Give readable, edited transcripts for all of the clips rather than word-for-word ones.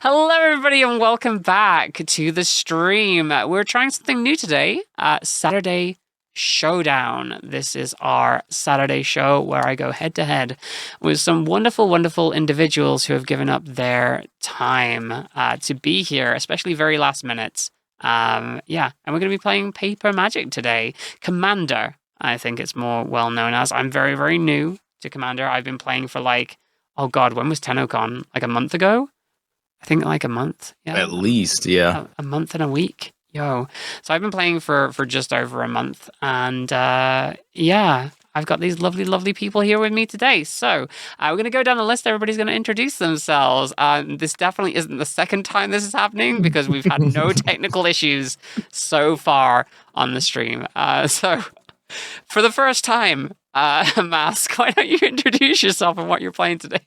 Hello, everybody, and welcome back to the stream. We're trying something new today, Saturday Showdown. This is our Saturday show where I go head-to-head with some wonderful, wonderful individuals who have given up their time to be here, especially very last minute. And we're going to be playing Paper Magic today. Commander, I think it's more well-known as. I'm very, very new to Commander. I've been playing for oh god, when was TennoCon? Like a month ago? I think like a month. Yeah. At least, yeah. A month and a week. Yo. So I've been playing for just over a month. And I've got these lovely, lovely people here with me today. So we're going to go down the list. Everybody's going to introduce themselves. This definitely isn't the second time this is happening because we've had no technical issues so far on the stream. So for the first time, Mask, why don't you introduce yourself and what you're playing today?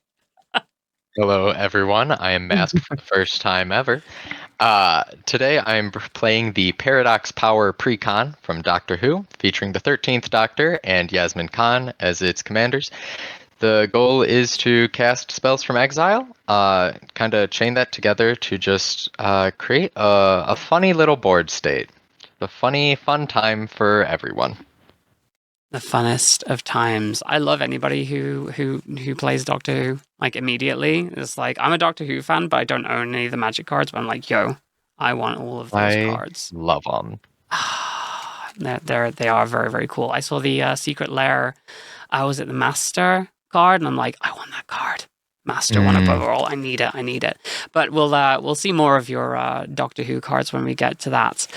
Hello, everyone. I am Mask for the first time ever. Today, I'm playing the Paradox Power Precon from Doctor Who, featuring the 13th Doctor and Yasmin Khan as its commanders. The goal is to cast spells from exile, kind of chain that together to just create a funny little board state. A fun time for everyone. The funnest of times. I love anybody who plays Doctor Who immediately. It's like, I'm a Doctor Who fan, but I don't own any of the Magic cards. But I'm like, yo, I want all of those cards. Love them. They are very, very cool. I saw the Secret Lair. Was it the Master card? And I'm like, I want that card. Master one above all. I need it. But we'll see more of your Doctor Who cards when we get to that.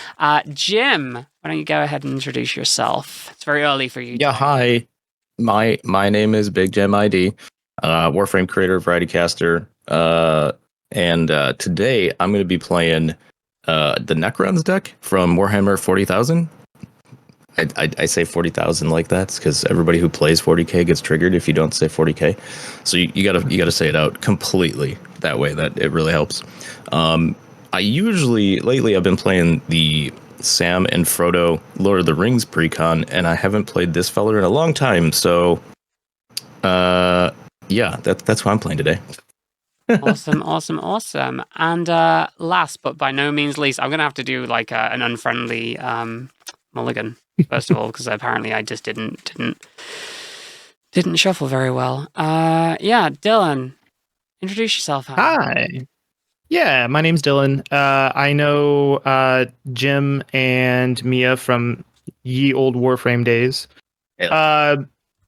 Jim, why don't you go ahead and introduce yourself? It's very early for you. Yeah, hi. My name is Big Jim ID, Warframe creator, variety caster, and today I'm going to be playing the Necrons deck from Warhammer 40,000. I say 40,000 like that because everybody who plays 40k gets triggered if you don't say 40k. So you gotta say it out completely that way. That it really helps. Lately I've been playing the Sam and Frodo Lord of the Rings precon, and I haven't played this feller in a long time. So that's what I'm playing today. Awesome. And last but by no means least, I'm gonna have to do an unfriendly mulligan. First of all, because apparently I just didn't shuffle very well. Dylan, introduce yourself. Hi. Yeah, my name's Dylan. I know Jim and Mia from ye old Warframe days. Yeah.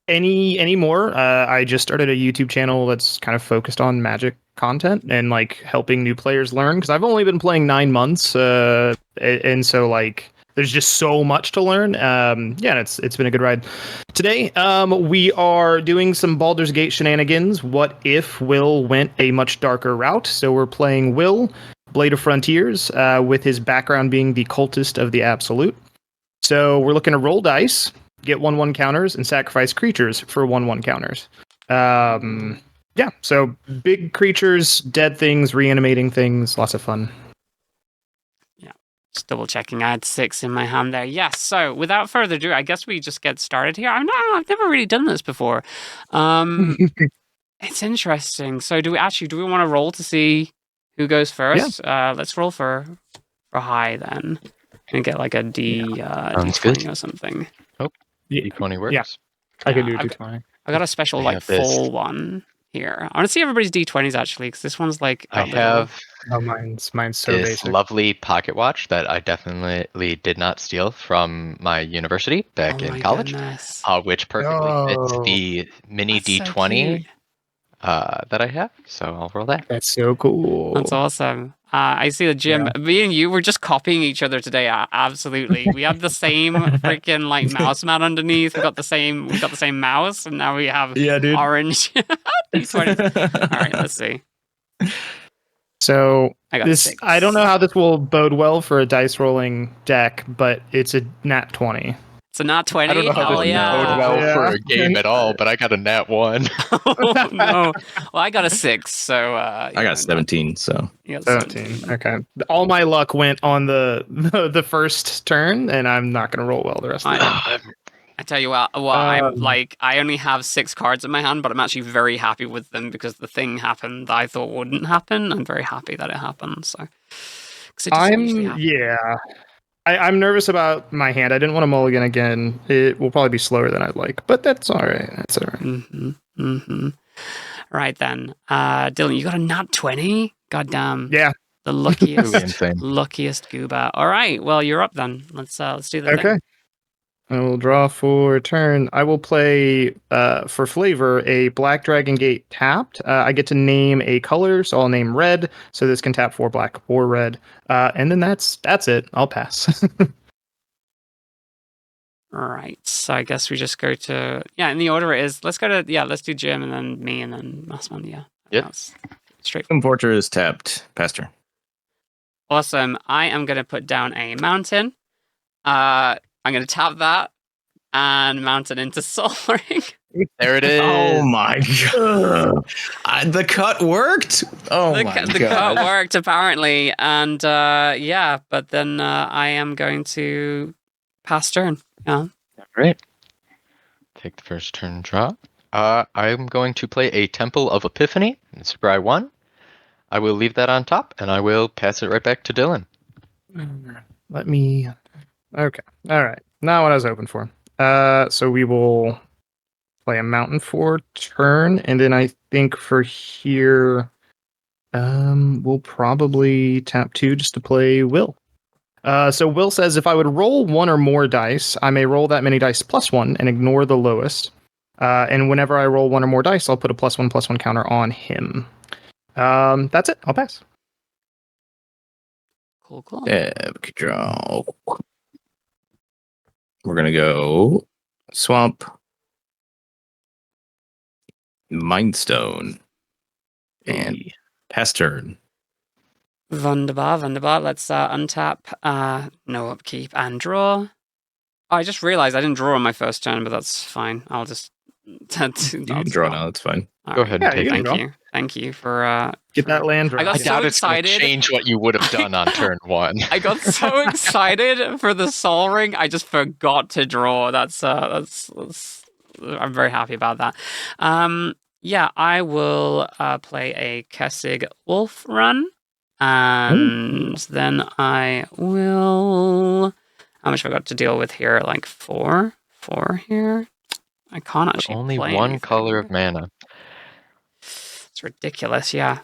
Any more? I just started a YouTube channel that's kind of focused on Magic content and helping new players learn because I've only been playing 9 months, and so there's just so much to learn. It's been a good ride. Today, we are doing some Baldur's Gate shenanigans. What if Will went a much darker route? So we're playing Will, Blade of Frontiers, with his background being the cultist of the Absolute. So we're looking to roll dice, get 1/1 counters, and sacrifice creatures for 1/1 counters. So big creatures, dead things, reanimating things, lots of fun. Just double checking. I had 6 in my hand there. Yes. So without further ado, I guess we just get started here. I've never really done this before. It's interesting. So do we want to roll to see who goes first? Yeah. Let's roll for high then, and get a D20 or something. Oh, D20 works. Yeah, I can do a D20. I got a special full one here. I want to see everybody's D20s actually, because this one's I have. Oh, mine's so this basic. Lovely pocket watch that I definitely did not steal from my university back in college, which perfectly fits the mini D20 that I have. So I'll roll that. That's so cool. That's awesome. I see that Jim, me and you were just copying each other today. Absolutely, we have the same freaking MaskMan underneath. We got the same mouse, and now we have orange. D20. All right, let's see. So I don't know how this will bode well for a dice rolling deck, but it's a nat 20. It's a nat 20. I don't know how this bode well for a game at all, but I got a nat 1. Oh, no. Well, I got a 6, so I got 17. So you got 17. Okay. All my luck went on the first turn, and I'm not going to roll well the rest of the time. I tell you what, I only have 6 cards in my hand, but I'm actually very happy with them because the thing happened that I thought wouldn't happen. I'm very happy that it happened. So, 'cause it doesn't usually happen. I'm nervous about my hand. I didn't want to mulligan again. It will probably be slower than I'd like, but that's all right. That's all right. Mm-hmm. Mm-hmm. Right then, Dylan, you got a nat 20. Goddamn. Yeah. The Really luckiest, insane. luckiest goober. All right, well, you're up then. Let's do the thing. Okay. I will draw for turn. I will play, for flavor, a Black Dragon Gate tapped. I get to name a color, so I'll name red. So this can tap 4 black or red. And then that's it. I'll pass. All right, so I guess we just go to in the order it is. Let's do Jim and then me and then MaskMan. Yeah. Yep. That's straight. Fortress tapped. Pastor. Awesome. I am going to put down a mountain. I'm going to tap that and mount it into Soul Ring. There it is. Oh my god. The cut worked? Oh my god. The cut worked apparently. And but then I am going to pass turn. Yeah. Great. Take the first turn draw. I'm going to play a Temple of Epiphany. It's scry 1. I will leave that on top, and I will pass it right back to Dylan. Let me... Okay. All right. Not what I was hoping for. So we will play a mountain for turn, and then I think for here, we'll probably tap 2 just to play Will. So Will says, if I would roll 1 or more dice, I may roll that many dice plus 1 and ignore the lowest. And whenever I roll 1 or more dice, I'll put a +1/+1 counter on him. That's it. I'll pass. Cool. Draw. We're gonna go swamp, Mindstone, and pass turn. Wunderbar. Let's untap, no upkeep, and draw. Oh, I just realized I didn't draw on my first turn, but that's fine. I'll just... You can draw now, that's fine. Go ahead and take it. Thank you for... Get that land draw. I got so doubt it's going to excited. change what you would have done on turn 1. I got so excited for the Soul Ring, I just forgot to draw. That's I'm very happy about that. I will play a Kessig Wolf Run, and then I will... How much have I got to deal with here? Like 4 here? I can't actually Only play one anything. color of mana. It's ridiculous, yeah.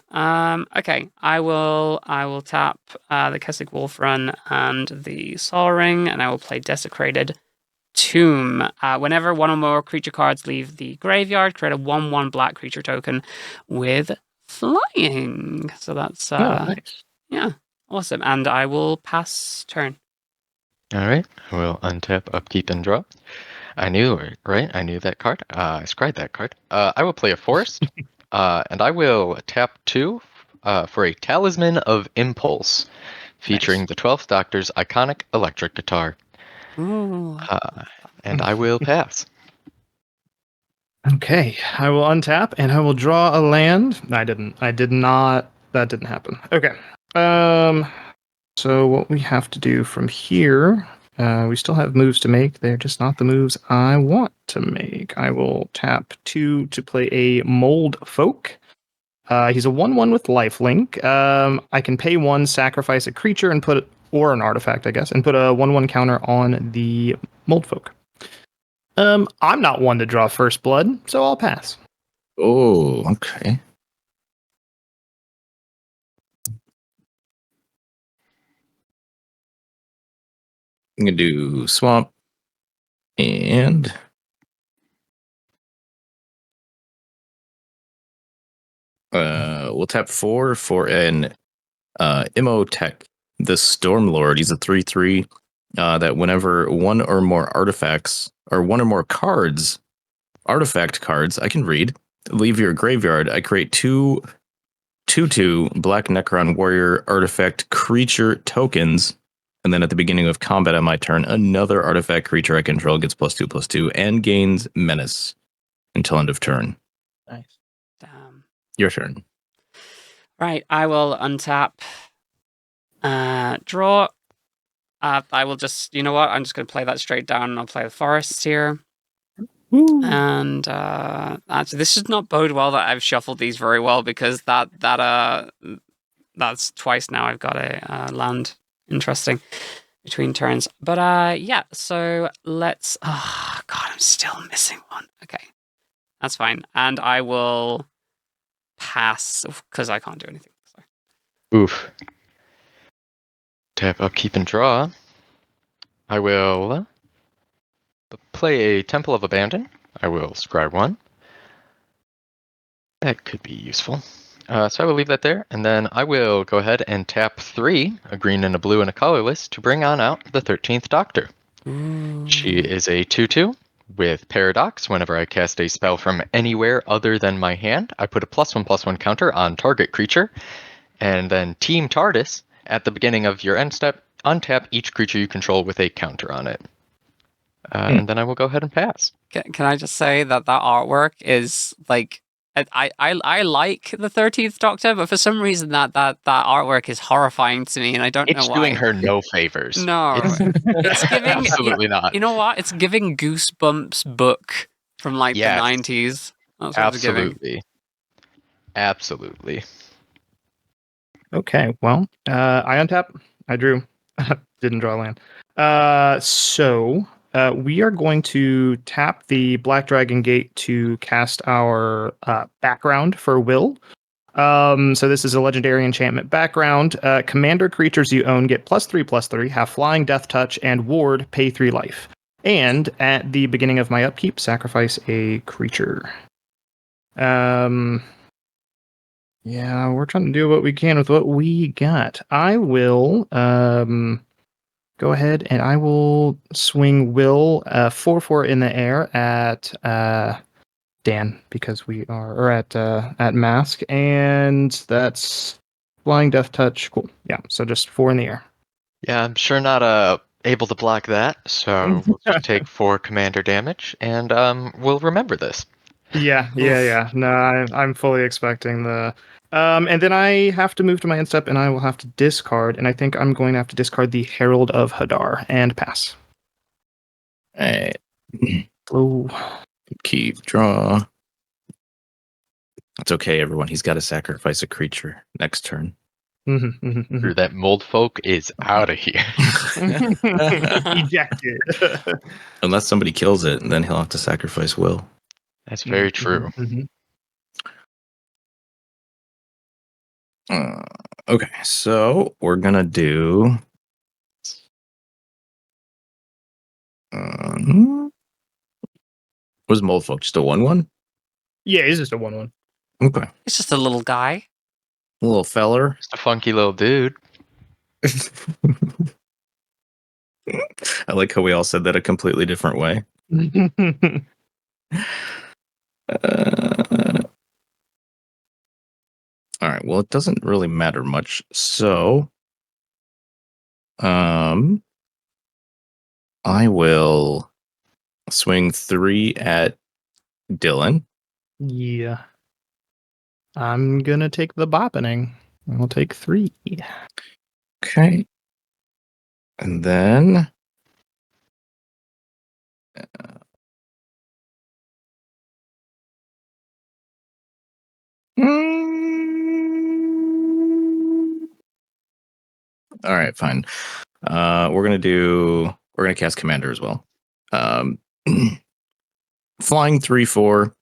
Okay, I will tap the Kessig Wolf Run and the Soul Ring, and I will play Desecrated Tomb. Whenever 1 or more creature cards leave the graveyard, create a 1/1 black creature token with flying. So that's nice. Yeah, awesome. And I will pass turn. All right. I will untap, upkeep, and draw. I knew, right? I knew that card. I scried that card. I will play a forest, and I will tap 2 for a Talisman of Impulse, featuring the 12th Doctor's iconic electric guitar. Ooh. And I will pass. Okay, I will untap and I will draw a land. I did not. That didn't happen. Okay. So what we have to do from here, we still have moves to make. They're just not the moves I want to make. I will tap 2 to play a Mold Folk. He's a 1/1 with lifelink. I can pay 1, sacrifice a creature, and or an artifact, I guess, and put a 1/1 counter on the Mold Folk. I'm not one to draw first blood, so I'll pass. Oh, okay. I'm gonna do swamp and we'll tap 4 for an Imhotep, the Stormlord. He's a 3/3 that whenever 1 or more artifacts or 1 or more cards, artifact cards, I can read, leave your graveyard, I create 2 Black Necron Warrior artifact creature tokens. And then at the beginning of combat on my turn, another artifact creature I control gets +2/+2 and gains menace until end of turn. Nice. Damn. Your turn. Right, I will untap, draw. I will just, you know what? I'm just going to play that straight down, and I'll play the forests here. Woo. And actually, this does not bode well that I've shuffled these very well, because that's twice now I've got a land. Interesting. Between turns. But yeah, so let's... Oh, God, I'm still missing one. Okay. That's fine. And I will pass, because I can't do anything. So. Oof. Tap, upkeep, and draw. I will play a Temple of Abandon. I will scry 1. That could be useful. So I will leave that there, and then I will go ahead and tap 3, a green and a blue and a colorless, to bring on out the 13th Doctor. Ooh. She is a 2/2 with Paradox. Whenever I cast a spell from anywhere other than my hand, I put a +1/+1 counter on target creature, and then Team TARDIS, at the beginning of your end step, untap each creature you control with a counter on it. And then I will go ahead and pass. Can I just say that artwork is like... I like the 13th Doctor, but for some reason that artwork is horrifying to me, and I don't know It's why. doing her no favors. No, it's giving... Absolutely not. You know what? It's giving Goosebumps book from like Yes. the 90s. That's what it's giving. Absolutely. Okay, well, I untap. I drew. Didn't draw land. So we are going to tap the Black Dragon Gate to cast our background for Will. So this is a legendary enchantment background. Commander creatures you own get +3/+3, have flying, death touch, and ward, pay 3 life. And at the beginning of my upkeep, sacrifice a creature. Yeah, we're trying to do what we can with what we got. I will go ahead and I will swing Will 4/4 in the air at Dan, because we are, or at Mask, and that's flying, death touch. Cool. Yeah, so just 4 in the air. Yeah, I'm sure not able to block that, so we'll just take 4 commander damage, and we'll remember this. Yeah. No, I'm fully expecting the. And then I have to move to my end step, and I will have to discard, and I think I'm going to have to discard the Herald of Hadar and pass. Hey, Oh. keep draw. It's okay, everyone. He's got to sacrifice a creature next turn. Through that mold folk is out of here. Ejected. Unless somebody kills it, and then he'll have to sacrifice Will. That's very true. Okay, so we're gonna do. Was Moldfolk just a 1/1? Yeah, it's just a 1/1. Okay, It's just a little guy. a little feller. Just a funky little dude. I like how we all said that a completely different way. All right. Well, it doesn't really matter much. So, I will swing 3 at Dylan. Yeah. I'm gonna take the boppening. I'll take 3. Okay. And then all right, fine. We're gonna cast Commander as well. Flying 3/4.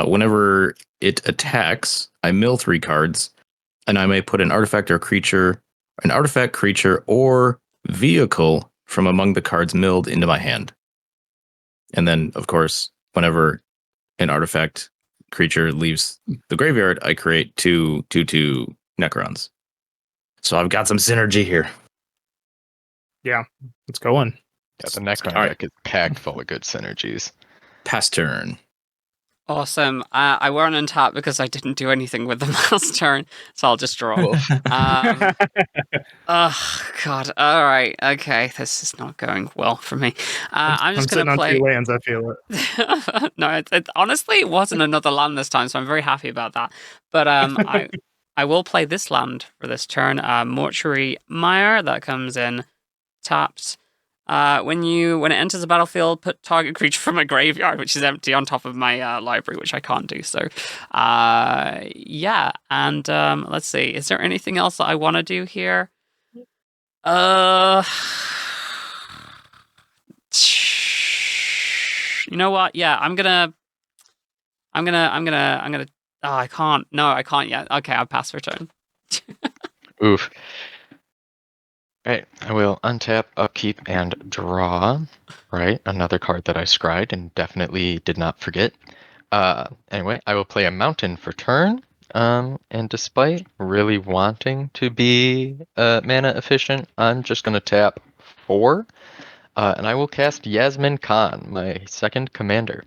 Whenever it attacks, I mill 3 cards, and I may put an artifact creature, or vehicle from among the cards milled into my hand. And then, of course, whenever an artifact creature leaves the graveyard, I create 2/2 Necrons. So I've got some synergy here. Yeah, it's going. Yeah, the Necron All right. deck is packed full of good synergies. Pass turn. Awesome. I weren't untapped because I didn't do anything with them last turn, so I'll just draw. Oh, God. All right. Okay. This is not going well for me. I'm just going to play... on 2 lands, I feel it. No, honestly, it wasn't another land this time, so I'm very happy about that. But I will play this land for this turn. Mortuary Mire, that comes in tapped. When it enters the battlefield, put target creature from a graveyard, which is empty, on top of my library, which I can't do. So, yeah. And let's see. Is there anything else that I want to do here? You know what? Yeah, I'm gonna. Oh, I can't. No, I can't yet. Okay, I'll pass for turn. Oof. Right, I will untap, upkeep, and draw. Right, another card that I scried and definitely did not forget. Anyway, I will play a mountain for turn. And despite really wanting to be mana efficient, I'm just going to tap 4. And I will cast Yasmin Khan, my second commander.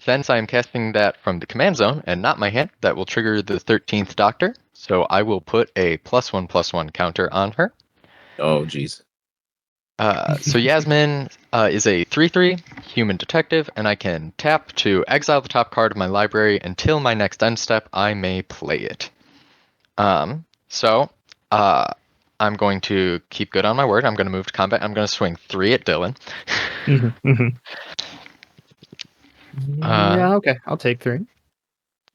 Since I'm casting that from the command zone and not my hand, that will trigger the 13th Doctor. So I will put a +1/+1 counter on her. Oh, jeez. So Yasmin is a 3/3 human detective, and I can tap to exile the top card of my library until my next end step. I may play it. So I'm going to keep good on my word. I'm going to move to combat. I'm going to swing 3 at Dylan. Yeah, okay. I'll take 3.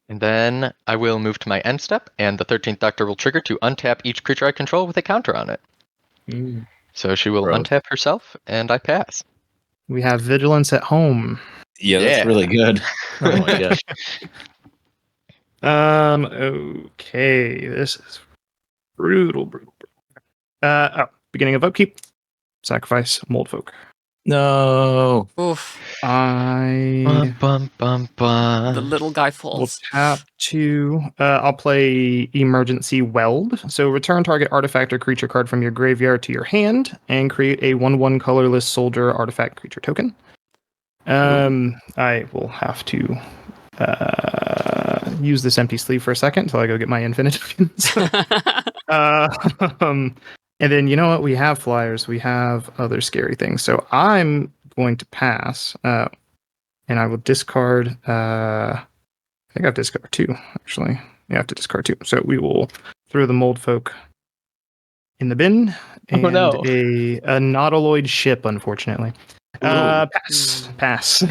And then I will move to my end step, and the 13th Doctor will trigger to untap each creature I control with a counter on it. So she will Gross. untap herself, and I pass. We have Vigilance at home. Yeah, that's Yeah. really good. Oh my gosh. Okay, this is brutal. Beginning of upkeep. Sacrifice Moldfolk. No. Oof. I Bum, bum, bum. The little guy will falls. tap 2. I'll play Emergency Weld. So return target artifact or creature card from your graveyard to your hand and create a 1/1 colorless soldier artifact creature token. I will have to use this empty sleeve for a second until I go get my infinite tokens. And then you know what? We have flyers. We have other scary things. So I'm going to pass, and I will discard. I think I have to discard 2. Actually, you have to discard 2. So we will throw the mold folk in the bin and a nautiloid ship. Unfortunately, pass.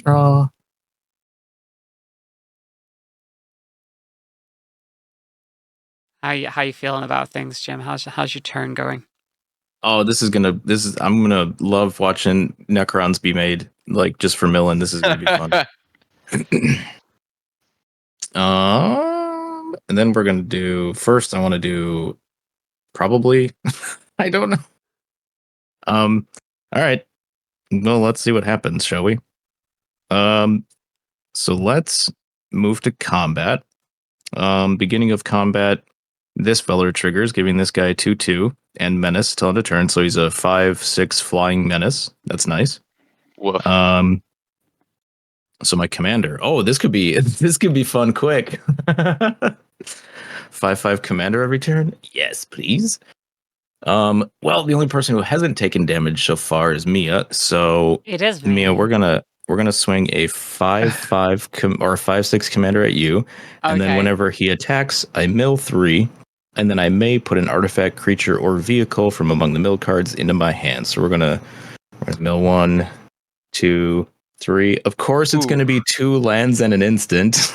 Draw. How you feeling about things, Jim? How's your turn going? Oh, I'm gonna love watching Necrons be made, like, just for milling. This is gonna be fun. And then we're gonna do first. I want to do probably. I don't know. All right. Well, let's see what happens, shall we? So let's move to combat. Beginning of combat. This feller triggers, giving this guy 2/2 and menace till end of turn. So he's a 5/6 flying menace. That's nice. Woof. So my commander. Oh, this could be fun quick. 5/5 commander every turn. Yes, please. Well, the only person who hasn't taken damage so far is Mia. So It is me. Mia, we're gonna swing a 5/5 or 5/6 commander at you, and then whenever he attacks, I mill 3, and then I may put an artifact, creature, or vehicle from among the mill cards into my hand. So we're gonna mill 1, 2, 3. Of course, it's gonna be 2 lands and an instant.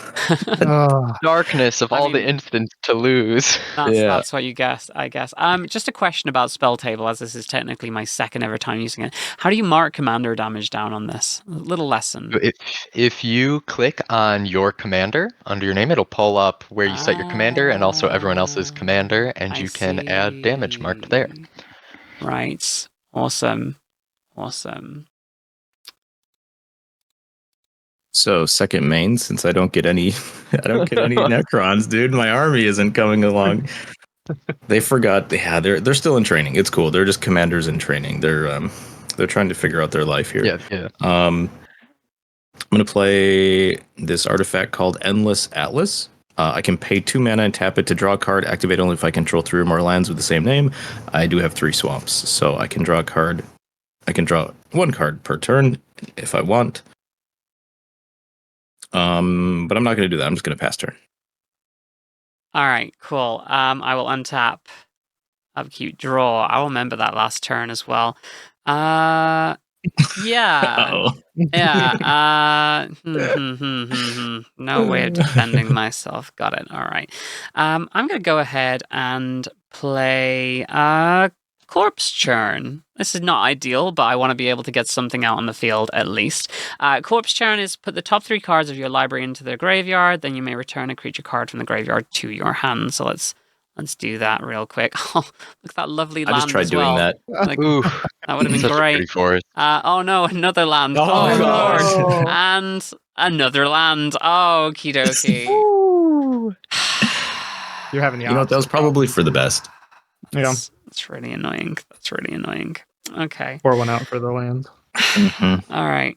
Darkness of all the instants to lose. That's what you guess, I guess. Just a question about spell table, as this is technically my second ever time using it. How do you mark commander damage down on this? A little lesson. If you click on your commander under your name, it'll pull up where you set your commander and also everyone else's commander, and you can add damage marked there. Right. Awesome. So second main, since I don't get any Necrons, dude. My army isn't coming along. They forgot. Yeah, they're still in training. It's cool. They're just commanders in training. They're trying to figure out their life here. Yeah. I'm gonna play this artifact called Endless Atlas. I can pay 2 mana and tap it to draw a card. Activate only if I control 3 or more lands with the same name. I do have 3 swamps, so I can draw a card. I can draw 1 card per turn if I want. But I'm not going to do that. I'm just going to pass turn. All right, cool. I will untap. Upkeep, draw. I'll remember that last turn as well. Yeah. Uh-oh. Yeah. No way of defending myself. Got it. All right. I'm gonna go ahead and play Corpse Churn. This is not ideal, but I want to be able to get something out on the field at least. Corpse Churn is put the top 3 cards of your library into the graveyard, then you may return a creature card from the graveyard to your hand. So let's do that real quick. Oh, look at that lovely I land just tried as doing well. that. Like, Ooh, that would have been such a pretty great. forest. Oh no, another land. Oh, Oh, God. Lord. And another land. Oh, okie dokie. You're having the You know what? That was opposite probably problem. for the best. Yeah. That's really annoying. That's really annoying. Okay. Pour one out for the land. Mhm. All right.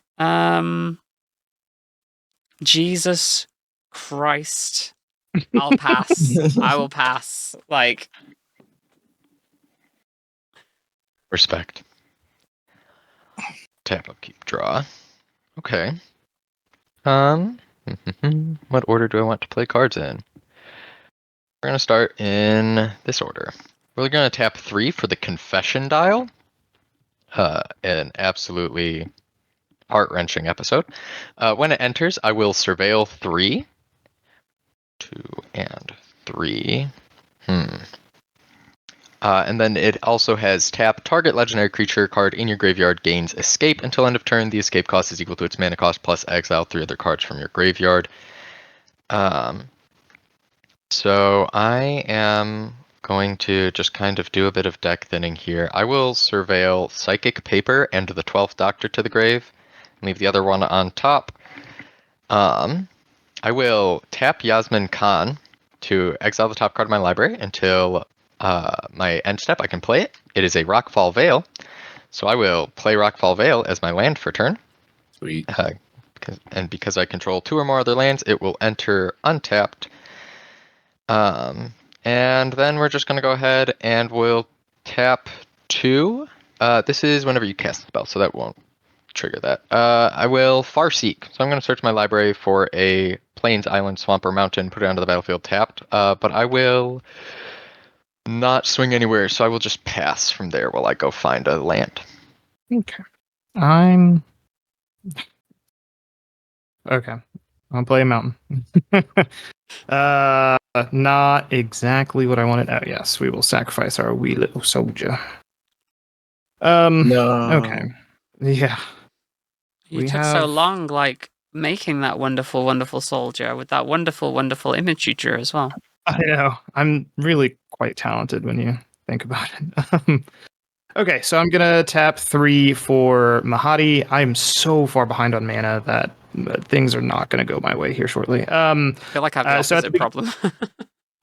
Jesus Christ. I'll pass. I will pass. Like, Respect. Tap, upkeep, draw. Okay. What order do I want to play cards in? We're gonna start in this order. We're gonna tap 3 for the Confession Dial. An absolutely heart-wrenching episode. When it enters, I will surveil 3. 2 and 3. And then it also has tap target legendary creature card in your graveyard gains escape until end of turn. The escape cost is equal to its mana cost plus exile 3 other cards from your graveyard. So I am going to just kind of do a bit of deck thinning here. I will surveil Psychic Paper and the 12th Doctor to the grave. Leave the other one on top. I will tap Yasmin Khan to exile the top card of my library until my end step. I can play it. It is a Rockfall Vale. So I will play Rockfall Vale as my land for turn. Sweet. Because I control 2 or more other lands, it will enter untapped. And then we're just going to go ahead and we'll tap 2. This is whenever you cast a spell, so that won't trigger that. I will Farseek. So I'm going to search my library for a Plains, Island, Swamp, or Mountain, put it onto the battlefield tapped. But I will not swing anywhere, so I will just pass from there while I go find a land. Okay. Okay. I'll play a mountain. Not exactly what I wanted. Oh, yes, we will sacrifice our wee little soldier. No. Okay. Yeah. you We took so have- long, like, making that wonderful, wonderful soldier with that wonderful, wonderful imagery as well. I know. I'm really quite talented when you think about it. Okay, so I'm gonna tap 3 for Mahadi. I'm so far behind on mana that things are not gonna go my way here shortly. I feel like I have the So at opposite the problem.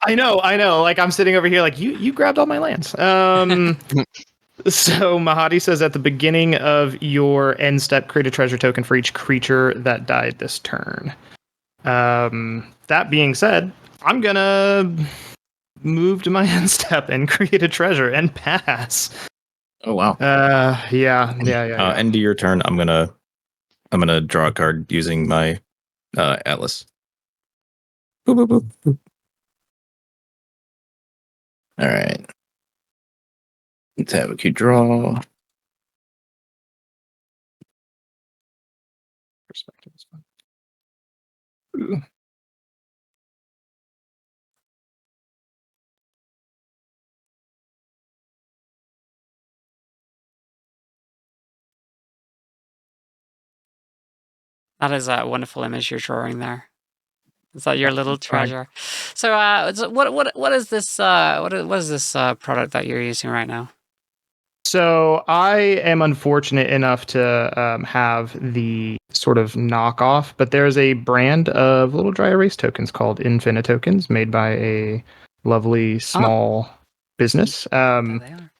I know. Like I'm sitting over here, like you grabbed all my lands. So Mahadi says at the beginning of your end step, create a treasure token for each creature that died this turn. That being said, I'm gonna move to my end step and create a treasure and pass. Oh wow. Yeah. End of your turn. I'm gonna draw a card using my Atlas. Boop, boop, boop, boop. All right. Let's have a cute draw. Perspective is fun. Ooh. That is a wonderful image you're drawing there. Is that your little trying. treasure? So, what is this? What is this product that you're using right now? So I am unfortunate enough to have the sort of knockoff, but there's a brand of little dry erase tokens called Infinite Tokens made by a lovely small business. There they are.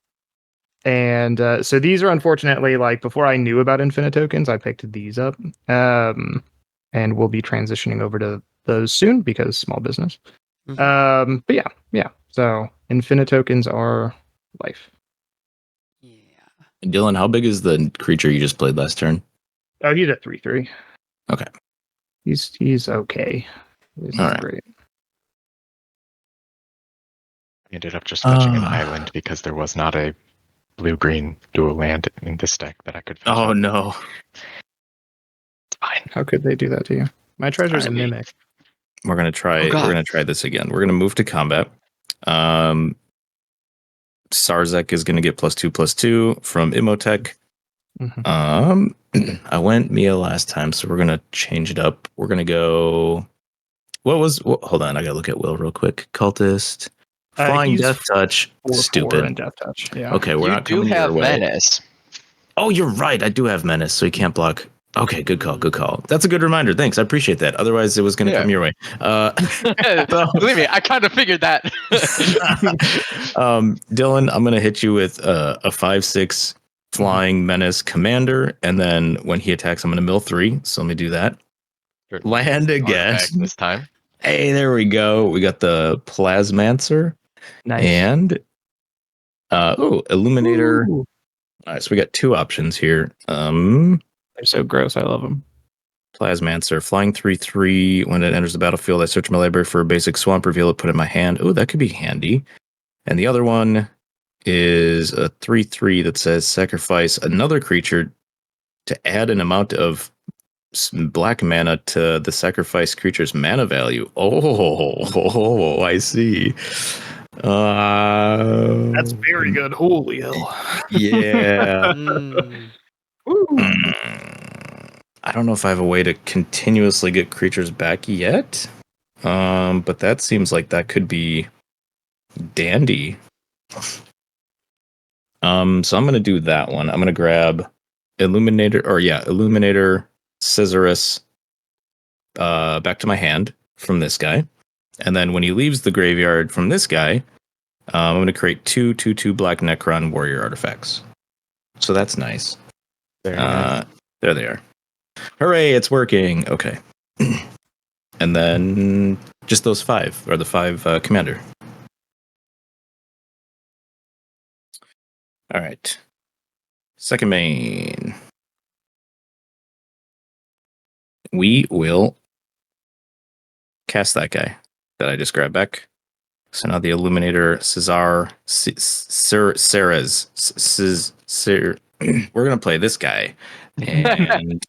And so these are unfortunately, like, before I knew about Infinite Tokens, I picked these up. And we'll be transitioning over to those soon because small business. Mhm. But yeah. So Infinite Tokens are life. Yeah. Dylan, how big is the creature you just played last turn? Oh, he's at 3/3. Okay. He's okay. He's All not right. great. I ended up just fetching an island because there was not a blue-green dual land in this deck that I could fetch. Oh no. It's fine. How could they do that to you? My treasure's a Alright. mimic. We're gonna try. Oh, God. We're gonna try this again. We're gonna move to combat. Sarzek is gonna get +2/+2 from Imhotep. Mhm. I went Mia last time, so we're gonna change it up. We're gonna go. Hold on, I gotta look at Will real quick. Cultist, Flying He's Death Touch, 4/4 stupid. and Death Touch. Yeah. Okay, we're You not do coming your have way. Menace. Oh, you're right. I do have Menace, so he can't block. Okay, good call. Good call. That's a good reminder. Thanks. I appreciate that. Otherwise, it was going to Yeah. come your way. Believe me, I kind of figured that. Dylan, I'm going to hit you with a 5/6 Flying Menace Commander, and then when he attacks, I'm going to mill 3. So let me do that. Sure. Land again. Artifact this time. Hey, there we go. We got the Plasmancer Nice. and Illuminator. Ooh. All right, so we got 2 options here. They're so gross. I love them. Plasmancer, flying 3/3. When it enters the battlefield, I search my library for a basic swamp, reveal it, put it in my hand. Oh, that could be handy. And the other one is a 3/3 that says sacrifice another creature to add an amount of black mana to the sacrificed creature's mana value. Oh, I see. That's very good. Holy hell. Yeah. Woo. I don't know if I have a way to continuously get creatures back yet. But that seems like that could be dandy. So I'm gonna do that one. I'm gonna grab Illuminator Scissorus back to my hand from this guy. And then when he leaves the graveyard from this guy, I'm gonna create 2/2/2 Black Necron warrior artifacts. So that's nice. Very nice. There they are. Hooray, it's working. Okay. And then just those 5 are the 5 commander. All right. Second main. We will cast that guy that I just grabbed back. So now the Illuminator Cesar Ceres. We're going to play this guy. And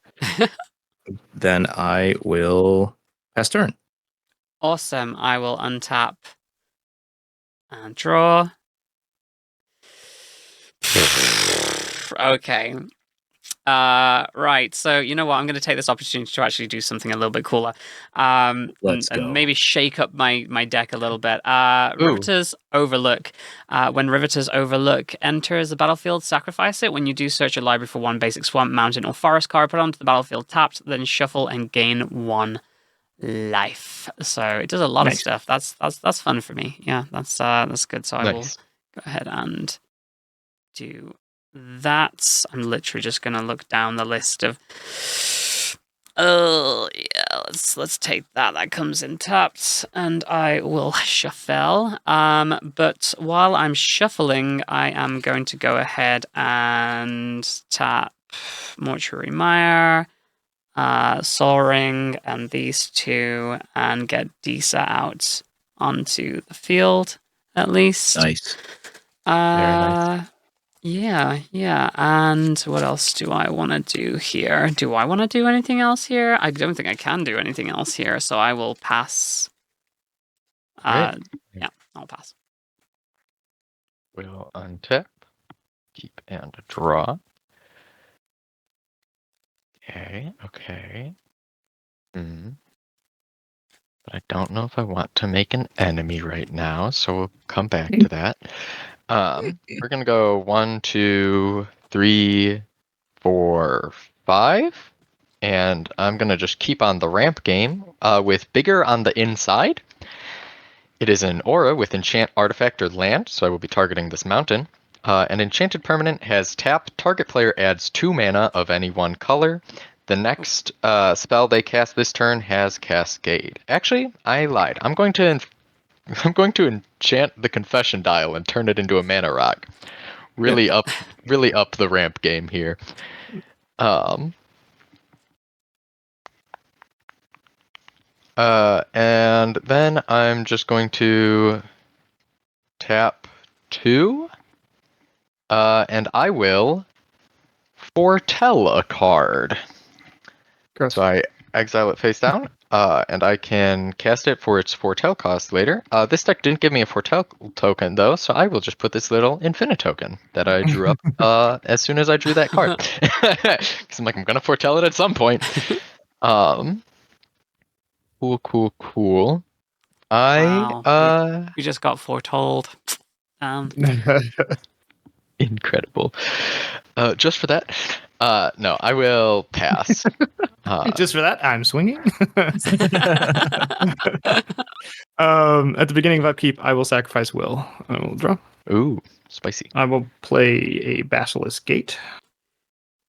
then I will pass turn. Awesome. I will untap and draw. Okay. Right. So you know what? I'm going to take this opportunity to actually do something a little bit cooler. Let's go. And maybe shake up my deck a little bit. Riveter's Overlook. When Riveter's Overlook enters the battlefield, sacrifice it. When you do, search your library for 1 basic swamp, mountain, or forest card, put it onto the battlefield tapped, then shuffle and gain 1 life. So it does a lot of stuff. That's fun for me. Yeah, that's good. So I will go ahead and do that. I'm literally just gonna look down the list of. Oh yeah, let's take that. That comes in tapped, and I will shuffle. But while I'm shuffling, I am going to go ahead and tap Mortuary Mire, Soul Ring, and these 2, and get Disa out onto the field at least. Nice. Very nice. Yeah. And what else do I want to do here? Do I want to do anything else here? I don't think I can do anything else here, so I will pass. Right. Yeah, I'll pass. We'll untap, keep and draw. Okay. But I don't know if I want to make an enemy right now, so we'll come back to that. We're gonna go 1, 2, 3, 4, 5, and I'm gonna just keep on the ramp game with bigger on the inside. It is an aura with enchant artifact or land, so I will be targeting this mountain. An enchanted permanent has tap. Target player adds 2 mana of any one color. The next spell they cast this turn has Cascade. Actually, I lied. I'm going to enchant the Confession Dial and turn it into a mana rock. Really up the ramp game here. And then I'm just going to tap 2. And I will foretell a card. Gross. So I exile it face down, and I can cast it for its foretell cost later. This deck didn't give me a foretell token though, so I will just put this little infinite token that I drew up as soon as I drew that card. Because I'm like, I'm gonna foretell it at some point. Cool. We just got foretold. Incredible. Just for that, no, I will pass. Just for that, I'm swinging. At the beginning of upkeep, I will sacrifice Will. I will draw. Ooh, spicy. I will play a Basilisk Gate.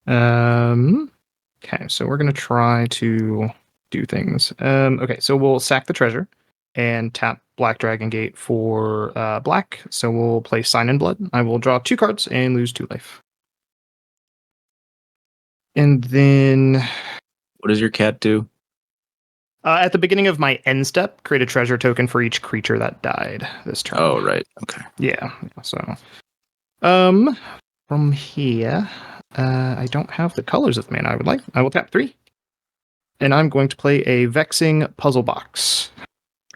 Okay, so we're going to try to do things. Okay, so we'll sack the treasure and tap Black Dragon Gate for black. So we'll play Sign in Blood. I will draw 2 cards and lose 2 life. And then What does your cat do? at the beginning of my end step, create a treasure token for each creature that died this turn. Oh, right. Okay. Yeah. So, from here, I don't have the colors of mana I would like. I will tap 3, and I'm going to play a Vexing Puzzle Box.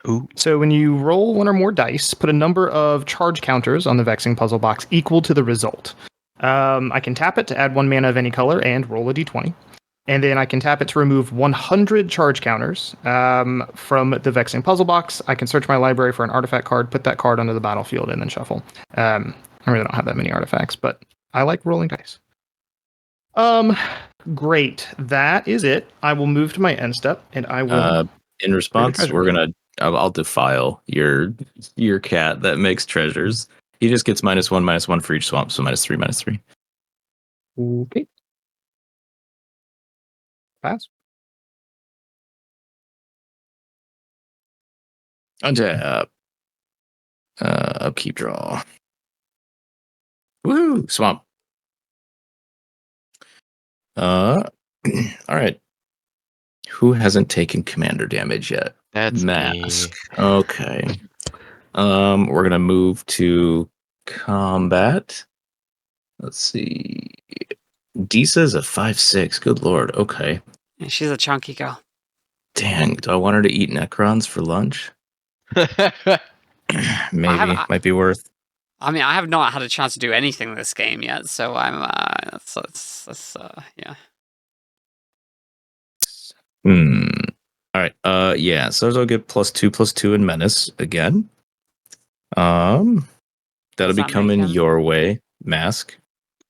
Ooh. So when you roll 1 or more dice, put a number of charge counters on the Vexing Puzzle Box equal to the result. I can tap it to add 1 mana of any color and roll a d20. And then I can tap it to remove 100 charge counters from the Vexing Puzzle Box. I can search my library for an artifact card, put that card onto the battlefield, and then shuffle. I really don't have that many artifacts, but I like rolling dice. Great. That is it. I will move to my end step, and I will. In response, treasure. I'll defile your cat that makes treasures. He just gets -1/-1 for each swamp, so -3/-3. Okay. Pass. Untap. Upkeep draw. Woo! Swamp. All right. Who hasn't taken commander damage yet? That's Mask. me. Okay. We're gonna move to combat. Let's see. Disa's a 5/6. Good lord. Okay. Yeah, she's a chunky girl. Dang. Do I want her to eat Necrons for lunch? Maybe. Might be worth. I mean, I have not had a chance to do anything this game yet, so I'm. Yeah. All right. Yeah. So I'll get +2/+2 in menace again. That'll Does be that coming make him- your way. Mask.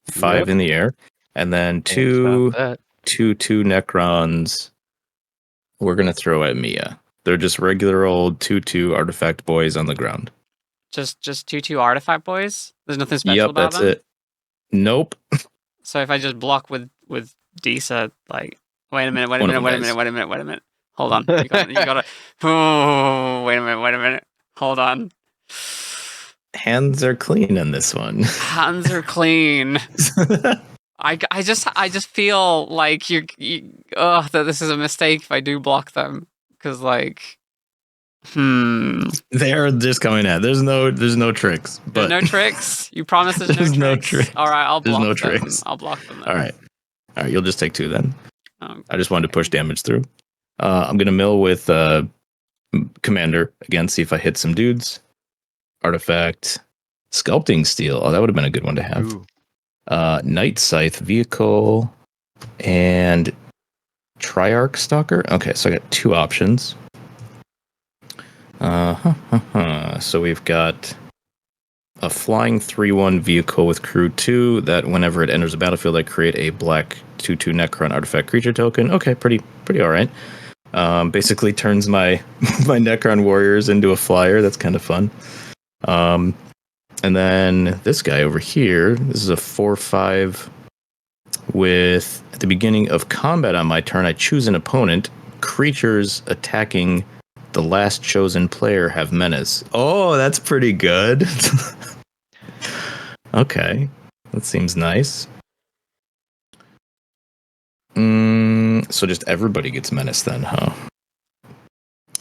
5 Yep. in the air, and then Can't two stop that. 2/2 Necrons. We're gonna throw at Mia. They're just regular old 2/2 artifact boys on the ground. Just 2/2 artifact boys. There's nothing special Yep, about that's them. it. Nope. So if I just block with Disa, like, wait a minute. One of them dies. Hold on. You gotta. Oh, wait a minute. Hold on. Hands are clean on this one. Hands are clean. I just feel like that this is a mistake if I do block them, because like, They're just coming at. There's no tricks. There's But no tricks. You promise there's There's no no tricks. tricks. All right, I'll There's block no them. tricks. I'll block them. Then. all right. You'll just take 2 then. Um, I just wanted to push damage through. I'm gonna mill with commander again. See if I hit some dudes. Artifact, sculpting steel. Oh, that would have been a good one to have. Ooh. Night Scythe vehicle and Triarch Stalker. Okay, so I got 2 options. So we've got a flying 3/1 vehicle with crew 2 that whenever it enters the battlefield, I create a black 2/2 Necron artifact creature token. Okay, pretty all right. Basically turns my my Necron warriors into a flyer. That's kind of fun. And then this guy over here, this is a 4/5 with, at the beginning of combat on my turn, I choose an opponent. Creatures attacking the last chosen player have menace. Oh, that's pretty good. Okay, that seems nice. So just everybody gets menace then, huh?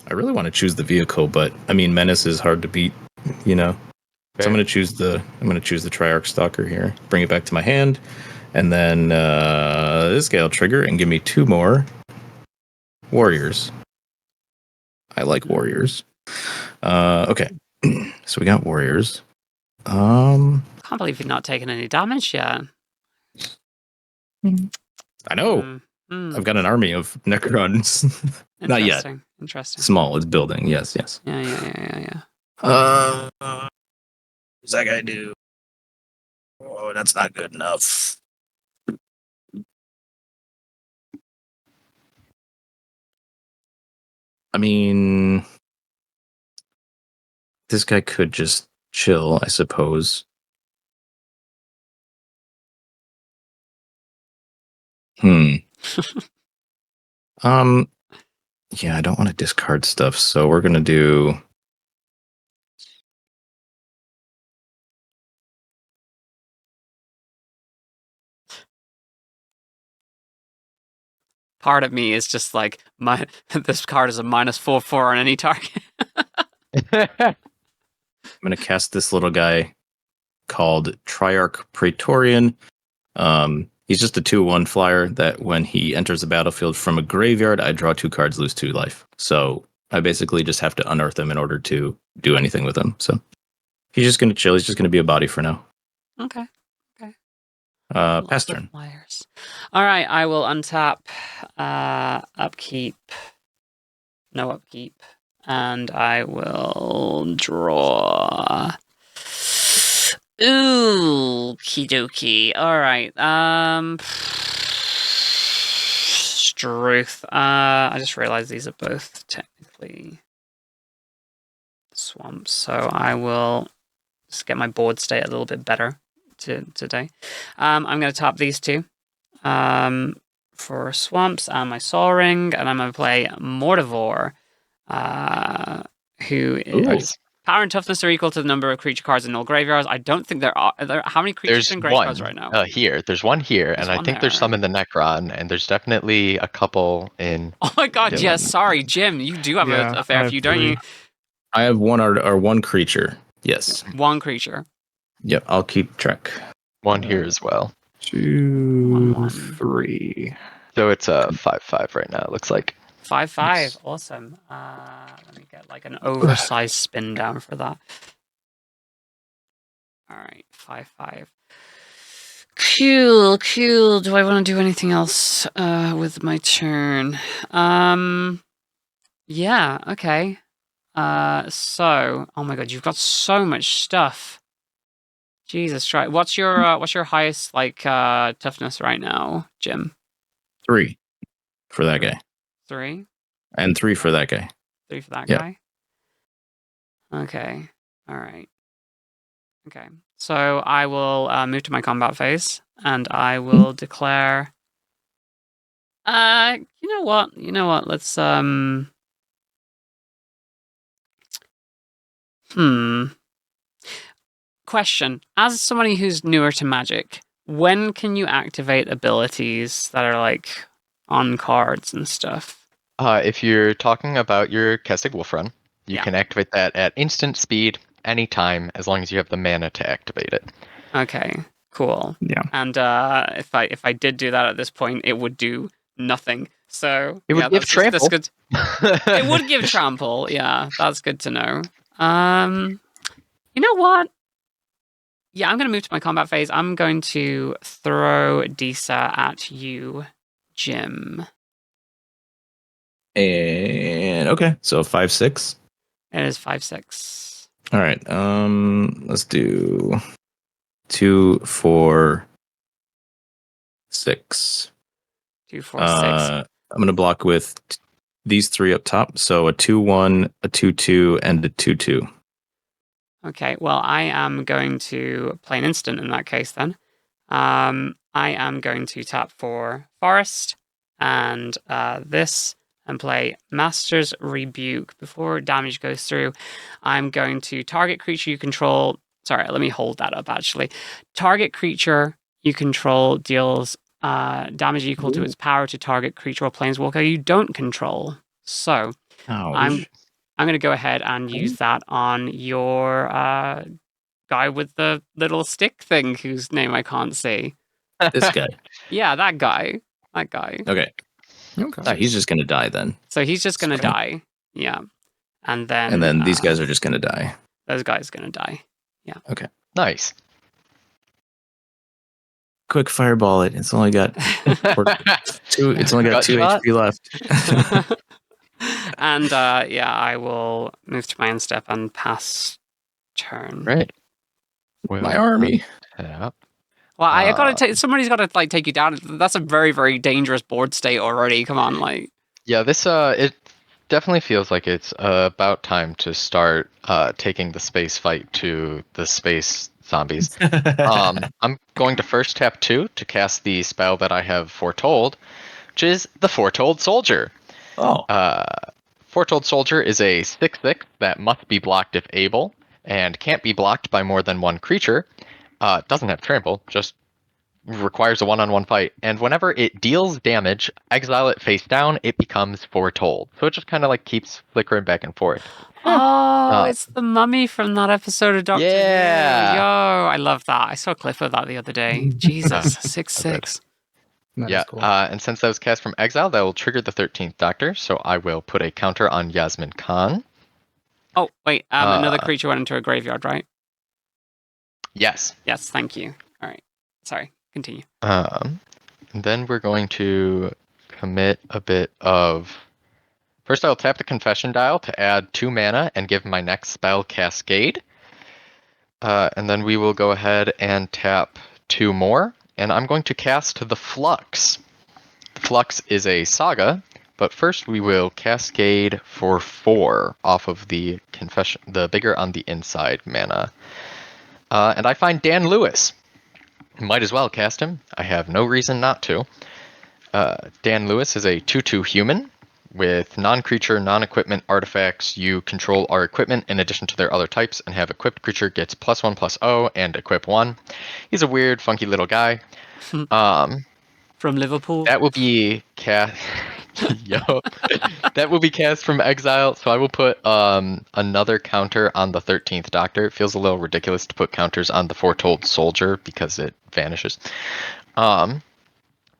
I really want to choose the vehicle, but I mean, menace is hard to beat, you know? So I'm gonna choose the Triarch Stalker here. Bring it back to my hand, and then this guy will trigger and give me 2 more warriors. I like warriors. Okay, so we got warriors. Can't believe you've not taken any damage yet. I know. I've got an army of Necrons. Not yet. Interesting. Small. It's building. Yes. Yeah. What's that guy do? Oh, that's not good enough. I mean, this guy could just chill, I suppose. Yeah, I don't want to discard stuff, so we're gonna do. Part of me is just like, this card is a -4/4 on any target. I'm gonna cast this little guy called Triarch Praetorian. He's just a 2/1 flyer that when he enters the battlefield from a graveyard, I draw 2 cards, lose 2 life. So I basically just have to unearth him in order to do anything with him. So he's just gonna chill. He's just gonna be a body for now. Okay. Pass turn. Flyers. All right, I will untap, upkeep, no upkeep, and I will draw. Ooh, kidoki. All right. Struth. I just realized these are both technically swamps, so I will just get my board state a little bit better today. I'm going to tap these 2 for swamps and my Sol Ring, and I'm going to play Mortivore, who is power and toughness are equal to the number of creature cards in all graveyards. I don't think there are. How many creatures in graveyards right now? There's one here, and I think there's some in the Necron, and there's definitely a couple in. Oh my god! Yes, sorry, Jim. You do have a fair few, don't you? I have one or one creature. Yes, one creature. Yep, I'll keep track. One here as well. 2, 3. So it's a 5/5 right now. It looks like 5/5. Yes. Awesome. Let me get like an oversized spin down for that. All right, 5/5. Cool. Do I want to do anything else with my turn? Yeah. Okay. So, oh my god, you've got so much stuff. Jesus Christ. What's your highest toughness right now, Jim? 3 for that guy. 3? And 3 for that guy. 3 for that guy? Okay. All right. Okay. So I will move to my combat phase, and I will declare... You know what? Let's... Question. As somebody who's newer to Magic, when can you activate abilities that are like on cards and stuff? If you're talking about your Kestig Wolf Run, you can activate that at instant speed anytime as long as you have the mana to activate it. Okay, cool. Yeah. And if I did do that at this point, it would do nothing. So it would give trample. That's good. It would give trample. Yeah, that's good to know. You know what? Yeah, I'm going to move to my combat phase. I'm going to throw Disa at you, Jim. And okay, so 5/6. It is 5/6. All right. Let's do 2, 4, 6. 2, 4, 6. I'm gonna block with these 3 up top. So a 2/1, a 2/2, and a 2/2. Okay. Well, I am going to play an instant in that case. Then, I am going to tap for Forest and this. And play Master's Rebuke. Before damage goes through, I'm going to target creature you control. Sorry, let me hold that up actually. Target creature you control deals damage equal to its power to target creature or planeswalker you don't control. So I'm going to go ahead and use that on your guy with the little stick thing whose name I can't see. This guy. Yeah, that guy. That guy. Okay. Okay. Ah, he's just gonna die then. So he's just gonna So- die. Yeah. And then And then these guys are just gonna die. those guys are gonna die. Nice. Quick fireball it. It's only got two. It's only got Gut 2 shot? HP left. And yeah, I will move to my end step and pass turn. Right. My army. Tap. Well, I gotta take. Somebody's gotta like take you down. That's a very, very dangerous board state already. Come on, like. Yeah, this it definitely feels like it's about time to start taking the space fight to the space zombies. I'm going to first tap 2 to cast the spell that I have foretold, which is the Foretold Soldier. Oh. Foretold Soldier is a 6/6 that must be blocked if able, and can't be blocked by more than one creature. Doesn't have trample, just requires a one-on-one fight. And whenever it deals damage, exile it face down, it becomes Foretold. So it just kind of like keeps flickering back and forth. Oh, it's the mummy from that episode of Doctor Who. Yeah. Yo, I love that. I saw a clip of that the other day. Jesus, 6/6. That Yeah, is cool. and since that was cast from exile, that will trigger the 13th Doctor, so I will put a counter on Yasmin Khan. Oh, wait. Another creature went into a graveyard, right? Yes. Yes, thank you. All right. Sorry. Continue. And then we're going to commit a bit of... First, I'll tap the Confession Dial to add 2 mana and give my next spell Cascade. And then we will go ahead and tap 2 more. And I'm going to cast the Flux. The Flux is a saga, but first we will Cascade for 4 off of the Confession, the bigger on the inside mana. And I find Dan Lewis. Might as well cast him. I have no reason not to. Dan Lewis is a 2/2 human with non-creature, non-equipment artifacts. You control our equipment in addition to their other types, and have equipped creature gets +1/+0 and equip 1. He's a weird, funky little guy. From Liverpool. That will be cast. Yo, that will be cast from exile. So I will put another counter on the 13th Doctor. It feels a little ridiculous to put counters on the Foretold Soldier because it vanishes. But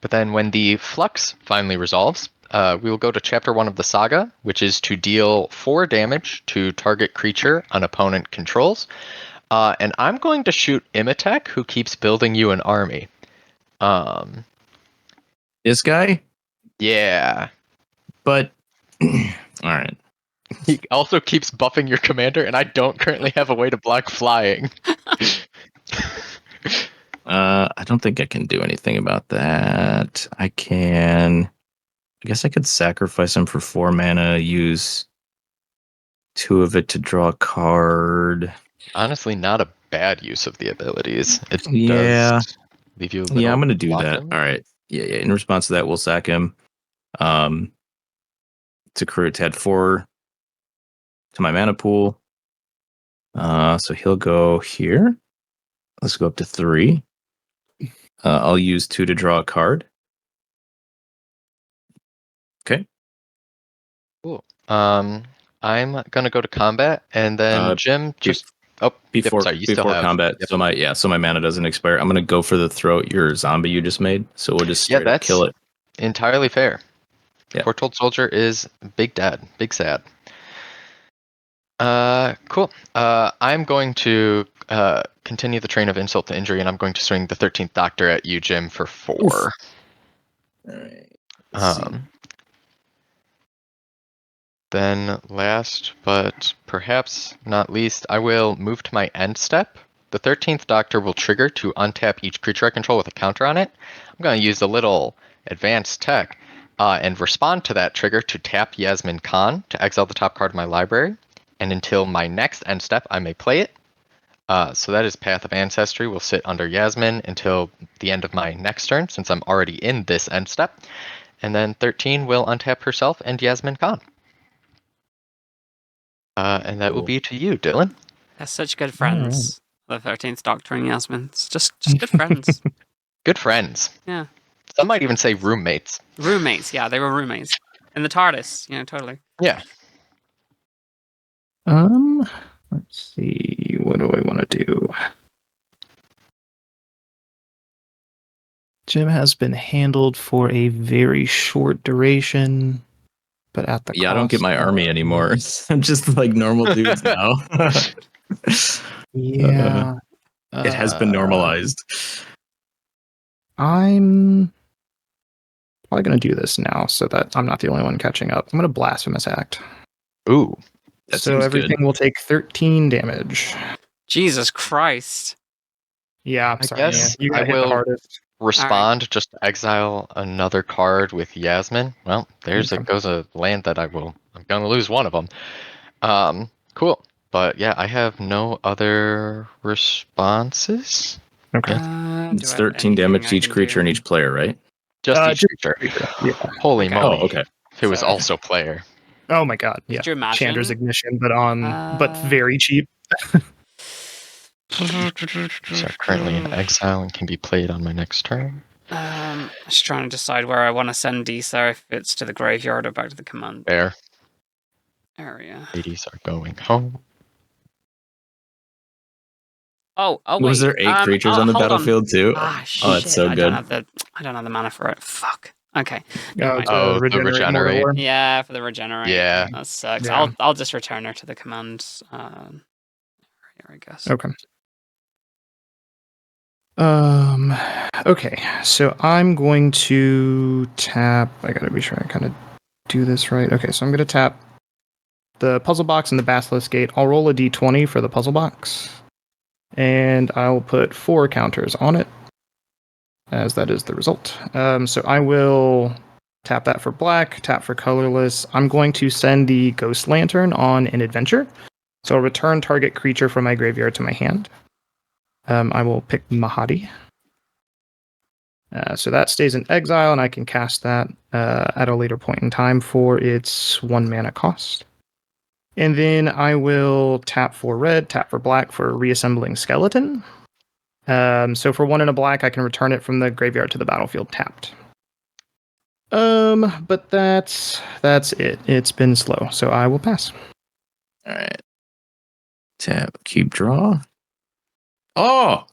then when the Flux finally resolves, we will go to Chapter 1 of the Saga, which is to deal 4 damage to target creature an opponent controls. And I'm going to shoot Imatech, who keeps building you an army. This guy? Yeah. But all right. He also keeps buffing your commander, and I don't currently have a way to block flying. I don't think I can do anything about that. I guess I could sacrifice him for 4 mana, use 2 of it to draw a card. Honestly, not a bad use of the abilities. It Yeah. does leave you a little Yeah, I'm gonna do that. blocking. All right. Yeah. In response to that, we'll sack him. To crew to add 4 to my mana pool. So he'll go here. Let's go up to 3. I'll use 2 to draw a card. Okay. Cool. I'm gonna go to combat, and then Jim just Before sorry, you still have combat. Yep. So my mana doesn't expire. I'm gonna go for the throat your zombie you just made. So we'll just straight up that's kill it. entirely fair. Yeah. Foretold Soldier is big dad, big sad. Cool. I'm going to continue the train of insult to injury, and I'm going to swing the 13th Doctor at you, Jim, for 4. All right. Let's see. Then last, but perhaps not least, I will move to my end step. The 13th Doctor will trigger to untap each creature I control with a counter on it. I'm going to use a little advanced tech and respond to that trigger to tap Yasmin Khan to exile the top card of my library. And until my next end step, I may play it. So that is Path of Ancestry will sit under Yasmin until the end of my next turn, since I'm already in this end step. And then 13 will untap herself and Yasmin Khan. And that will be to you, Dylan. They're such good friends. The 13th Doctor and Yasmin. It's just good friends. Good friends. Yeah. Some might even say roommates. Roommates, yeah, they were roommates. In the TARDIS, totally. Yeah. Let's see. What do I want to do? Gym has been handled for a very short duration, but at the Yeah, I don't get cost my army of- anymore. I'm just like normal dudes now. Yeah, It has been normalized. I'm probably going to do this now so that I'm not the only one catching up. I'm going to Blasphemous Act. Ooh. That So seems everything good. will take 13 damage. Jesus Christ. Yeah, I'm I sorry. guess You I got hit the will hardest. respond. Just exile another card with Yasmin. Well, there's Okay. goes a land that I'm gonna lose one of them. Cool. But yeah, I have no other responses. Okay. Do It's I have 13 anything damage I to each can creature do? and each player, right? Just each Just- creature. Yeah. Holy Okay. moly. Oh, okay. Who is So- also player. Oh my god. Yeah. Could you imagine? Chandra's Ignition, but Uh, very cheap. So currently in exile and can be played on my next turn. Just trying to decide where I want to send Disa, if it's to the graveyard or back to the command There. area. Ladies are going home. Oh, wait. Was there 8 creatures on the hold battlefield too? Ah, shit. Oh, that's so I good. don't have the mana for it. Fuck. Okay. Never mind. To Oh, the regenerate. regenerate. Mordor. Yeah, for the regenerate. Yeah. That sucks. Yeah. I'll just return her to the command area, I guess. Okay. Okay, so I'm going to tap. I gotta be sure I kind of do this right. Okay, so I'm gonna tap the puzzle box and the Basilisk Gate. I'll roll a d20 for the puzzle box, and I'll put 4 counters on it, as that is the result. So I will tap that for black, tap for colorless. I'm going to send the Ghost Lantern on an adventure. So I'll return target creature from my graveyard to my hand. I will pick Mahadi. So that stays in exile, and I can cast that at a later point in time for its 1 mana cost. And then I will tap for red, tap for black for Reassembling Skeleton. So for 1 and a black, I can return it from the graveyard to the battlefield tapped. But that's it. It's been slow, so I will pass. All right. Tap, keep, draw. Oh!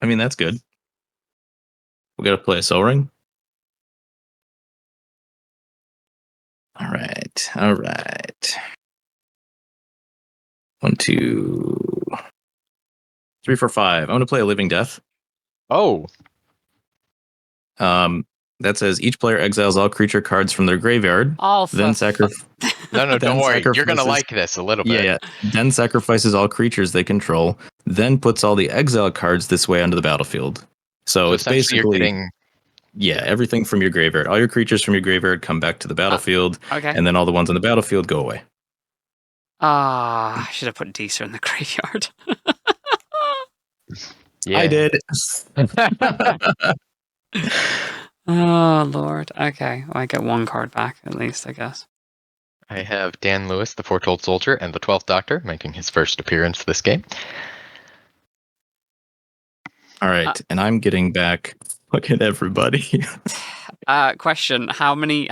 I mean, that's good. We got to play a Soul Ring. All right. All right. 1, 2, 3, 4, 5. I'm going to play a Living Death. Oh, That says each player exiles all creature cards from their graveyard. Oh, Then sacrifice. no, Then don't worry. You're going to sacrifices- like this a little bit. Yeah. Then sacrifices all creatures they control. Then puts all the exile cards this way onto the battlefield. So it's essentially basically you're getting everything from your graveyard. All your creatures from your graveyard come back to the battlefield, okay. and then all the ones on the battlefield go away. I should have put Disa in the graveyard. yeah. I did. Oh, Lord. Okay. Well, I get 1 card back, at least, I guess. I have Dan Lewis, the Foretold Soldier, and the 12th Doctor making his first appearance this game. All right, and I'm getting back. Look at everybody. Question: How many?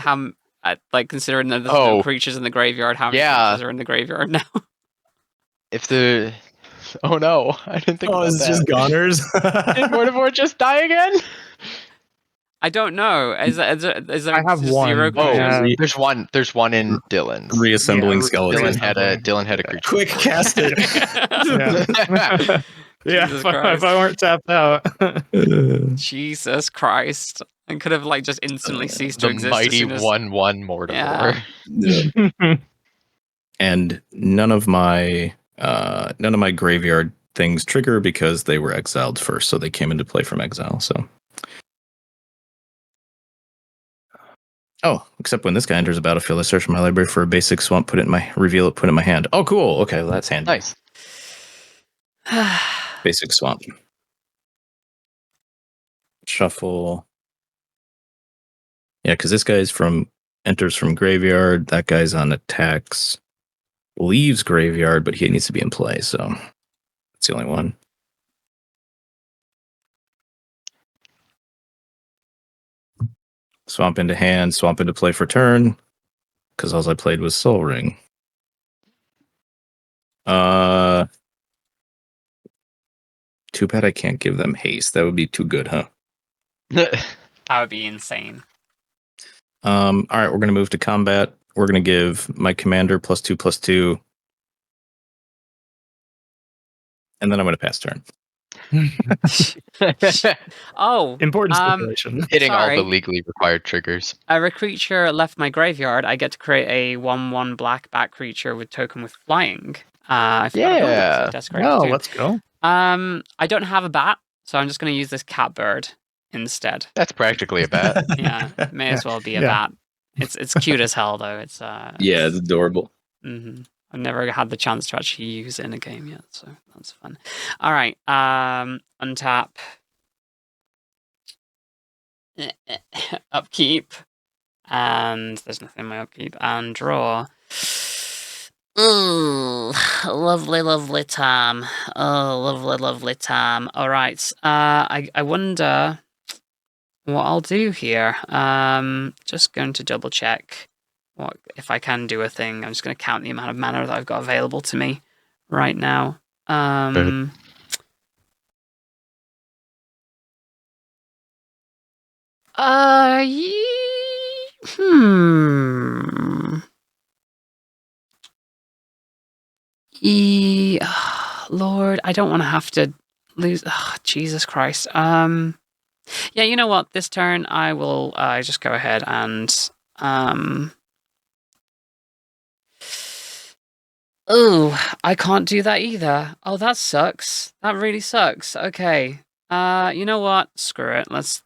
Considering that there's Oh. no creatures in the graveyard, how many Yeah. creatures are in the graveyard now? If the... Oh no, I didn't think about it's that. just goners. Did Mortimer just die again? I don't know. Is there I have just 1. 0 Oh, creatures? there's one in Dylan's. Reassembling Yeah, skeleton. Dylan had a creature. Quick, cast it. Yeah, Jesus if I Christ. weren't tapped out. Jesus Christ! I could have just instantly ceased to The exist. mighty as soon as... 1/1 Mortimer. Yeah. And none of my graveyard things trigger because they were exiled first, so they came into play from exile. So, except when this guy enters a battlefield, I search my library for a basic swamp, put it in my hand. Oh, cool. Okay, well, that's handy. Nice. Basic swamp. Shuffle. Yeah, because this guy's enters from graveyard. That guy's on attacks. Leaves graveyard, but he needs to be in play, so that's the only one. Swamp into hand, swamp into play for turn, because all I played was Soul Ring. Too bad I can't give them haste. That would be too good, huh? That would be insane. All right, we're gonna move to combat. We're gonna give my commander +2/+2, and then I'm gonna pass turn. Oh, Important stipulation. Hitting all Sorry. the legally required triggers. a creature left my graveyard. I get to create a 1/1 black bat creature with token with flying. I forgot about that, so Yeah. desecrate Oh, for 2. let's go. I don't have a bat, so I'm just going to use this catbird instead. That's practically a bat. Yeah, may as well be a Yeah. bat. It's cute as hell though. It's Yeah, it's adorable. Mm-hmm. I've never had the chance to actually use it in a game yet, so that's fun. All right, untap, upkeep, and there's nothing in my upkeep, and draw. Ooh, lovely, lovely time. Oh, lovely, lovely time. All right, I wonder what I'll do here. Just going to double check what if I can do a thing. I'm just going to count the amount of mana that I've got available to me right now. Lord, I don't want to have to lose. Oh, Jesus Christ. Yeah, you know what? This turn I will just go ahead and Oh, I can't do that either. Oh, that sucks. That really sucks. Okay. You know what? Screw it. Let's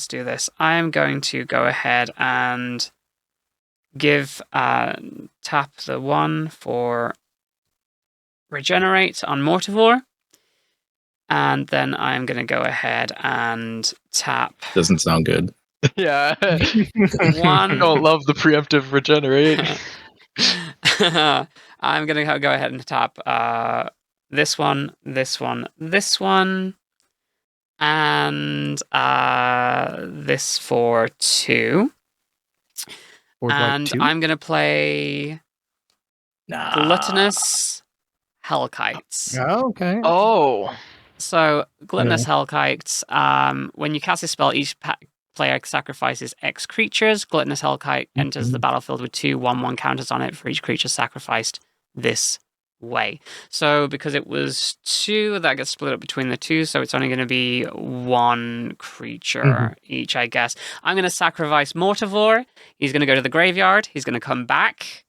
do this. I am going to go ahead and give tap the 1 for regenerate on Mortivore. And then I'm going to go ahead and tap. Doesn't sound good. Yeah. One. Don't love the preemptive regenerate. I'm going to go ahead and tap this one, this one, this one, and this for 2. And I'm going to play Gluttonous Hellkites. Oh, okay. Oh. So, Gluttonous Hellkites, when you cast a spell, each player sacrifices X creatures. Gluttonous Hellkite enters the battlefield with 2 1/1 counters on it for each creature sacrificed this way. So, because it was 2, that gets split up between the 2, so it's only going to be 1 creature each, I guess. I'm going to sacrifice Mortivore. He's going to go to the graveyard. He's going to come back.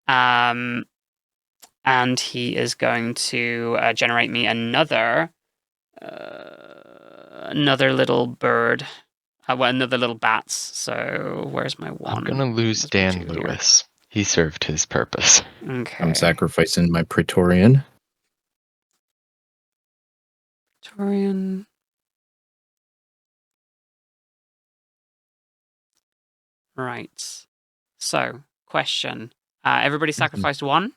And he is going to generate me another little bird. Another little bats. So where's my 1? I'm gonna lose Dan Lewis. He served his purpose. Okay. I'm sacrificing my Praetorian. Praetorian. Right. So, question. Everybody sacrificed 1?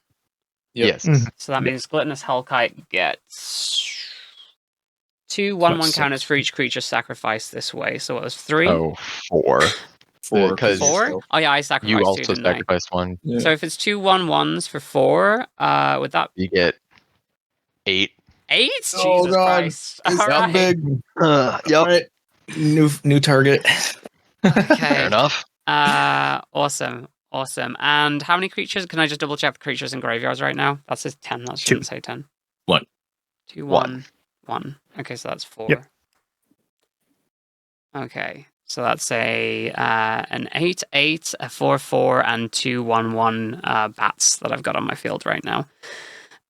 Yes. So that means Gluttonous Hellkite gets 2 1/1 counters for each creature sacrificed this way. So it was 3? Oh, 4. 4. Because 4? Oh yeah, I sacrificed you 2, also didn't I? sacrificed 1. Yeah. So if it's 2 1/1s for 4, would that You get 8. 8? Oh, Jesus God. Christ! It's All not right. big. Yep. All right. New target. Okay. Fair enough. Awesome. And how many creatures? Can I just double check the creatures in graveyards right now? That says 10. That shouldn't say 10. 1. 2 1 1. Okay, so that's 4. Yep. Okay, so that's an 8 8, a 4 4, and 2 1/1 bats that I've got on my field right now.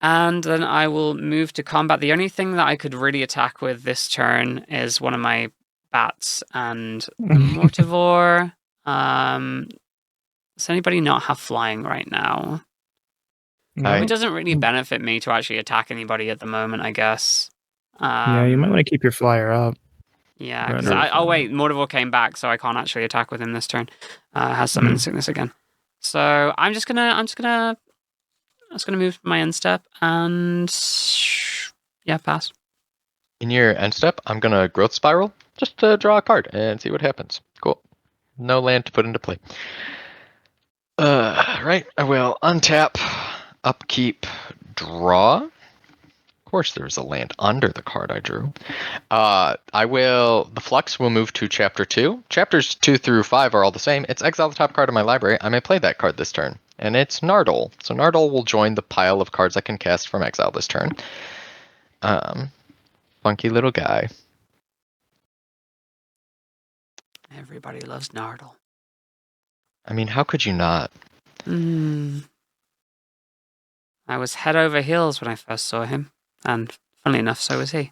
And then I will move to combat. The only thing that I could really attack with this turn is one of my bats and the Mortivore. Does anybody not have flying right now? It doesn't really benefit me to actually attack anybody at the moment, I guess. Yeah, you might want to keep your flyer up. Yeah, because oh wait, Mortivore came back, so I can't actually attack with him this turn. Has summon sickness again. So I'm just gonna move my end step and pass. In your end step, I'm gonna growth spiral just to draw a card and see what happens. Cool. No land to put into play. Right. I will untap, upkeep, draw. course there was a land under the card I drew. The Flux will move to Chapter 2. Chapters 2 through 5 are all the same. It's exile the top card of my library. I may play that card this turn. And it's Nardole. So Nardole will join the pile of cards I can cast from exile this turn. Funky little guy. Everybody loves Nardole. I mean, how could you not? I was head over heels when I first saw him. And funnily enough, so was he.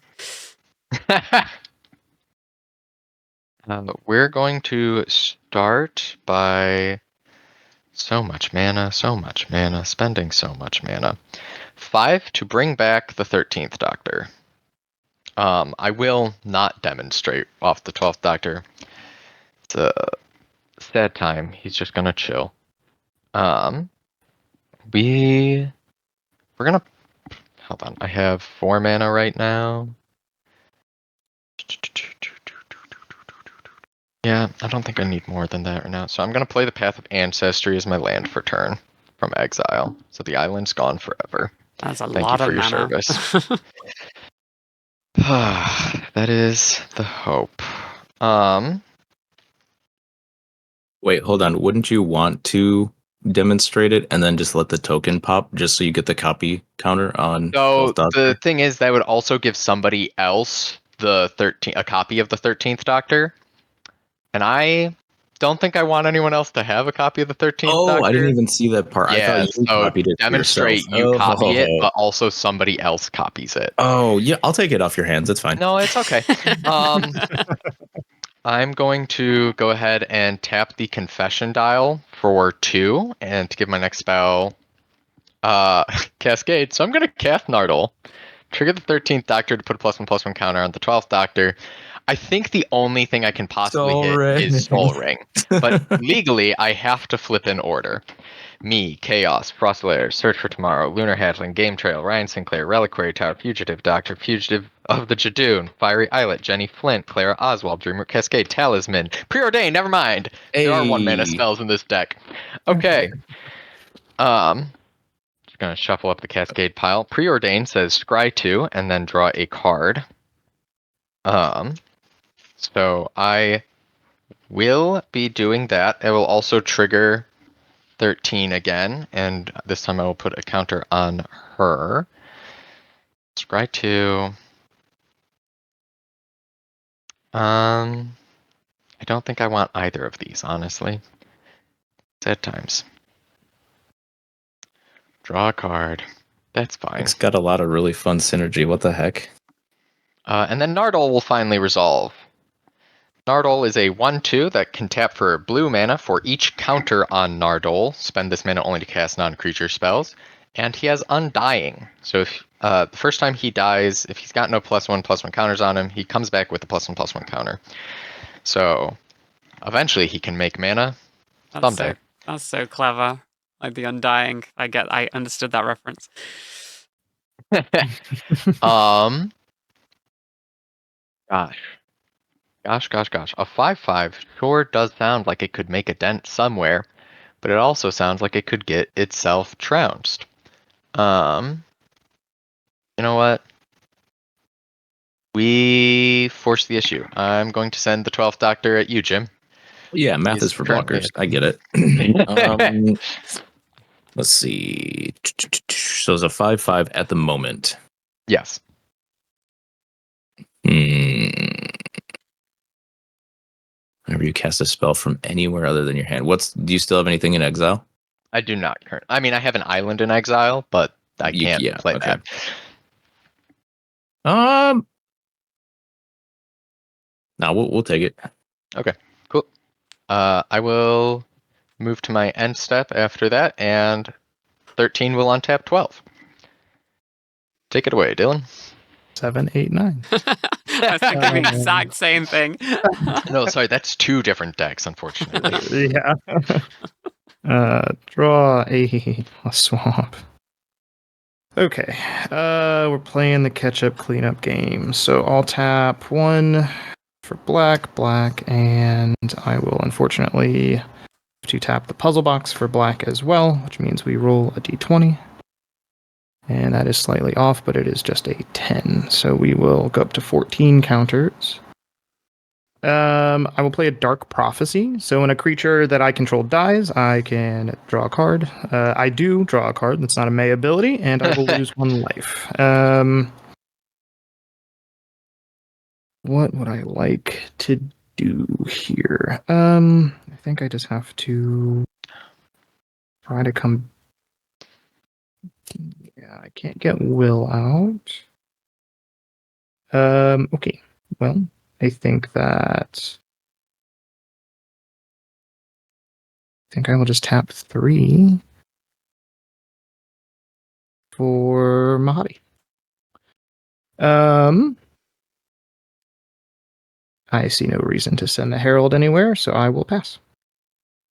We're going to start by so much mana, spending so much mana. 5 to bring back the 13th Doctor. I will not demonstrate off the 12th Doctor. It's a sad time. He's just gonna chill. We're gonna hold on. I have 4 mana right now. Yeah, I don't think I need more than that right now. So I'm going to play the Path of Ancestry as my land for turn from exile. So the island's gone forever. That's a Thank lot you for of your mana. service. That is the hope. Wait, hold on. Wouldn't you want to demonstrate it and then just let the token pop just so you get the copy counter on? So 12th Doctor? the thing is, that would also give somebody else a copy of the 13th Doctor. And I don't think I want anyone else to have a copy of the 13th Doctor. Oh, I didn't even see that part. Yeah, I thought you so copied it demonstrate yourself. you copy it, but also somebody else copies it. Oh, yeah, I'll take it off your hands. It's fine. No, it's okay. I'm going to go ahead and tap the Confession dial for 2, and to give my next spell Cascade. So I'm going to cast Nardole, trigger the 13th Doctor to put a +1/+1 counter on the 12th Doctor. I think the only thing I can possibly Soul hit Ring. is Soul Ring, but legally I have to flip in order. Me, Chaos, Frostlayer, Search for Tomorrow, Lunar Hatchling, Game Trail, Ryan Sinclair, Reliquary Tower, Fugitive Doctor, Fugitive of the Jadoon, Fiery Islet, Jenny Flint, Clara Oswald, Dreamer Cascade, Talisman, Preordained, never mind. There are 1 mana spells in this deck. Okay. Just gonna shuffle up the Cascade pile. Preordained says scry 2 and then draw a card. So I will be doing that. It will also trigger 13 again, and this time I will put a counter on her. Scry 2. I don't think I want either of these, honestly. Sad times. Draw a card. That's fine. It's got a lot of really fun synergy. What the heck? And then Nardole will finally resolve. Nardole is a 1/2 that can tap for blue mana for each counter on Nardole. Spend this mana only to cast non-creature spells. And he has Undying. So if the first time he dies, if he's got no +1/+1 counters on him, he comes back with a +1/+1 counter. So eventually he can make mana someday. That's so clever. Like the Undying. I understood that reference. Gosh. A 5/5 sure does sound like it could make a dent somewhere, but it also sounds like it could get itself trounced. You know what? We force the issue. I'm going to send the 12th Doctor at you, Jim. Yeah, math He's is for currently blockers. I get it. Let's see. So it's a 5/5 at the moment. Yes. Whenever you cast a spell from anywhere other than your hand. Do you still have anything in exile? I do not currently. I mean, I have an island in exile, but I can't play that. No, we'll take it. Okay, cool. I will move to my end step after that, and 13 will untap 12. Take it away, Dylan. 7, 8, 9. I was thinking the exact same thing. No, sorry, that's 2 different decks, unfortunately. Yeah. Draw a swamp. Okay. We're playing the catch-up cleanup game. So I'll tap 1 for black, and I will unfortunately have to tap the puzzle box for black as well, which means we roll a d20. And and that is slightly off, but it is just a 10. So we will go up to 14 counters. I will play a Dark Prophecy. So when a creature that I control dies, I can draw a card. I do draw a card. That's not a May ability, and I will lose 1 life. What would I like to do here? I think I just have to try to come. Yeah, I can't get Will out. Okay. Well, I think I will just tap 3 for Mahadi. I see no reason to send the Herald anywhere, so I will pass.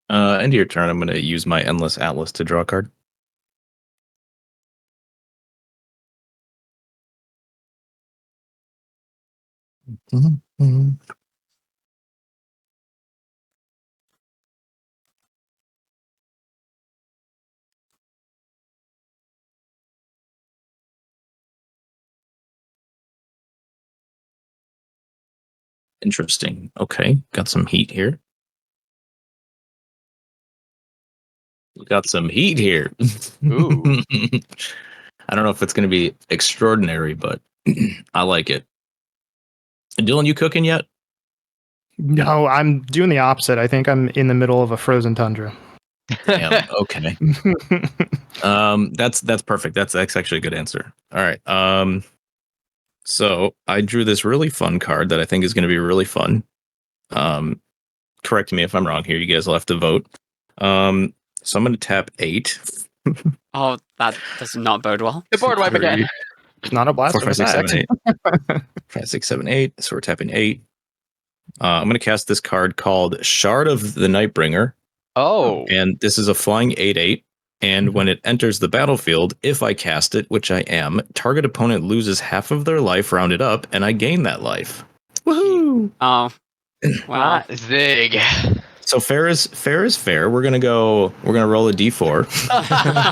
End of your turn, I'm going to use my Endless Atlas to draw a card. Interesting. Okay, got some heat here. We got some heat here. Ooh. I don't know if it's going to be extraordinary, but I like it. Dylan, you cooking yet? No, I'm doing the opposite. I think I'm in the middle of a frozen tundra. Damn, okay. That's perfect. That's actually a good answer. All right. So I drew this really fun card that I think is going to be really fun. Correct me if I'm wrong here. You guys will have to vote. So I'm going to tap 8. Oh, that does not bode well. The board wipe again. It's not a blast. 4, 5, 6, 7, 8. 5, 6, 7, 8. So we're tapping 8. I'm going to cast this card called Shard of the Nightbringer. Oh. And this is a flying 8/8. And when it enters the battlefield, if I cast it, which I am, target opponent loses half of their life rounded up, and I gain that life. Woohoo! Oh, wow. Zig. So fair is fair. We're gonna roll a d4.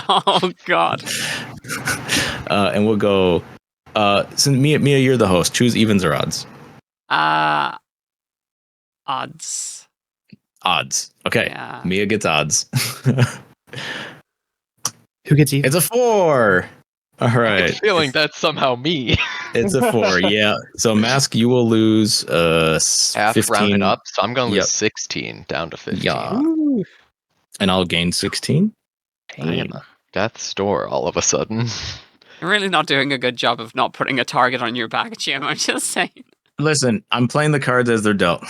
Oh God. And we'll go. So Mia, you're the host. Choose evens or odds. Odds. Odds. Okay. Yeah. Mia gets odds. Who gets even? It's a 4. All I right. have a feeling that's somehow me. It's a 4. Yeah. So Mask, you will lose Half 15. rounded up, so I'm going to Yep. lose 16 down to 15. Yeah. And I'll gain 16. I am a death's door all of a sudden. You're really not doing a good job of not putting a target on your back, Jim. I'm just saying. Listen, I'm playing the cards as they're dealt.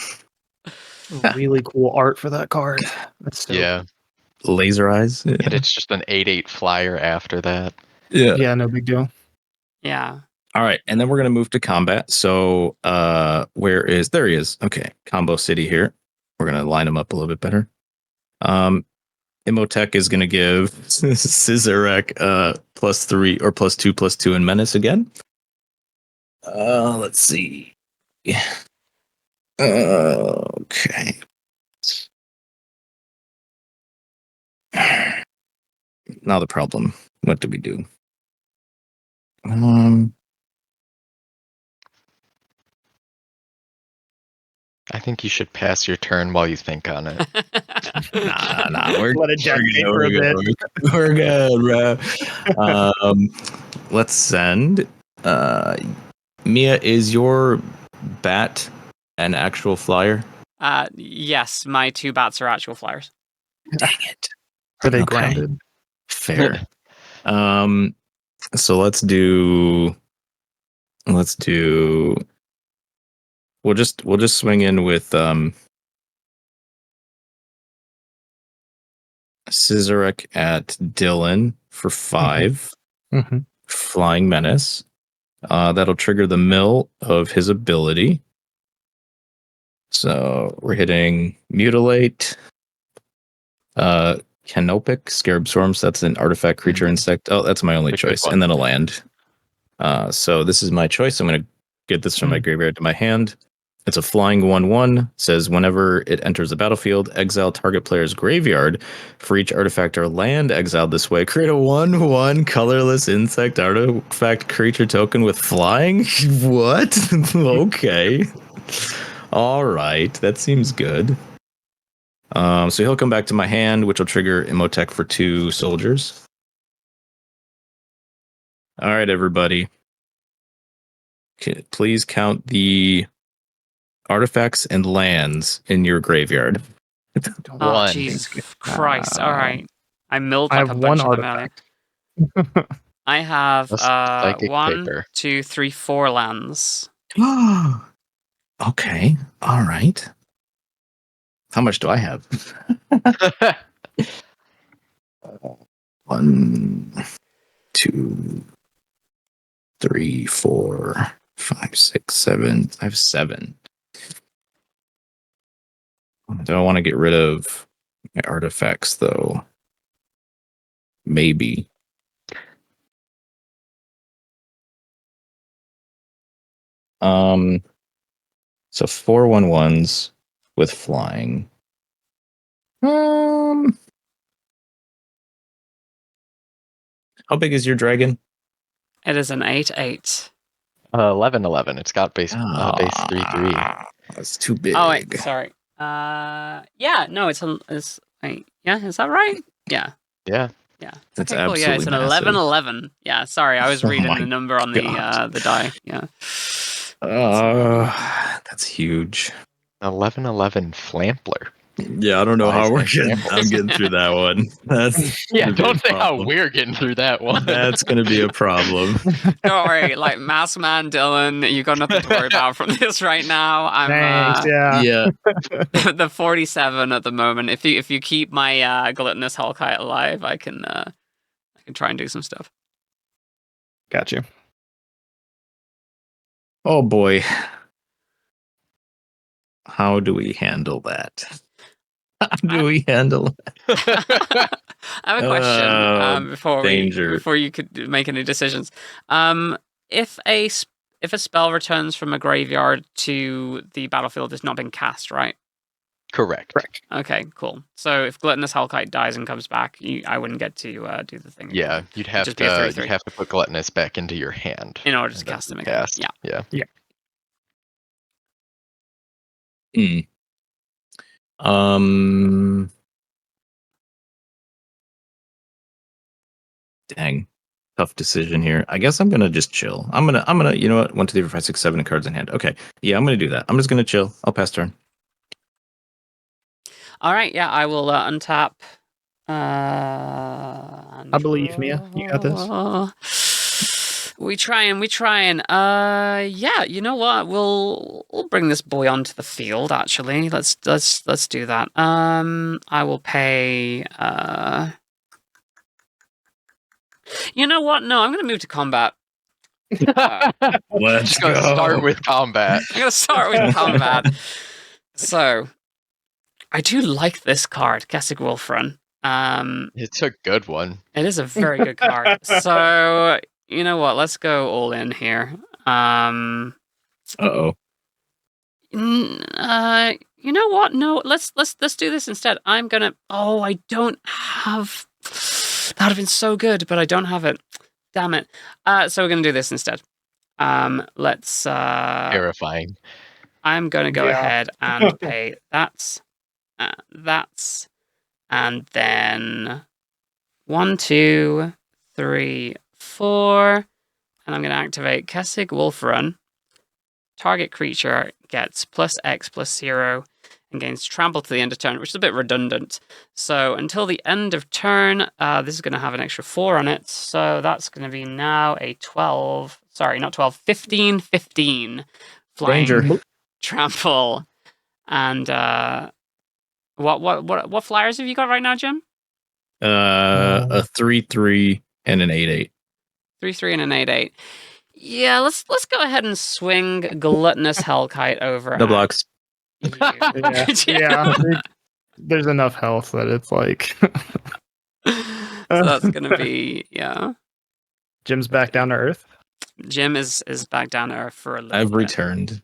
Really cool art for that card. That's dope. Yeah. Laser eyes. And it's just an 8/8 flyer after that. Yeah. Yeah, no big deal. Yeah. All right, and then we're gonna move to combat. So, there he is? Okay, Combo City here. We're gonna line him up a little bit better. Imhotep is gonna give Scissorek +3 or +2/+2 in Menace again. Let's see. Yeah. Okay. Now the problem. What do we do? I think you should pass your turn while you think on it. Nah. Let it jackate for a bit. We're good, bro. Let's send. Mia, is your bat an actual flyer? Yes, my 2 bats are actual flyers. Dang it. Are they Okay. grounded? Fair. So let's do. We'll just swing in with Scissorek at Dylan for 5. Mm-hmm. Flying Menace. That'll trigger the mill of his ability. So we're hitting Mutilate. Canopic, Scarab Swarms. That's an artifact, creature, insect. Oh, that's my only That's a good choice. one. And then a land. So this is my choice. I'm going to get this from my graveyard to my hand. It's a flying 1/1. Says whenever it enters the battlefield, exile target player's graveyard. For each artifact or land exiled this way, create a 1/1 colorless insect artifact creature token with flying. What? Okay. All right, that seems good. So he'll come back to my hand, which will trigger Imhotep for 2 soldiers. All right, everybody. Please count the artifacts and lands in your graveyard. Oh, One. Jesus Christ. All right. I milled I like have a bunch one of them earlier. artifact. I have That's psychic 1, paper. 2, 3, 4 lands. Okay. All right. How much do I have? 1, 2, 3, 4, 5, 6, 7. I have 7. Do I want to get rid of my artifacts though? Maybe. So 4 1/1s with flying. How big is your dragon? It is an 8/8. 11/11. It's got base 3/3. That's too big. Oh wait, sorry. Yeah, no, it's wait, yeah, is that right? Yeah. Yeah. Yeah. That's Okay, cool. Yeah, it's an absolutely 11/11. Yeah, sorry, I was Oh reading my the number on God. the die. Yeah. That's huge. 11/11 Flampler. Yeah, I don't know how we're Size getting. example. I'm getting through that one. That's Yeah, gonna be a don't say how problem. we're getting through that one. That's gonna be a problem. Don't worry, like MaskMan, Dylan, you got nothing to worry about from this right now. I'm Thanks. Yeah. Yeah. the 47 at the moment. If you keep my gluttonous Hellkite alive, I can try and do some stuff. Got you. Oh boy. How do we handle that? How do we handle I have a question danger. before you could make any decisions. If a spell returns from a graveyard to the battlefield, it's not been cast, right? Correct. Okay, cool. So if Gluttonous Hellkite dies and comes back, I wouldn't get to do the thing. Yeah, you'd have just be a 3/3. you'd have to put Gluttonous back into your hand In order to and then cast him again. cast. Yeah. Yeah. Dang. Tough decision here. I guess I'm gonna just chill. I'm gonna you know what? 1, 2, 3, 4, 5, 6, 7 cards in hand. Okay. Yeah, I'm gonna do that. I'm just gonna chill. I'll pass turn. All right. Yeah, I will untap. I believe, Mia. You got this. We trying. Yeah, you know what? We'll bring this boy onto the field. Actually, let's do that. I will pay. You know what? No, I'm gonna move to combat. Let's Just gonna start with combat. I'm gonna start with combat. So, I do like this card, Kessig Wolfrun. It's a good one. It is a very good card. So, you know what? Let's go all in here. Uh-oh. You know what? No, let's do this instead. I'm gonna. Oh, I don't have. That'd have been so good, but I don't have it. Damn it. So we're gonna do this instead. Let's. Terrifying. I'm gonna go ahead and pay that's, and then 1, 2, 3, 4, and I'm gonna activate Kessig Wolfrun. Target creature gets +X/+0 and gains trample to the end of turn, which is a bit redundant. So until the end of turn, this is going to have an extra 4 on it. So that's going to be now a 12. Sorry, not 12. 15/15 flying Danger. trample. And what flyers have you got right now, Jim? A 3/3 and an 8/8. 3/3 and an 8/8. Yeah, let's go ahead and swing Gluttonous Hellkite over. No blocks. Yeah. There's enough health that it's like. So that's gonna be Jim's back down to earth. Jim is back down to earth for a little I've bit. returned.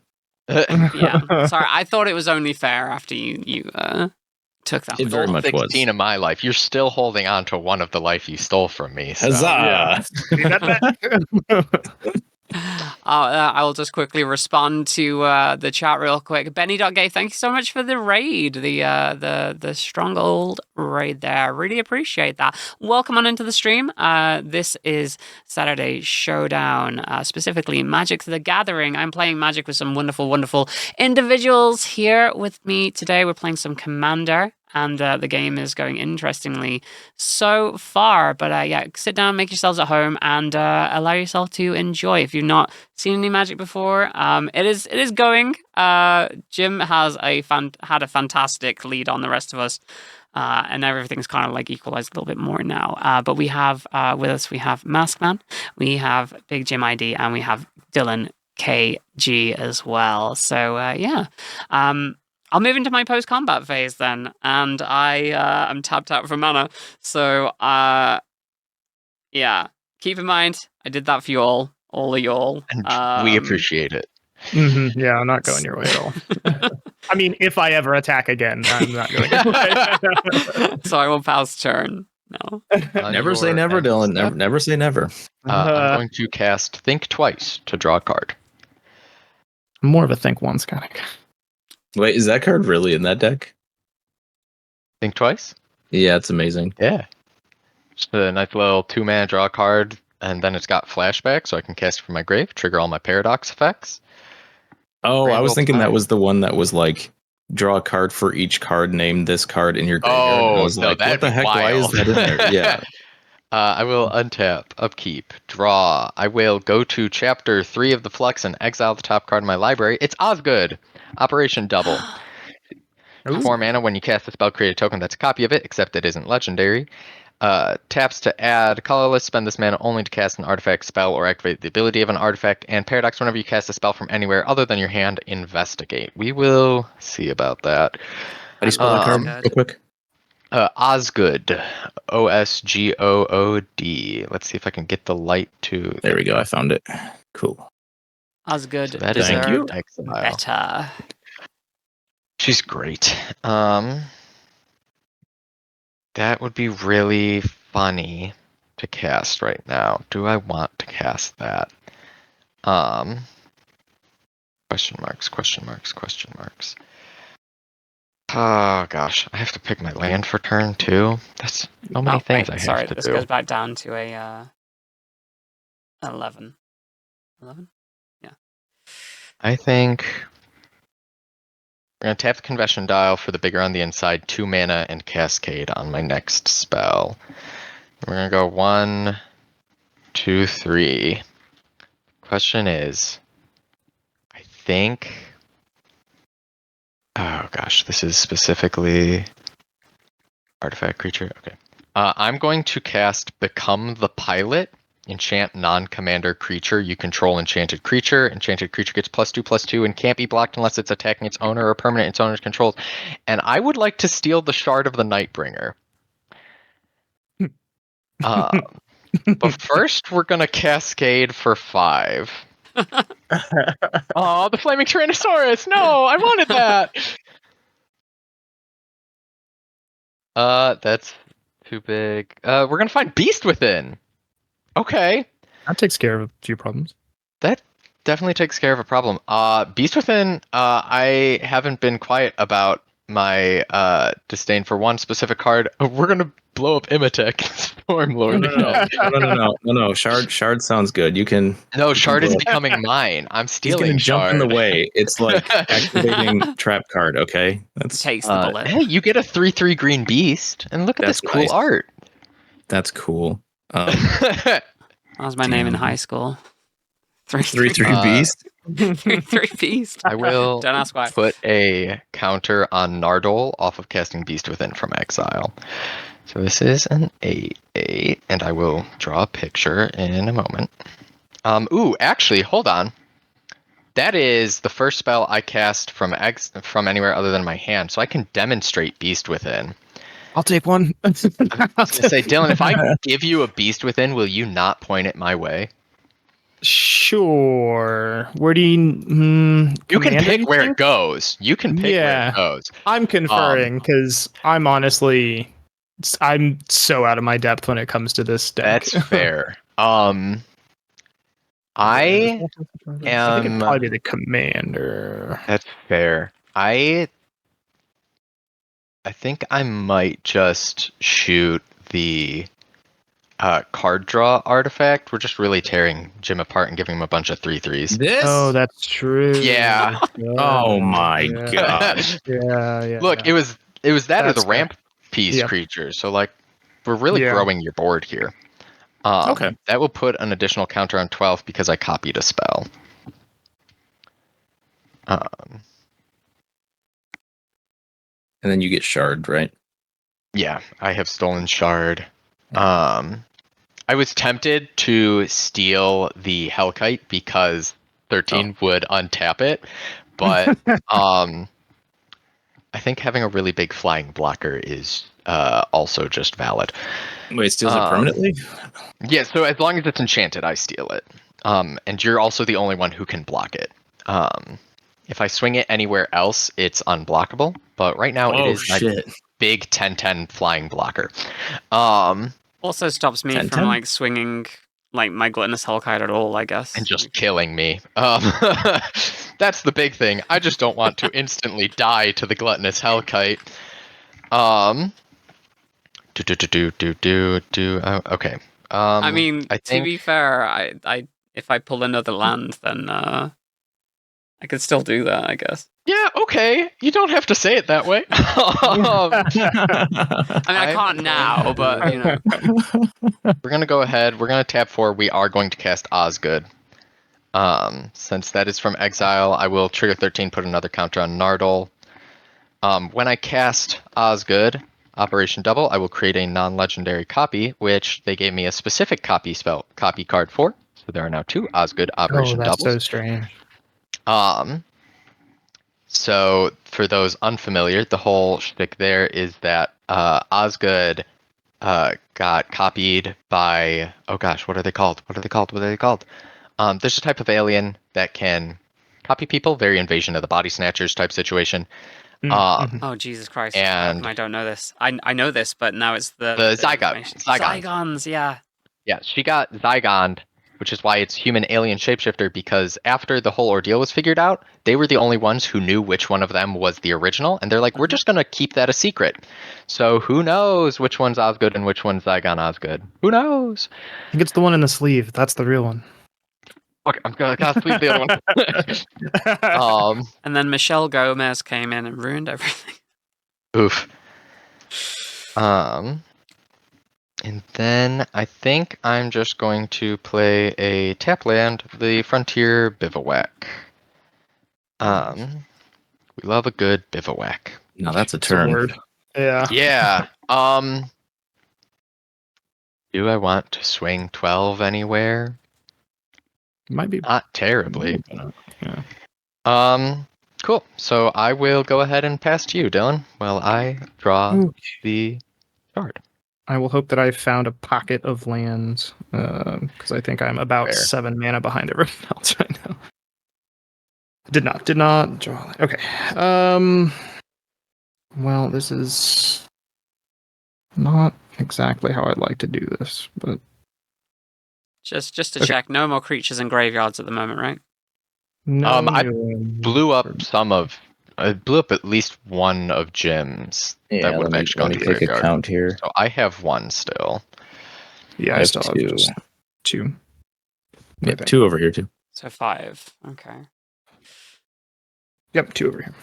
Yeah. Sorry, I thought it was only fair after you took that. It one. very Stole much 16 was. of my life. You're still holding on to one of the life you stole from me. So. Huzzah! See that back? I will just quickly respond to the chat real quick. Benny.gay, thank you so much for the raid, the strong old raid there. Really appreciate that. Welcome on into the stream. This is Saturday Showdown, specifically Magic the Gathering. I'm playing Magic with some wonderful, wonderful individuals here with me today. We're playing some Commander. And the game is going interestingly so far. But yeah, sit down, make yourselves at home, and allow yourself to enjoy. If you've not seen any Magic before, it is going. Jim has had a fantastic lead on the rest of us. And everything's kind of like equalized a little bit more now. But we have with us, we have MaskMan, we have Big Jim ID, and we have Dylan KG as well. So yeah. I'll move into my post-combat phase then, and I'm tapped out for mana. So, yeah, keep in mind, I did that for you all of y'all. And we appreciate it. Yeah, I'm not going your way at all. I mean, if I ever attack again, I'm not going your way. So I will pass turn. No. Never say never, Dylan. Never say never. I'm going to cast Think Twice to draw a card. I'm more of a think once kind of guy. Wait, is that card really in that deck? Think Twice? Yeah, it's amazing. Yeah. Just a nice little 2-mana draw card, and then it's got flashback, so I can cast it from my grave, trigger all my paradox effects. Oh, I was thinking that time. was the one that was like draw a card for each card, name this card in your graveyard. And I was no, like, what the heck? Why is that in there? Yeah. I will untap, upkeep, draw. I will go to chapter 3 of the Flux and exile the top card in my library. It's Osgood. Operation Double. 4 mana. When you cast a spell, create a token that's a copy of it, except it isn't legendary. Taps to add colorless. Spend this mana only to cast an artifact, spell, or activate the ability of an artifact. And paradox, whenever you cast a spell from anywhere other than your hand, investigate. We will see about that. How do you spell that card real quick? Osgood. Osgood. Let's see if I can get the light to... There we go. I found it. Cool. Osgood So that is Thank you. better. She's great. That would be really funny to cast right now. Do I want to cast that? Question marks. Oh gosh, I have to pick my land for turn 2. That's so many things I have sorry, to this do. goes back down to a 11. 11? Yeah. I think we're going to tap the Convection Dial for the bigger on the inside, 2 mana, and Cascade on my next spell. We're going to go 1, 2, 3. Question is, I think... Oh gosh, this is specifically artifact creature. Okay. I'm going to cast Become the Pilot. Enchant non-commander creature. You control enchanted creature. Enchanted creature gets +2/+2 and can't be blocked unless it's attacking its owner or permanent its owner's controls. And I would like to steal the Shard of the Nightbringer. But first, we're gonna Cascade for 5. Oh, the Flaming Tyrannosaurus! No, I wanted that! That's too big. We're gonna find Beast Within! Okay. That takes care of a few problems. That definitely takes care of a problem. Beast Within, I haven't been quiet about my disdain for one specific card. We're gonna blow up Imatech Stormlord. No. Shard sounds good. You can. No, Shard is becoming mine. I'm stealing He's gonna Shard. jump in the way. It's like activating trap card. Okay, that's Takes the bullet. Hey, you get a 3/3 green beast, and look at this That's cool nice. art. That's cool. That was my name in high school. 3/3 beast. 3/3 beast. I will Don't ask why. put a counter on Nardole off of casting Beast Within from exile. So this is an 8/8, and I will draw a picture in a moment. Ooh, actually, hold on. That is the first spell I cast from anywhere other than my hand, so I can demonstrate Beast Within. I'll take one. I was gonna say, Dylan, if I give you a Beast Within, will you not point it my way? Sure. Where do you? You can Commander, pick where think? it goes. You can pick where Yeah. it goes. I'm conferring because I'm honestly, I'm so out of my depth when it comes to this deck. That's fair. I I think it'd am. probably be the commander. That's fair. I think I might just shoot the card draw artifact. We're just really tearing Jim apart and giving him a bunch of 3/3s. This? Oh, that's true. Yeah. Oh my yeah. god. Yeah. Look, it was that or That's the ramp piece Yep. creature. So like, we're really Yeah. growing your board here. Okay. That will put an additional counter on 12 because I copied a spell. And then you get shard, right? Yeah, I have stolen shard. I was tempted to steal the Hellkite because 13 would untap it, but I think having a really big flying blocker is also just valid. Wait, steals it permanently? Yeah, so as long as it's enchanted, I steal it. And you're also the only one who can block it. If I swing it anywhere else, it's unblockable. But right now, it is my big 10/10 flying blocker. Also stops me 10-10? from like swinging like my gluttonous Hellkite at all, I guess. And just killing me. That's the big thing. I just don't want to instantly die to the gluttonous Hellkite. Okay. I mean, I to think be fair, I if I pull another land, then I could still do that, I guess. yeah, okay. You don't have to say it that way. I mean, I can't now, but you know. We're gonna go ahead. We're gonna tap 4. We are going to cast Osgood. Since that is from exile, I will trigger 13, put another counter on Nardole. When I cast Osgood, Operation Double, I will create a non-legendary copy, which they gave me a specific copy card for. So there are now 2 Osgood Operation that's Doubles. so strange. So for those unfamiliar, the whole shtick there is that Osgood got copied by, oh gosh, what are they called? There's a type of alien that can copy people, very Invasion of the Body Snatchers type situation. Oh Jesus Christ! And I don't know this. I know this, but now it's the Zygons. Yeah. Yeah, she got Zygoned, which is why it's human alien shapeshifter, because after the whole ordeal was figured out, they were the only ones who knew which one of them was the original, and they're like, we're just going to keep that a secret. So who knows which one's Osgood and which one's Zygon Osgood? Who knows? I think it's the one in the sleeve. That's the real one. Okay, I'm going to sleep the other one. And then Michelle Gomez came in and ruined everything. Oof. And then I think I'm just going to play a tap land, the Frontier Bivouac. We love a good bivouac. No, that's a turn. Word. Yeah. Yeah. Do I want to swing 12 anywhere? Might be. Not terribly. Yeah. Cool. So I will go ahead and pass to you, Dylan, while I draw the card. I will hope that I found a pocket of lands, because I think I'm about 7 mana behind everyone else right now. Did not draw. Okay. Well, this is not exactly how I'd like to do this, but Just to check, no more creatures in graveyards at the moment, right? no. I blew up at least one of Jim's that would have actually gone to the take graveyard. a count here. So I have one still. Yeah, I still have just 2. Yeah, 2 over here too. So 5. Okay. Yep, 2 over here.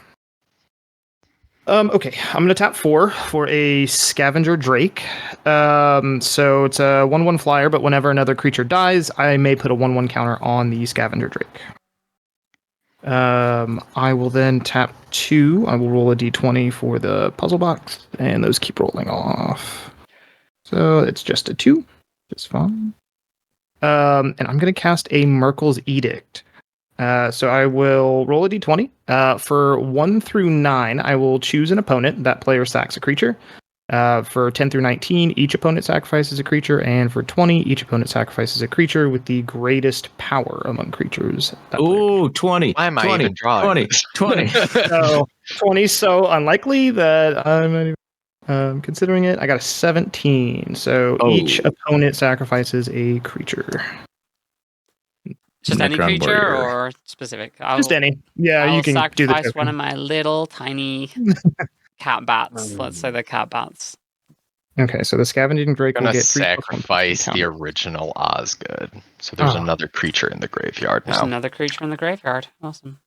Okay, I'm gonna tap 4 for a Scavenger Drake. So it's a 1/1 flyer, but whenever another creature dies, I may put a 1/1 counter on the Scavenger Drake. I will then tap 2. I will roll a d20 for the puzzle box, and those keep rolling off. So it's just a 2. It's fine. And I'm gonna cast a Merkel's Edict. So I will roll a d20. For 1 through 9, I will choose an opponent. That player sacks a creature. For 10 through 19, each opponent sacrifices a creature, and for 20, each opponent sacrifices a creature with the greatest power among creatures. Ooh, 20. Why am I 20, even drawing 20, this? 20. So 20 so unlikely that I'm not even considering it. I got a 17. So each Oh. opponent sacrifices a creature. Just any Necron creature warrior. or specific? Just any. Yeah, I'll you can do the sacrifice one of token. my little tiny cat bats. Let's say they're cat bats. Okay, so the Scavenging Drake will Gonna get 3 +1 +1 sacrifice the counter. original Osgood. So there's Oh. another creature in the graveyard There's now. another creature in the graveyard. Awesome.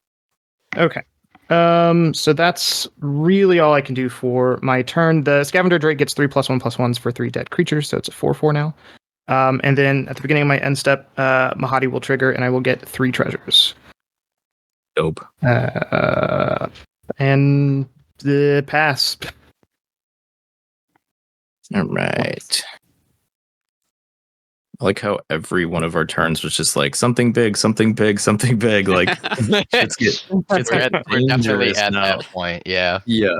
Okay. So that's really all I can do for my turn. The Scavenger Drake gets 3 +1 +1s for 3 dead creatures, so it's a 4/4 now. And then at the beginning of my end step, Mahadi will trigger, and I will get 3 treasures. Dope. And the pass. All right. I like how every one of our turns was just like something big, something big, something big. Like it's We're definitely dangerous at now. that point, yeah. Yeah.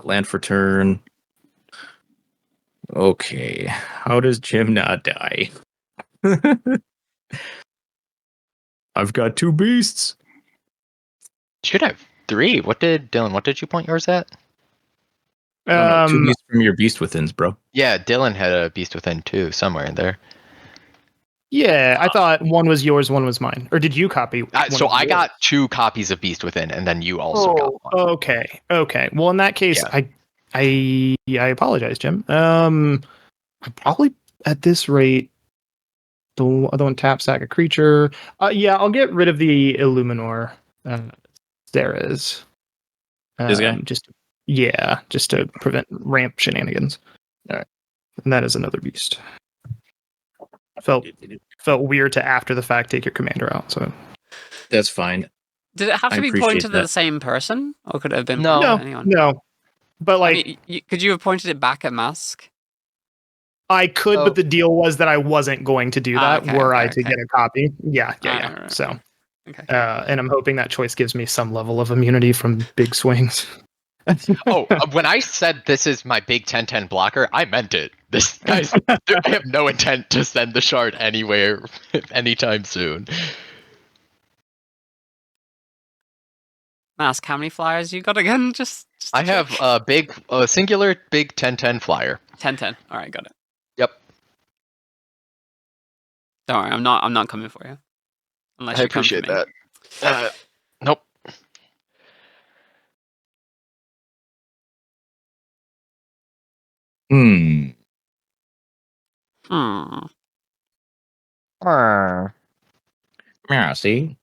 Land for turn. Okay. How does Jim not die? I've got 2 beasts. Should have 3. What did you point yours at? No, 2 beasts from your beast withins, bro. Yeah, Dylan had a Beast Within 2 somewhere in there. Yeah, I thought one was yours, one was mine. Or did you copy? So I yours? got 2 copies of Beast Within, and then you also got one. Okay. Well, in that case, Yeah. I apologize, Jim. I probably at this rate, the other one tap sack a creature. Yeah, I'll get rid of the Illuminor. There is. This guy? Just to prevent ramp shenanigans. All right, and that is another beast. Felt weird to after the fact take your commander out. So That's fine. Did it have to I be appreciate pointed to the that. same person, or could it have been No. pointed to anyone? no. But like, I mean, could you have pointed it back at Mask? I could, Oh. but the deal was that I wasn't going to do that were I to okay. get a copy. Yeah. Right. So, Okay. and I'm hoping that choice gives me some level of immunity from big swings. When I said this is my big 10/10 blocker, I meant it. This guys, I have no intent to send the shard anywhere anytime soon. Mask, how many flyers you got again? Just to I have check. a singular big 10/10 flyer. 10/10. All right, got it. Yep. Don't worry, I'm not coming for you. Unless I you come for appreciate me. that. Nope. Hmm. Yeah, see?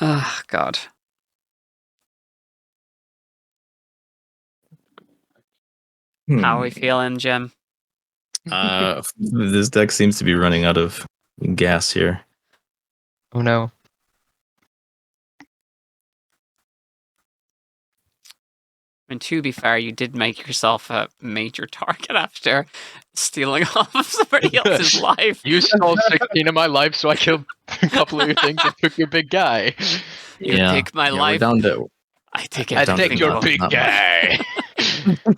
Oh, God. How are we feeling, Jim? This deck seems to be running out of gas here. Oh no. I mean, to be fair, you did make yourself a major target after stealing off of somebody else's life. You stole 16 of my life, so I killed a couple of your things and took your big guy. You take my We're life. down to I take I everything. take your not- big not much.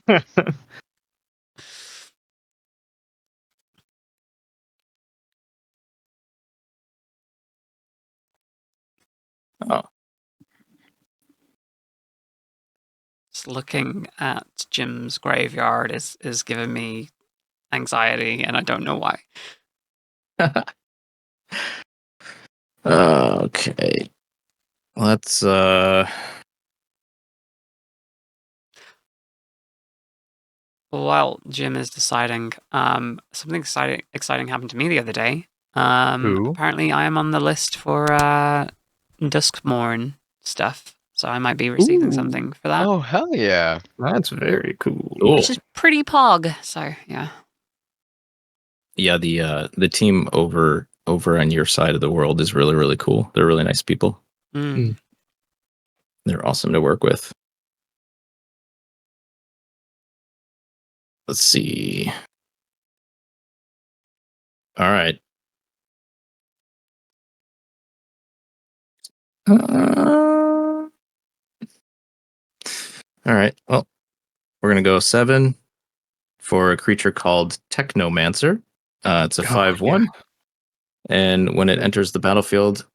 guy. Oh. Just looking at Jim's graveyard is giving me anxiety, and I don't know why. Okay. Let's While Jim is deciding, something exciting happened to me the other day. Who? Apparently, I am on the list for Duskmorn stuff, so I might be receiving Ooh. something for that, Oh hell yeah! That's very cool. Cool. which is pretty pog. So yeah, Yeah, the team over on your side of the world is really, really cool. They're really nice people. Mm. They're awesome to work with. Let's see. All right. All right. Well, we're gonna go 7 for a creature called Technomancer. It's a 5/1, and when it enters the battlefield,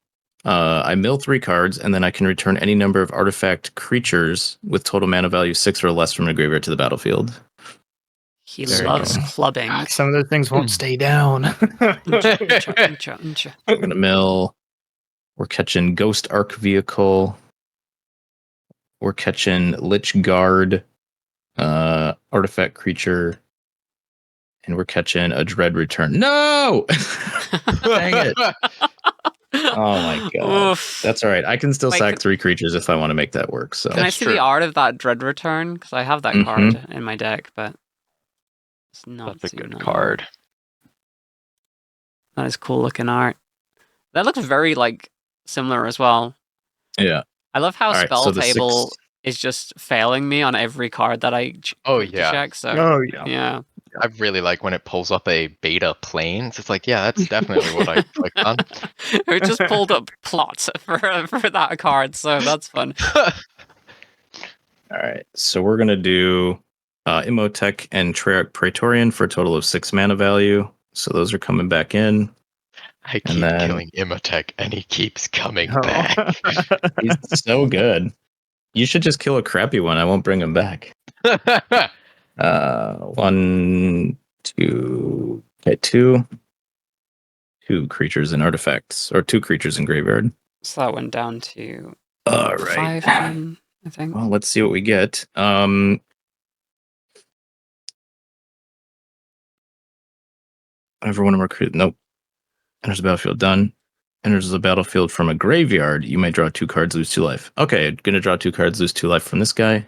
I mill 3 cards, and then I can return any number of artifact creatures with total mana value 6 or less from the graveyard to the battlefield. He There you loves go. clubbing. God, some of those things won't stay down. We're gonna mill. We're catching Ghost Arc Vehicle. We're catching Lich Guard, artifact creature, and we're catching a Dread Return. No! Dang it. Oh my god. Oof. That's all right. I can still Wait, sack 3 creatures if I want to make that work. So Can I That's see true. the art of that Dread Return? Because I have that Mhm. card in my deck, but it's not That's a good too card. That is cool looking art. That looks very like similar as well. yeah. I love how All right, Spell so the Table 6 is just failing me on every card that I Oh, need to yeah. check. So Oh yeah. yeah, I really like when it pulls up a beta planes. It's like, yeah, that's definitely what I clicked on. it just pulled up plot for that card, so that's fun. All right. So we're going to do Imhotep and Treyarch Praetorian for a total of 6 mana value. So those are coming back in. I And keep then- killing Imhotep, and he keeps coming Oh. back. He's so good. You should just kill a crappy one. I won't bring him back. 1, 2. Okay, 2. 2 creatures and artifacts, or 2 creatures in graveyard. So that went down to All right. 5 then, I think. Well, let's see what we get. Whenever one of our nope. Enters the battlefield, done. Enters the battlefield from a graveyard. You may draw 2 cards, lose 2 life. Okay, gonna draw 2 cards, lose 2 life from this guy.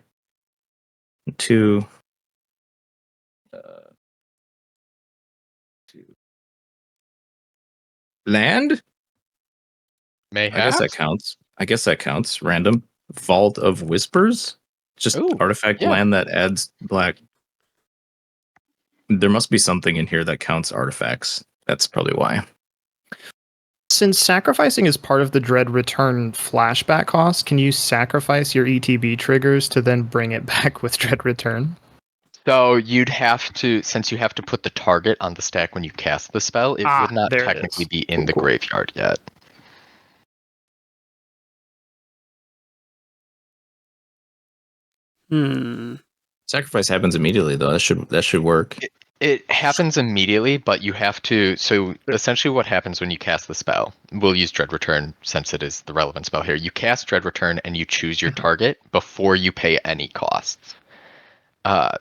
2. 2. Land? I guess that counts. Random. Vault of Whispers? Just Ooh, artifact yeah. land that adds black. There must be something in here that counts artifacts. That's probably why. Since sacrificing is part of the Dread Return flashback cost, can you sacrifice your ETB triggers to then bring it back with Dread Return? So you'd have to, since you have to put the target on the stack when you cast the spell, it would not there it technically is. be in the Cool. graveyard yet. Sacrifice happens immediately though. That should work. It happens immediately, but you have to. So essentially, what happens when you cast the spell? We'll use Dread Return since it is the relevant spell here. You cast Dread Return and you choose your target before you pay any costs.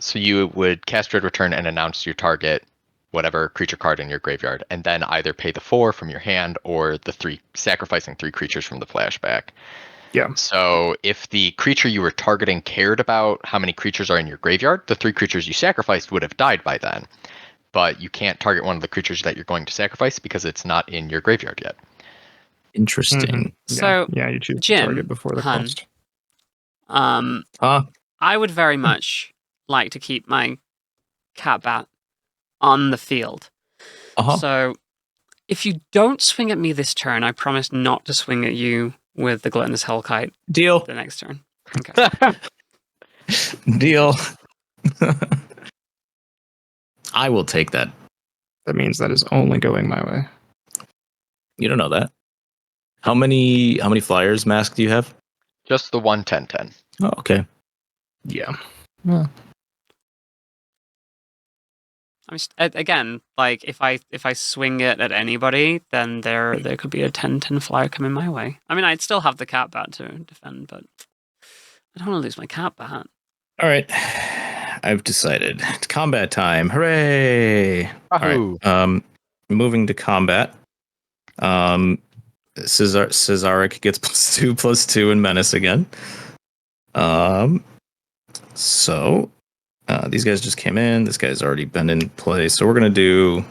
So you would cast Dread Return and announce your target, whatever creature card in your graveyard, and then either pay the 4 from your hand or the 3, sacrificing 3 creatures from the flashback. Yeah. So if the creature you were targeting cared about how many creatures are in your graveyard, the 3 creatures you sacrificed would have died by then. But you can't target one of the creatures that you're going to sacrifice because it's not in your graveyard yet. Interesting. So, yeah, you choose the Jim, target before the hun, cost. I would very much like to keep my cat bat on the field. Uh-huh. So, if you don't swing at me this turn, I promise not to swing at you with the Gluttonous Hellkite Deal. the next turn. Okay. Deal. I will take that. That means that is only going my way. You don't know that. How many flyers mask do you have? Just the 1/10/10. Oh, okay. Yeah. Well, Again, like if I swing it at anybody, then there could be a 10/10 flyer coming my way. I mean, I'd still have the cat bat to defend, but I don't want to lose my cat bat. All right. I've decided. It's combat time. Hooray! All right. Moving to combat. Cesaric gets +2/+2 in menace again. So these guys just came in. This guy's already been in play. So we're gonna do.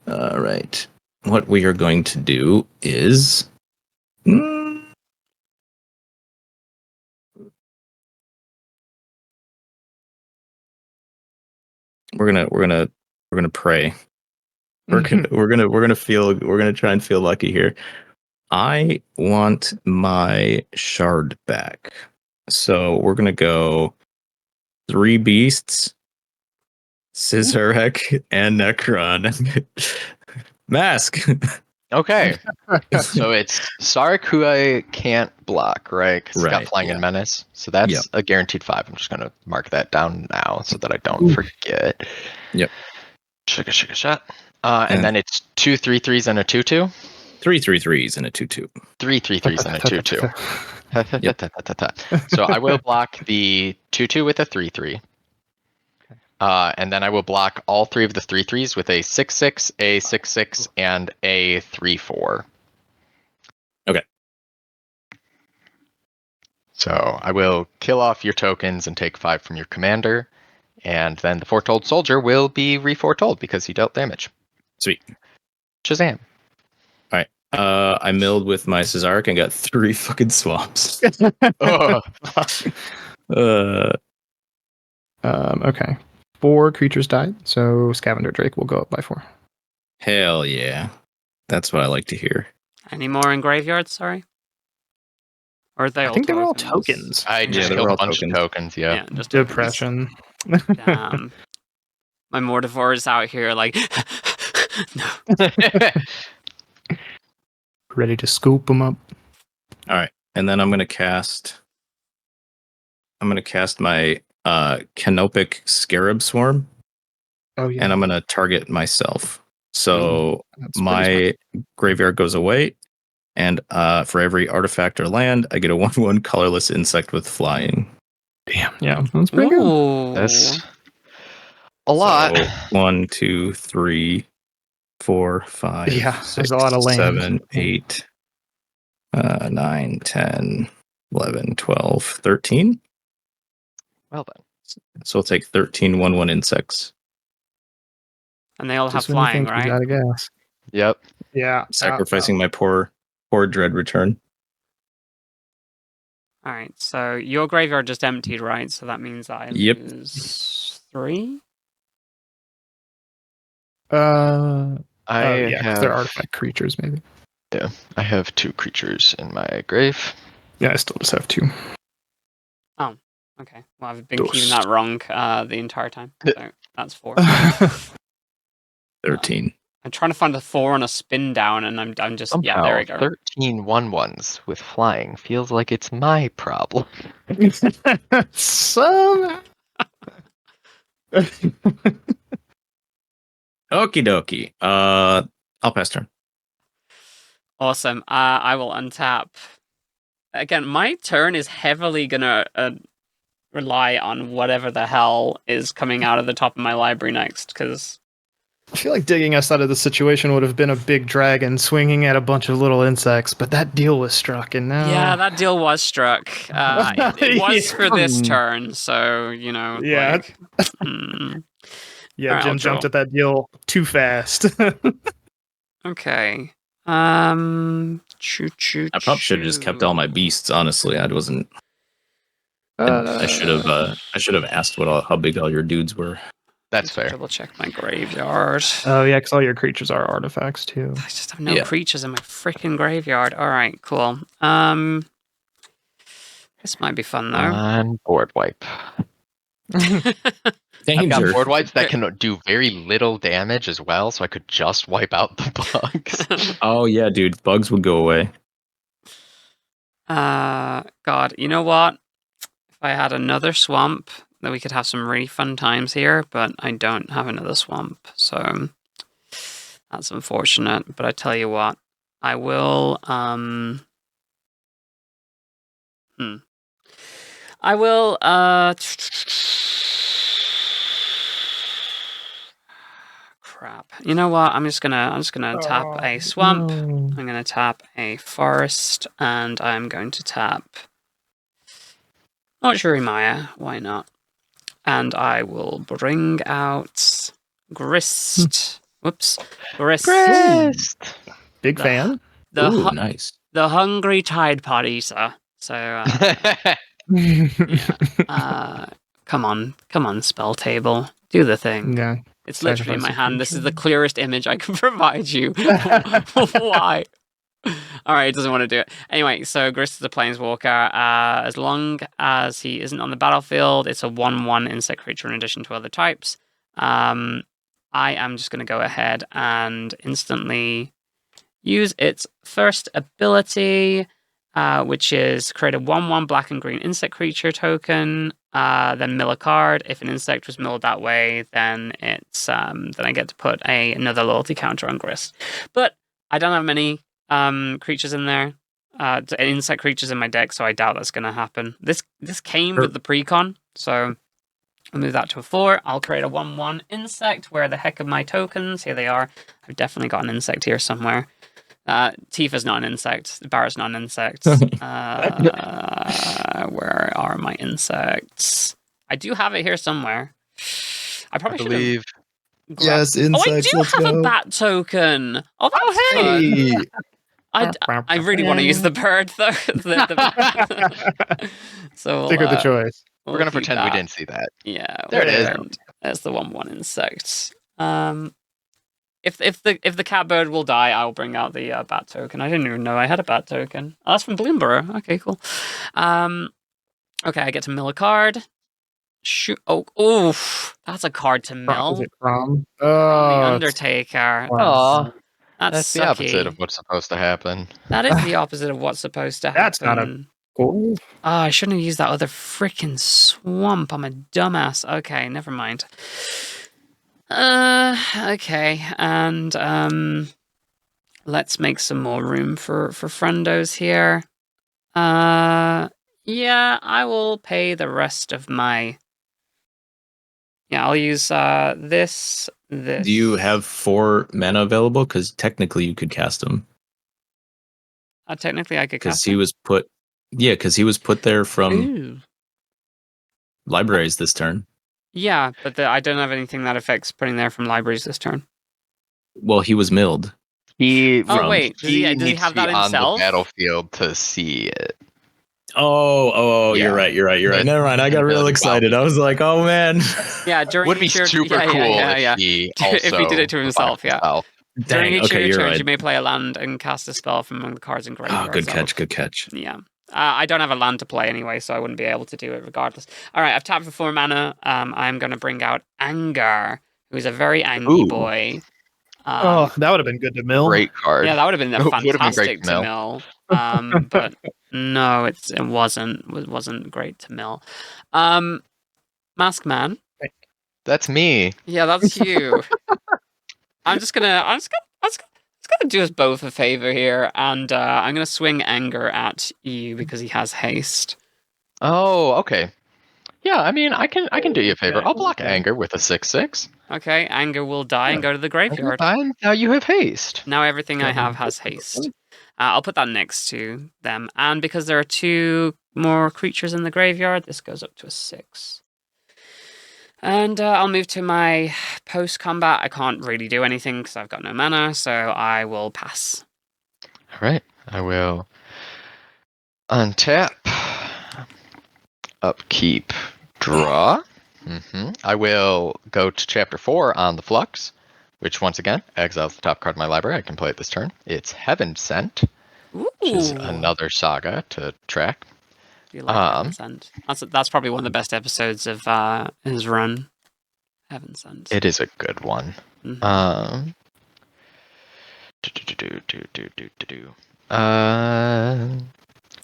All right. What we are going to do is. We're gonna pray. We're gonna try and feel lucky here. I want my shard back. So we're gonna go 3 beasts, Scissorek, and Necron. Mask. Okay. So it's Sark who I can't block, right? Because he's got Right, Flying yeah. and Menace. So that's Yep. a guaranteed 5. I'm just going to mark that down now so that I don't forget. Yep. Sugar shot. And then it's 2 3/3s and a 2/2. 3 3/3s and a 2/2. 3 3/3s and a 2/2. So I will block the 2/2 with a 3/3. And then I will block all 3 of the 3/3s with a 6/6, a 6/6, and a 3/4. Okay. So I will kill off your tokens and take 5 from your commander, and then the Foretold Soldier will be reforetold because he dealt damage. Sweet. Shazam. All right. I milled with my Cesaric and got 3 fucking swamps. Oh, Okay. 4 creatures died, so Scavenger Drake will go up by 4. Hell yeah. That's what I like to hear. Any more in graveyards? Sorry. Or are they I all think they were all tokens? tokens. I just they killed were a all bunch tokens. of tokens, yeah. Just tokens. Depression. Damn. My Mortivore is out here like, no. Ready to scoop them up. All right. And then I'm going to cast my Canopic Scarab Swarm, Oh yeah. and I'm going to target myself. So That's pretty my graveyard goes away, and for every artifact or land, I get a 1/1 colorless insect with flying. Damn. Yeah, that's pretty good. Ooh. That's a lot. So 1, 2, 3, 4, 5, Yeah, 6, there's a lot of land. 7, 8, 9, 10, 11, 12, 13. Well then. So I'll take 13 1/1 insects. And they all have Just when you flying, think he's right? out of gas. Yep. Yeah. Sacrificing my poor dread return. All right. So your graveyard just emptied, right? So that means that I Yep. lose 3? I Yeah, 'cause have they're artifact creatures, maybe. I have 2 creatures in my grave. Yeah, I still just have 2. Okay. Well, I've been keeping that wrong the entire time. So that's 4. 13. I'm trying to find a 4 on a spin down, and I'm just Somehow, yeah. There we go. 13 1/1s with flying feels like it's my problem. Some. Okie dokie. I'll pass turn. Awesome. I will untap. Again, my turn is heavily gonna rely on whatever the hell is coming out of the top of my library next, because I feel like digging us out of the situation would have been a big dragon swinging at a bunch of little insects, but that deal was struck, and now... yeah, that deal was struck. It was for this Yeah. turn, so you know. Yeah. Like, Yeah, Alright, Jim I'll jumped draw. at that deal too fast. Okay. Choo. I probably should have just kept all my beasts. Honestly, I wasn't. I should have asked how big all your dudes were. That's fair. Double check my graveyard. Oh yeah, because all your creatures are artifacts too. I just have no creatures in my freaking graveyard. All right, cool. This might be fun though. On board wipe. I've got board wipes that can do very little damage as well, so I could just wipe out the bugs. Oh yeah, dude, bugs would go away. God, you know what? If I had another swamp, then we could have some really fun times here, but I don't have another swamp, so that's unfortunate. But I tell you what, I will, crap. You know what? I'm just gonna tap a swamp. No. I'm gonna tap a forest, and I'm going to tap Maya. Why not? And I will bring out Grist. Whoops, Grist. Big fan. Ooh, nice. The hungry Tide Pod Eater. So, come on, spell table, do the thing. Yeah. It's literally in my hand. This is the clearest image I can provide you. Why? All right, he doesn't want to do it. Anyway, so Grist is a planeswalker. As long as he isn't on the battlefield, it's a 1/1 insect creature in addition to other types. I am just going to go ahead and instantly use its first ability, which is create a 1/1 black and green insect creature token. Then mill a card. If an insect was milled that way, then it's then I get to put another loyalty counter on Grist. But I don't have many creatures in there, insect creatures in my deck, so I doubt that's going to happen. This came with the precon, so I'll move that to a 4. I'll create a 1/1 insect. Where the heck are my tokens? Here they are. I've definitely got an insect here somewhere. Tifa's not an insect. Barrett's not an insect. Where are my insects? I do have it here somewhere. I probably should have. Yes, Oh, I insects. do Let's have go. a bat token. Oh, that's fun. Hey. I really want to use the bird though. So Stick with the choice. We're gonna pretend we didn't see that. Yeah, There it is. There's the 1/1 insect. If the catbird will die, I'll bring out the bat token. I didn't even know I had a bat token. Oh, that's from Bloomberg. Okay, cool. Okay, I get to mill a card. Shoot! Oh, that's a card to mill. Is it from? The Undertaker. Aw. That's the sucky. opposite of what's supposed to happen. That is the opposite of what's supposed to happen. That's not a cool. Oh, I shouldn't have used that other freaking swamp. I'm a dumbass. Okay, never mind. Okay, and let's make some more room for friendos here. Yeah, I will pay the rest of my. Yeah, I'll use this. Do you have 4 mana available? Because technically you could cast him. Technically, I could Because cast he him. was put. Yeah, because he was put there from Ooh. libraries this turn. Yeah, but I don't have anything that affects putting there from libraries this turn. Well, he was milled. He wait, does he needs have to be that on himself? the battlefield to see it. Oh, Yeah. you're right. Never mind. I got real excited. I was like, oh man. Yeah, during Would be each super cool yeah. if he If he did it to also himself, yeah. During Dang, each of okay, your you're turns, right. you may play a land and cast a spell from among the cards in graveyard. Oh, good catch. Yeah. I don't have a land to play anyway, so I wouldn't be able to do it regardless. All right, I've tapped for 4 mana. I'm going to bring out Anger, who's a very angry boy. Oh, that would have been good to mill. Great card. Yeah, that would have been Would have been fantastic great to to mill. But no, it wasn't great to mill. MaskMan. That's me. Yeah, that's you. I'm just gonna do us both a favor here, and I'm gonna swing Anger at you because he has haste. Oh, okay. Yeah, I mean, I can do you a favor. I'll block Anger with a 6/6. Okay, Anger will die and go to the graveyard. Fine. Now you have haste. Now everything I have has haste. I'll put that next to them, and because there are 2 more creatures in the graveyard, this goes up to a 6. And I'll move to my post-combat. I can't really do anything because I've got no mana, so I will pass. All right. I will untap, upkeep, draw. I will go to chapter 4 on the Flux, which once again exiles the top card of my library. I can play it this turn. It's Heaven Sent, which is another saga to track. You like Heaven Sent. That's probably one of the best episodes of his run. Heaven Sent. It is a good one.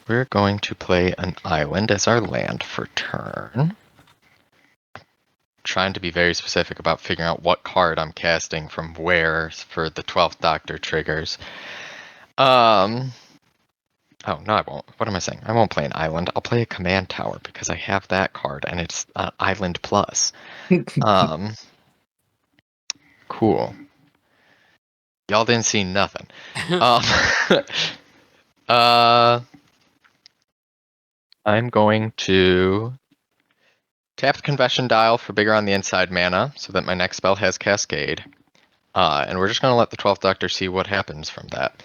We're going to play an island as our land for turn. Trying to be very specific about figuring out what card I'm casting from where for the 12th Doctor triggers. Oh, no, I won't. What am I saying? I won't play an island. I'll play a command tower because I have that card and it's Island Plus. Cool. Y'all didn't see nothing. I'm going to tap the Confession Dial for bigger on the inside mana so that my next spell has Cascade. And we're just going to let the 12th Doctor see what happens from that.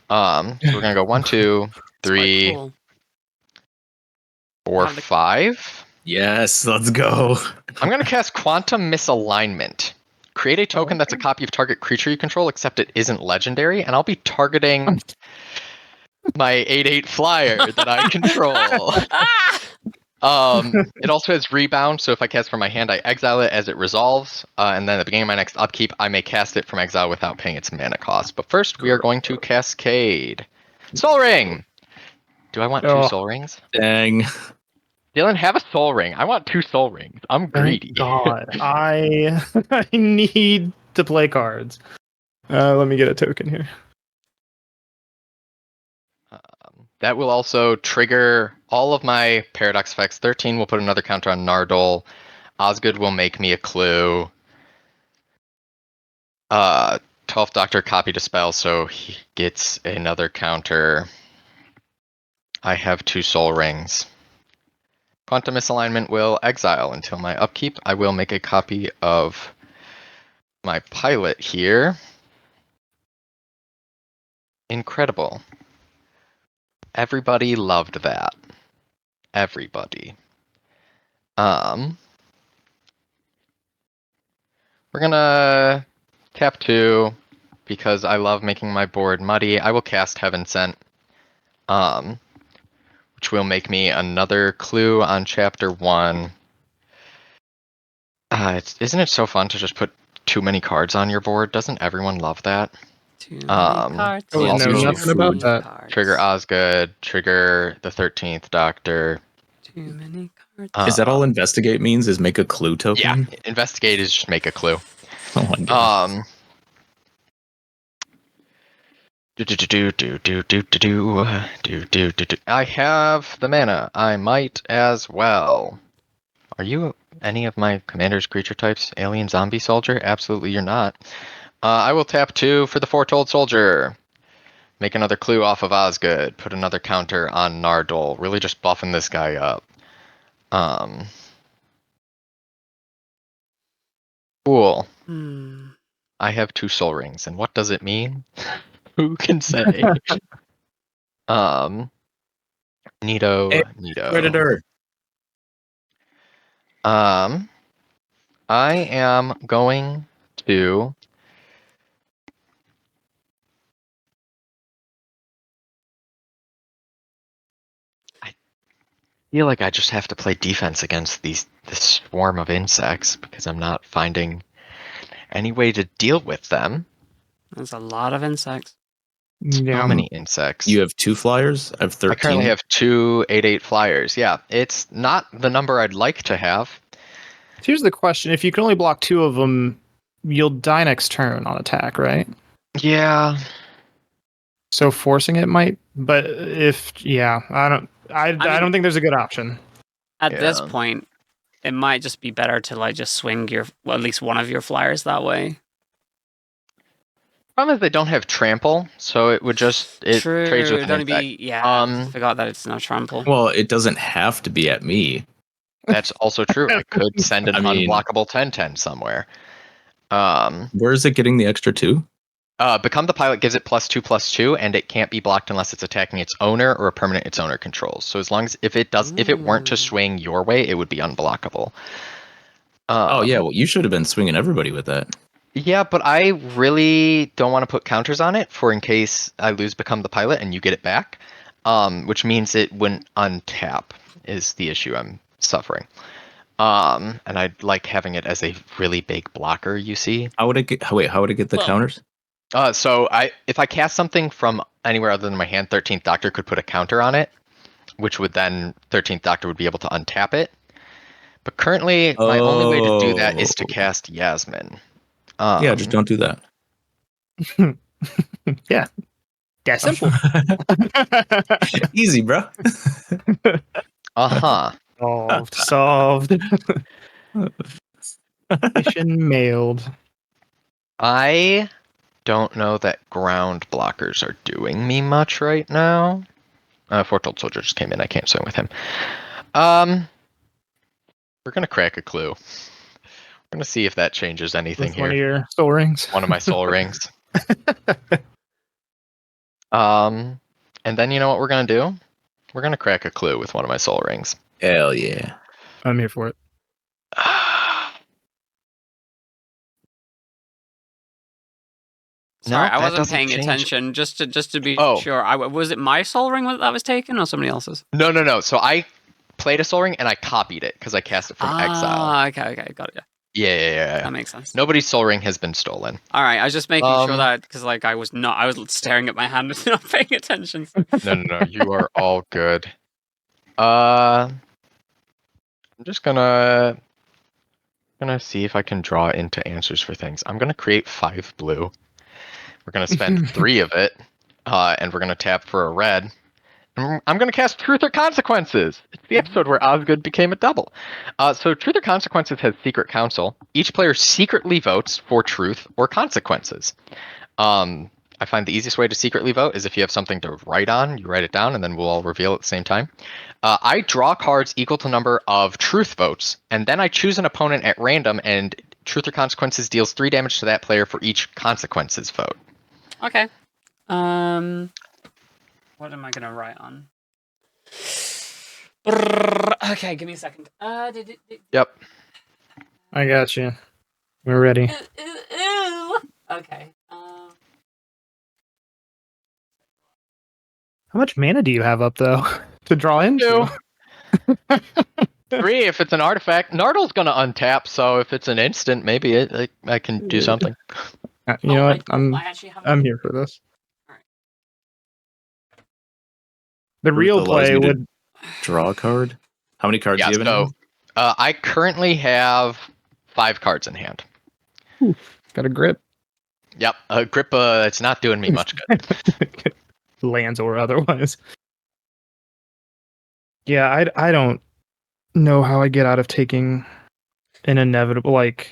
So we're going to go 1, 2, 3, cool. 4, 5. Yes, let's go. I'm going to cast Quantum Misalignment. Create a token that's a copy of target creature you control, except it isn't legendary, and I'll be targeting my 8/8 flyer that I control. It also has rebound, so if I cast from my hand, I exile it as it resolves, and then at the beginning of my next upkeep, I may cast it from exile without paying its mana cost. But first, we are going to Cascade. Soul Ring! Do I want 2 Soul Rings? Dang. Dylan, have a Soul Ring. I want 2 Soul Rings. I'm greedy. Thank God. I need to play cards. Let me get a token here. That will also trigger all of my Paradox effects. 13 will put another counter on Nardole. Osgood will make me a clue. 12th Doctor copied a spell, so he gets another counter. I have 2 Soul Rings. Quantum Misalignment will exile until my upkeep. I will make a copy of my pilot here. Incredible. Everybody loved that. Everybody. We're gonna tap 2 because I love making my board muddy. I will cast Heaven Sent, which will make me another clue on chapter 1. Isn't it so fun to just put too many cards on your board? Doesn't everyone love that? Too many cards. we'll Oh, also no, nothing about that. Trigger Osgood, trigger the 13th Doctor. Too many cards. Is that all investigate means? Is make a clue token? Yeah, investigate is just make a clue. Oh my god. I have the mana. I might as well. Are you any of my commander's creature types? Alien, zombie, soldier? Absolutely, you're not. I will tap 2 for the Foretold Soldier. Make another clue off of Osgood. Put another counter on Nardole. Really just buffing this guy up. Cool. I have 2 Soul Rings, and what does it mean? Who can say? Neato. Predator. I am going to feel like I just have to play defense against this swarm of insects because I'm not finding any way to deal with them. There's a lot of insects. Yeah. How many insects? You have 2 flyers? I have 13. I currently have 2 8/8 flyers. Yeah, it's not the number I'd like to have. Here's the question: if you can only block 2 of them, you'll die next turn on attack, right? Yeah. So forcing it might, but I don't think there's a good option. At this point, it might just be better to like just swing at least one of your flyers that way. Problem is they don't have trample, so it would just trades with It'd only be I forgot that it's no trample. Well, it doesn't have to be at me. That's also true. I could send an unblockable 10/10 somewhere. Where is it getting the extra 2? Become the Pilot gives it +2/+2, and it can't be blocked unless it's attacking its owner or a permanent its owner controls. So as long as if it weren't to swing your way, it would be unblockable. Well, you should have been swinging everybody with that. Yeah, but I really don't want to put counters on it for in case I lose Become the Pilot and you get it back, which means it wouldn't untap is the issue I'm suffering. And I'd like having it as a really big blocker, you see. How would it get the counters? So if I cast something from anywhere other than my hand, 13th Doctor could put a counter on it, which would then 13th Doctor would be able to untap it. But currently, my only way to do that is to cast Yasmin. Just don't do that. Yeah. That's simple. Easy, bro. Solved. Mission mailed. I don't know that ground blockers are doing me much right now. Foretold Soldier just came in. I can't swing with him. We're going to crack a clue. We're going to see if that changes anything with here. One of your soul rings. One of my soul rings. And then you know what we're going to do? We're going to crack a clue with one of my soul rings. Hell yeah. I'm here for it. Sorry, No, I that wasn't doesn't paying change. attention. Just to be Oh. sure, was it my Soul Ring that was taken, or somebody else's? No. So I played a Soul Ring and I copied it because I cast it from exile. Okay, got it. Yeah. That makes sense. Nobody's Soul Ring has been stolen. All right, I was just making sure that because like I was staring at my hand and not paying attention. No. You are all good. I'm just gonna see if I can draw into answers for things. I'm gonna create 5 blue. We're gonna spend 3 of it, and we're gonna tap for a red. I'm going to cast Truth or Consequences. It's the episode where Osgood became a double. So Truth or Consequences has Secret Council. Each player secretly votes for Truth or Consequences. I find the easiest way to secretly vote is if you have something to write on, you write it down, and then we'll all reveal at the same time. I draw cards equal to the number of Truth votes, and then I choose an opponent at random, and Truth or Consequences deals 3 damage to that player for each Consequences vote. Okay. What am I going to write on? Okay, give me a second. Yep. I got you. We're ready. Okay. How much mana do you have up though to draw into? 3 if it's an artifact. Nardle's gonna untap, so if it's an instant, maybe I can do something. You know what? I'm here for this. All right. The real Truth allows play you to would draw a card. How many cards do you have in hand? I currently have 5 cards in hand. got a grip. Yep, grip. It's not doing me much good. Lands or otherwise. Yeah, I don't know how I get out of taking an inevitable, like,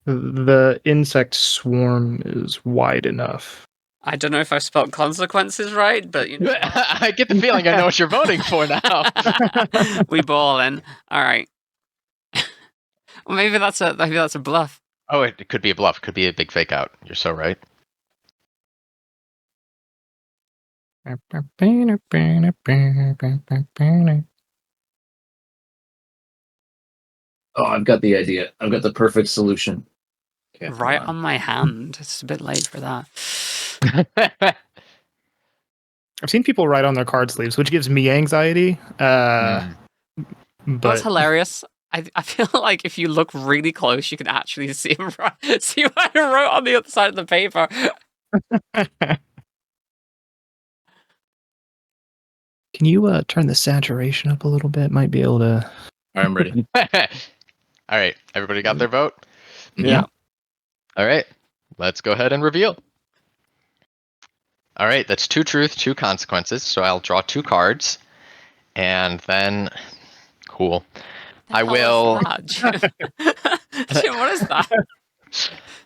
the insect swarm is wide enough. I don't know if I spelled consequences right, but you know. I get the feeling I know what you're voting for now. We ball in. All right. Well, maybe that's a bluff. Oh, it could be a bluff. Could be a big fake out. You're so right. Oh, I've got the idea. I've got the perfect solution. Okay, Right on my hand. It's a bit late for that. I've seen people write on their card sleeves, which gives me anxiety. That's But hilarious. I feel like if you look really close, you can actually see what I wrote on the other side of the paper. can you turn the saturation up a little bit? Might be able to. All right, I'm ready. All right, everybody got their vote? Yeah. All right, let's go ahead and reveal. All right, that's 2 truth, 2 consequences. So I'll draw 2 cards, and then, cool. I will. Jim, what is that?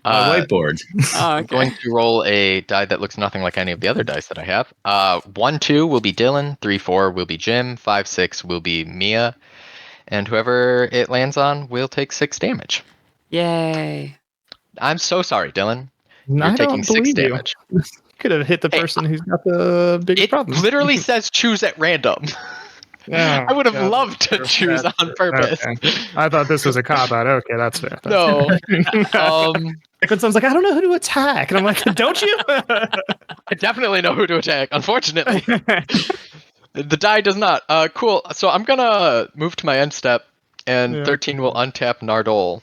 Whiteboard. Oh, I'm going to roll a die that looks nothing like any of the other dice that I have. 1, 2 will be Dylan. 3, 4 will be Jim. 5, 6 will be Mia. And whoever it lands on will take 6 damage. Yay. I'm so sorry, Dylan. You're I taking don't 6 believe you. damage. Could have hit the person who's got the biggest It problem. literally says choose at random. I would have loved to choose on purpose. Okay. I thought this was a cop out. Okay, that's fair. No. Like when someone's like, I don't know who to attack, and I'm like, don't you? I definitely know who to attack. Unfortunately, the die does not. Cool. So I'm gonna move to my end step, and 13 will untap Nardole,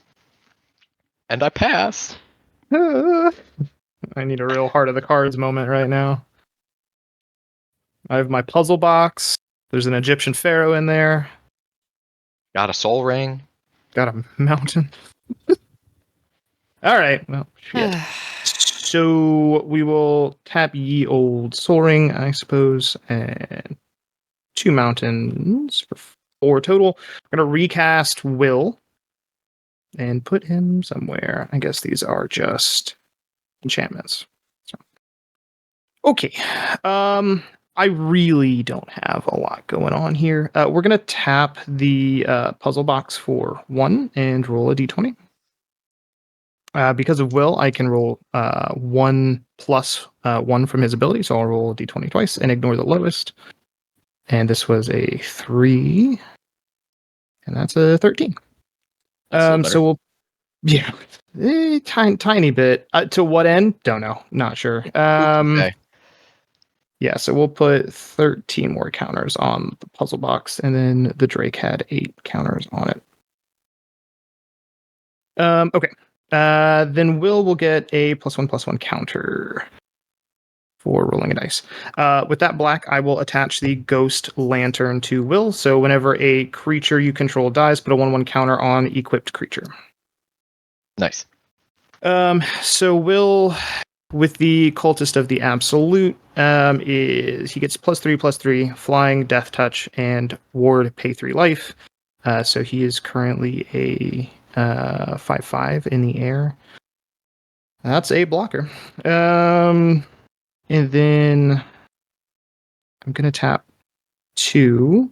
and I pass. I need a real heart of the cards moment right now. I have my puzzle box. There's an Egyptian pharaoh in there. Got a soul ring. Got a mountain. All right. Well, shit. So we will tap ye old soul ring, I suppose, and 2 mountains for 4 total. I'm gonna recast Will and put him somewhere. I guess these are just enchantments. So. Okay. I really don't have a lot going on here. We're gonna tap the puzzle box for 1 and roll a d20. Because of Will, I can roll 1 plus 1 from his ability, so I'll roll a d20 twice and ignore the lowest. And this was a 3, and that's a 13. So we'll, Tiny bit. To what end? Don't know. Not sure. Okay. Yeah, so we'll put 13 more counters on the puzzle box, and then the Drake had 8 counters on it. Okay. Then will get a +1/+1 counter for rolling a dice. With that black, I will attach the Ghost Lantern to Will. So whenever a creature you control dies, put a 1/1 counter on equipped creature. Nice. So Will, with the Cultist of the Absolute, is he gets +3/+3, flying, death touch, and ward, pay 3 life. So he is currently a 5/5 in the air. That's a blocker. And then I'm gonna tap 2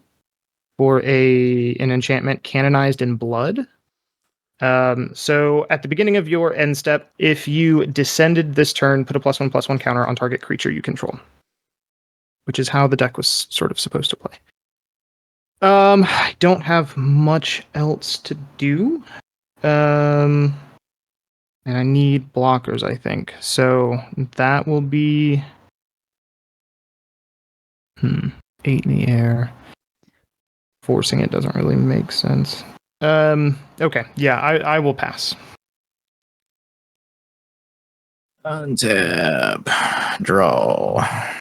for an enchantment, Canonized in Blood. So at the beginning of your end step, if you descended this turn, put a +1/+1 counter on target creature you control, which is how the deck was sort of supposed to play. I don't have much else to do. And I need blockers, I think. So that will be 8 in the air. Forcing it doesn't really make sense. Okay, yeah, I will pass. Untap. Draw.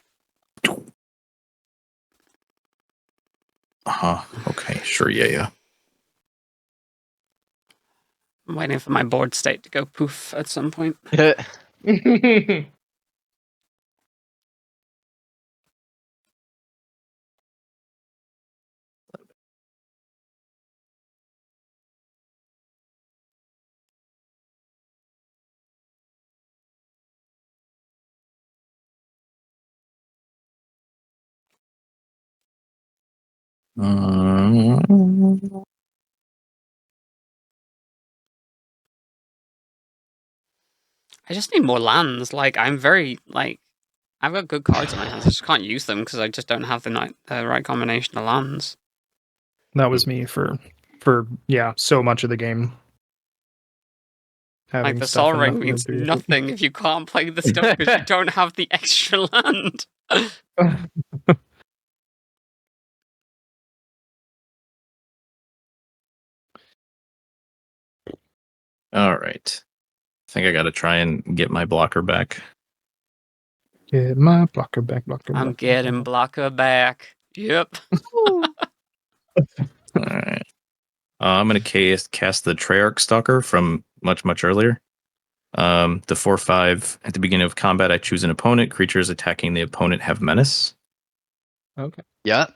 Okay, sure, yeah. I'm waiting for my board state to go poof at some point. I just need more lands. Like, I'm very, like, I've got good cards in my hands. I just can't use them because I just don't have the right combination of lands. That was me for so much of the game. Like, Having the stuff Sol and Ring nothing to means do with it. nothing if you can't play the stuff because you don't have the extra land. All right. I think I got to try and get my blocker back. Get my blocker back, blocker. I'm getting blocker back. Yep. All right. I'm going to cast the Treyarch Stalker from much earlier. The 4/5 at the beginning of combat, I choose an opponent. Creatures attacking the opponent have menace. Okay. Yeah.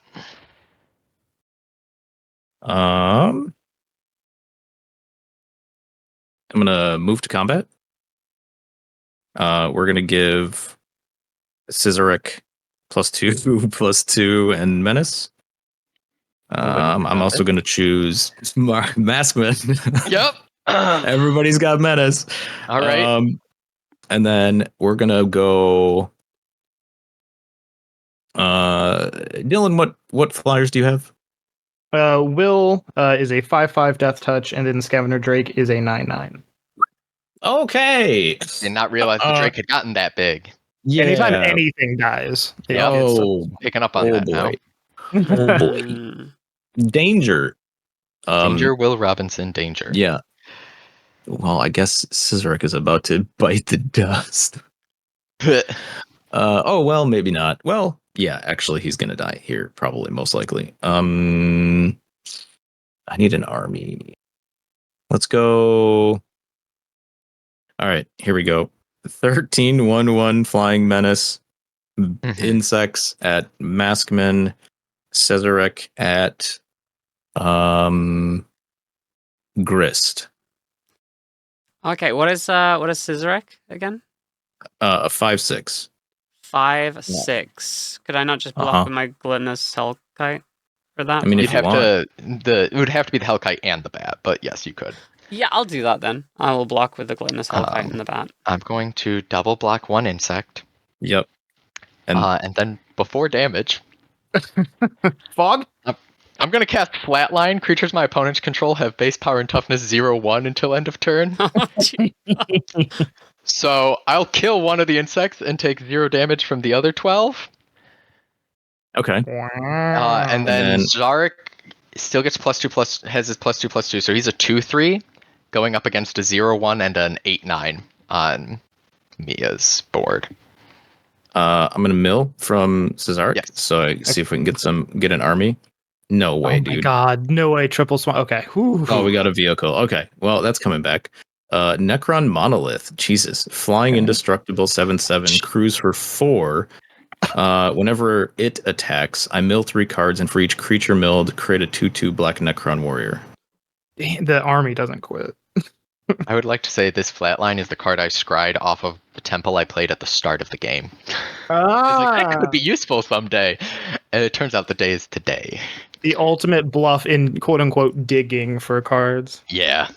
I'm gonna move to combat. We're gonna give Scissoric +2/+2 and menace. I'm also gonna choose MaskMan. Yep. Everybody's got menace. All right. And then we're gonna go. Dylan, what flyers do you have? Will is a 5/5 death touch, and then Scavenger Drake is a 9/9. Okay. Did not realize the Drake had gotten that big. Yeah. Anytime anything dies, it Yep. gets Picking up on that boy. now. Oh boy. Danger. Danger, Will Robinson, danger. Yeah. Well, I guess Scissoric is about to bite the dust. Oh well, maybe not. Well, yeah, actually, he's gonna die here, probably, most likely. I need an army. Let's go. All right, here we go. 13/1/1 flying menace. Insects at Maskman. Scissoric at Grist. Okay, what is Scissoric again? 5/6. 5/6. Could I not just block with my Gluttonous Hellkite for that? I mean, You'd if you have want. it would have to be the Hellkite and the bat, but yes, you could. Yeah, I'll do that then. I will block with the Gluttonous Hellkite and the bat. I'm going to double block one insect. Yep. And then before damage, Fog? I'm gonna cast Flatline. Creatures my opponents control have base power and toughness 0/1 until end of turn. Oh, gee. So I'll kill one of the insects and take 0 damage from the other 12. Okay. And then then- Zarek still gets has his +2/+2, so he's a 2/3 going up against a 0/1 and an 8/9 on Mia's board. I'm gonna mill from Cesark, Yes. so I see if we can get an army. No way, Oh my dude. god, no way, triple swamp. Okay. Whew. Oh, we got a vehicle. Okay, well that's coming back. Necron Monolith, Jesus, flying Okay. indestructible 7/7, cruise for 4. Whenever it attacks, I mill 3 cards, and for each creature milled, create a 2/2 black Necron warrior. The army doesn't quit. I would like to say this Flatline is the card I scried off of the temple I played at the start of the game. I was like, that could be useful someday. And it turns out the day is today. The ultimate bluff in quote unquote digging for cards. Yeah.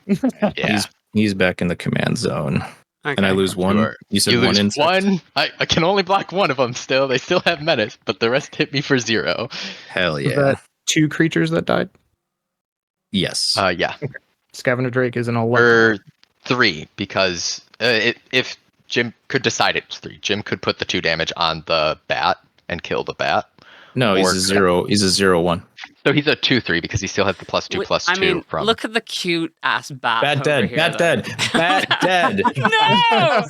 Yeah. He's back in the command zone, Okay. and I lose 1. Sure. You said You 1 lose insect. 1. I can only block 1 of them still. They still have menace, but the rest hit me for 0. Hell Was yeah. that 2 creatures that died? Yes. Yeah. Scavenger Drake is an 11. Or 3, because if Jim could decide it's 3, Jim could put the 2 damage on the bat and kill the bat. No, he's or- a 0. He's a 0/1. So he's a 2/3 because he still has the +2/+2 I mean, from. look at the cute ass bat. Bat over dead. here, Bat though. dead. Bat dead. No!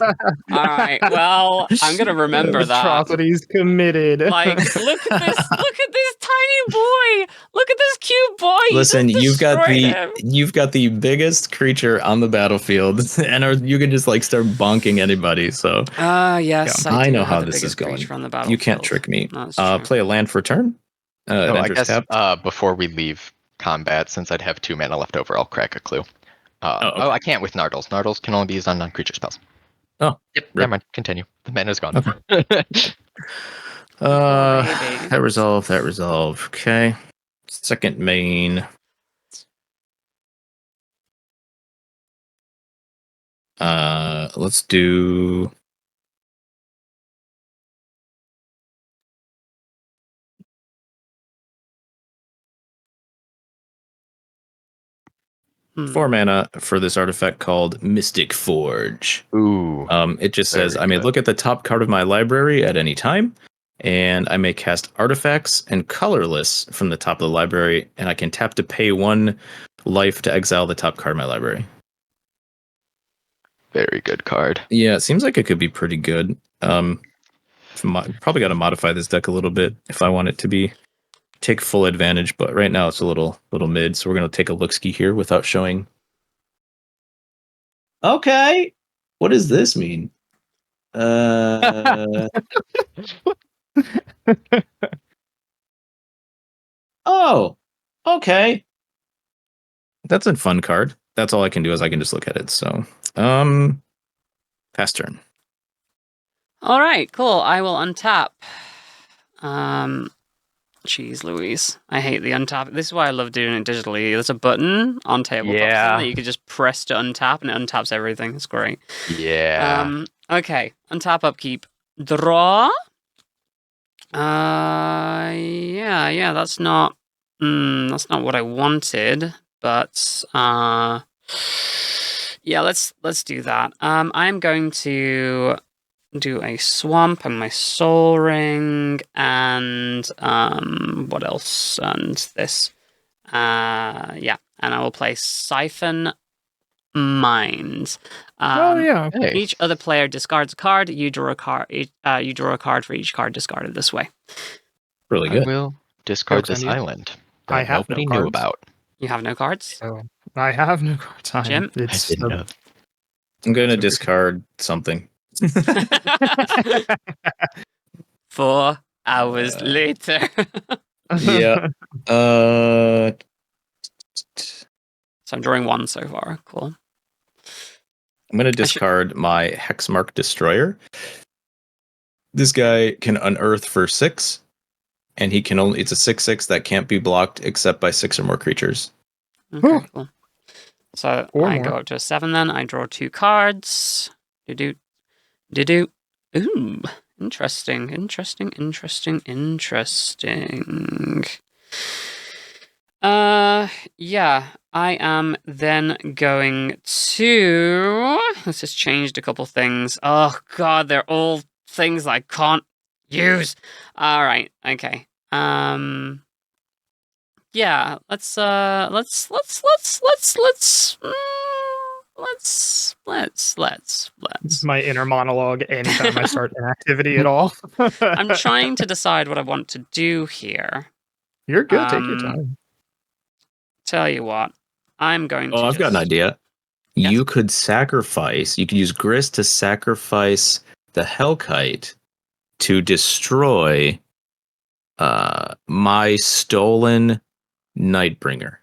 All right. Well, I'm gonna remember that. Atrocities committed. Like, look at this! Look at this tiny boy! Look at this cute boy! You Listen, just destroyed you've got the biggest creature on the battlefield, and you can just like start bonking anybody. So yes, I do know have how the this is biggest going. creature on the You can't battlefield. trick me. That's true. Play a land for turn. It I enters guess tap. before we leave combat, since I'd have 2 mana left over, I'll crack a clue. okay. I can't with Nardles. Nardles can only be used on non-creature spells. Oh, Yep, rip. never mind. Continue. The mana's gone. Okay. Baby. That resolve. Okay. Second main. Let's do. Hmm. 4 mana for this artifact called Mystic Forge. Ooh. It just says Very I may good. look at the top card of my library at any time, and I may cast artifacts and colorless from the top of the library, and I can tap to pay 1 life to exile the top card of my library. Very good card. Yeah, it seems like it could be pretty good. Probably got to modify this deck a little bit if I want it to take full advantage, but right now it's a little mid, so we're gonna take a look-ski here without showing. Okay, what does this mean? Oh, okay. That's a fun card. That's all I can do is I can just look at it. So, pass turn. All right, cool. I will untap. Jeez Louise. I hate the untap. This is why I love doing it digitally. There's a button on tabletop Yeah. that you can just press to untap, and it untaps everything. It's great. Yeah. Okay. Untap, upkeep. Draw. Yeah, that's not what I wanted, but yeah, let's do that. I'm going to do a swamp and my soul ring, and what else? And this. Yeah, and I will play Siphon Mind. Oh yeah. Hey. Each other player discards a card. You draw a card. You draw a card for each card discarded this way. Really I good. will discard Jokes this on you. island I that have no nobody knew cards. about. You have no cards. So I have no cards on. Jim? It's I didn't know. I'm gonna discard something. 4 hours later. Yeah. So I'm drawing 1 so far. Cool. I'm gonna discard my Hexmark Destroyer. This guy can unearth for 6, and he can only. It's a 6/6 that can't be blocked except by 6 or more creatures. Okay, cool. So Or I more. go up to a 7 then. I draw 2 cards. Do. Ooh. Interesting. Yeah, I am then going to. Let's just changed a couple things. Oh God, they're all things I can't use. All right, okay. Yeah, let's. My inner monologue anytime I start an activity at all. I'm trying to decide what I want to do here. You're good. Take your time. Tell you what, I'm going to. Oh, I've got an idea. Yes? You could use Grist to sacrifice the Hellkite to destroy my stolen Nightbringer.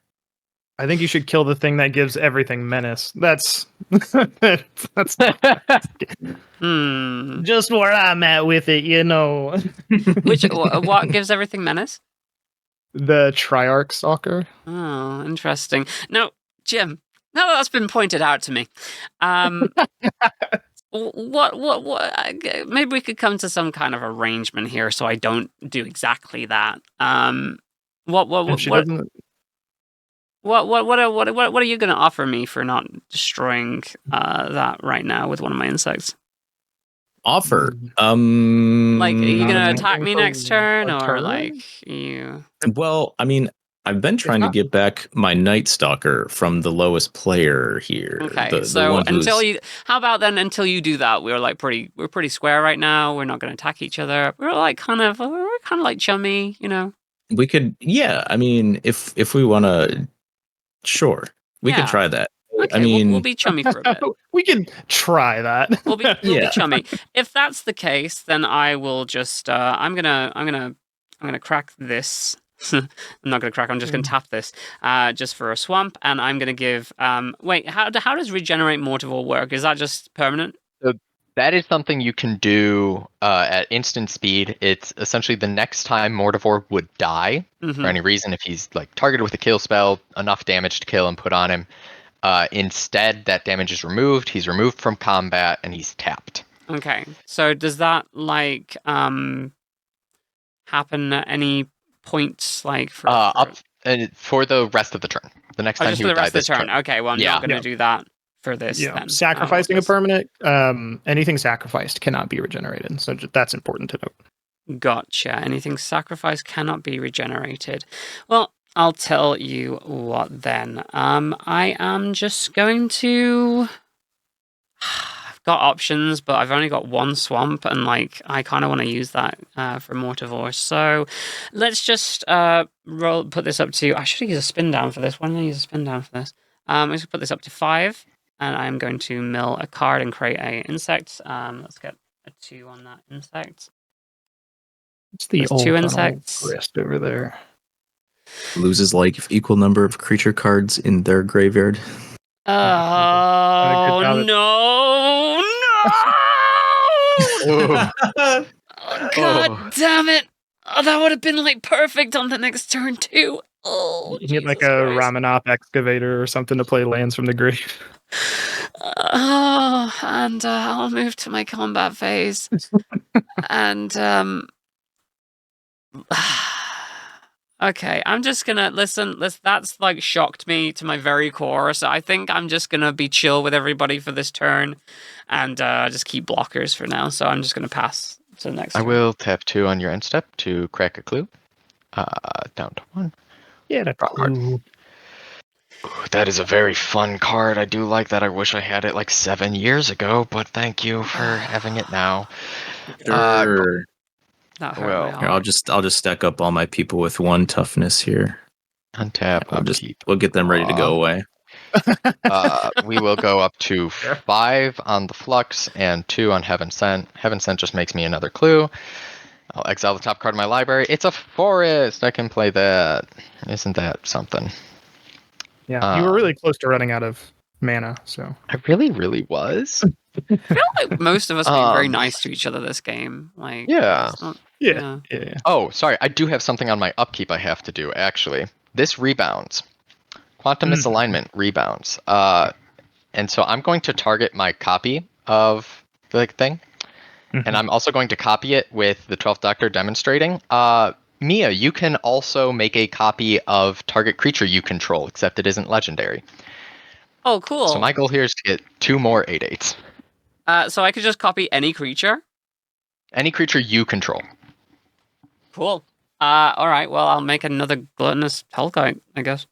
I think you should kill the thing that gives everything menace. That's that's Hmm. just where I'm at with it, you know. What gives everything menace? The Triarch Stalker. Oh, interesting. No, Jim. Now that's been pointed out to me. What? Maybe we could come to some kind of arrangement here, so I don't do exactly that. What If she doesn't, what are you going to offer me for not destroying that right now with one of my insects? Offer. Like, are you Not going to attacking attack me for next turn, a or turn? like you? Well, I mean, I've been trying to not- get back my Night Stalker from the lowest player here. Okay, so how about then until you do that, we're pretty square right now. We're not going to attack each other. We're kind of like chummy, you know. we could, yeah. I mean, if we want to, sure, we could Yeah. try that. Okay, I mean, we'll be chummy for a bit. we can try that. We'll be Yeah. chummy. If that's the case, then I will just I'm gonna crack this. I'm not gonna crack. I'm just gonna tap this, just for a swamp, and I'm gonna give. Wait, how does regenerate mortivore work? Is that just permanent? That is something you can do at instant speed. It's essentially the next time Mortivore would die for any reason, if he's like targeted with a kill spell, enough damage to kill and put on him. Instead, that damage is removed. He's removed from combat and he's tapped. Okay, so does that like happen at any points like for Up and for the rest of the turn. The next time just he for the would die rest of the this turn? turn. Okay, well I'm not gonna do that for this. Yeah, then. sacrificing a Just- permanent, anything sacrificed cannot be regenerated. So that's important to note. Gotcha. Anything sacrificed cannot be regenerated. Well, I'll tell you what then. I am just going to. I've got options, but I've only got one swamp, and like I kind of want to use that for Mortivore. So let's just put this up to. I should use a spin down for this. Why don't I use a spin down for this? Let's put this up to 5, and I'm going to mill a card and create a insect. Let's get a 2 on that insect. It's the There's old 2 tunnel insects. Grist over there. loses like equal number of creature cards in their graveyard. Oh job. no! Oh. God damn it! Oh, that would have been like perfect on the next turn too. Oh, You need like Jesus a Christ. Ramanop excavator or something to play lands from the grave. Oh, and I'll move to my combat phase. And okay, I'm just gonna listen. That's like shocked me to my very core. So I think I'm just gonna be chill with everybody for this turn, and just keep blockers for now. So I'm just gonna pass to the next. I turn. will tap 2 on your end step to crack a clue. Down to 1. Yeah, that's Draw card. cool. Ooh, that is a very fun card. I do like that. I wish I had it like 7 years ago, but thank you for having it now. Sure. That hurt well, my Here, heart. I'll just stack up all my people with 1 toughness here. Untap, upkeep. We'll get them ready to go away. We will go up to 5 on the Flux and 2 on Heaven Sent. Heaven Sent just makes me another clue. I'll exile the top card of my library. It's a forest. I can play that. Isn't that something? Yeah, you were really close to running out of mana, so. I really was. I feel like most of us being very Um, nice to each other this game. Like, Yeah. it's not- Yeah. Oh, sorry. I do have something on my upkeep I have to do, actually. This rebounds. Quantum misalignment rebounds. And so I'm going to target my copy of the thing. And I'm also going to copy it with the 12th Doctor demonstrating. Mia, you can also make a copy of target creature you control, except it isn't legendary. Oh, cool. So my goal here is to get 2 more 8/8s. So I could just copy any creature? Any creature you control. Cool. All right. Well, I'll make another gluttonous Hellkite, I guess.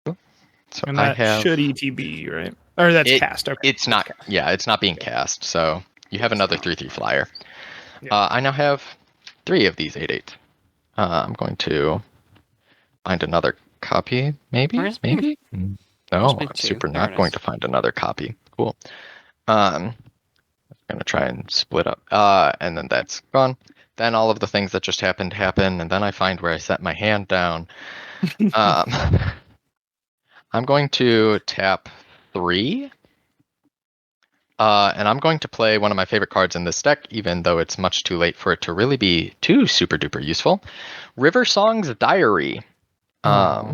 So And I that have. should ETB, right? Or that's cast. Okay. It's not. Yeah, it's not being cast. So you have another 3/3 flyer. Yeah. I now have 3 of these 8/8. I'm going to find another copy. Maybe. Where's my- Maybe. Where's No, my I'm 2? super There not it going is. to find another copy. Cool. I'm gonna try and split up. And then that's gone. Then all of the things that just happened happen, and then I find where I set my hand down. I'm going to tap 3. And I'm going to play one of my favorite cards in this deck, even though it's much too late for it to really be too super duper useful. River Song's Diary. Yeah.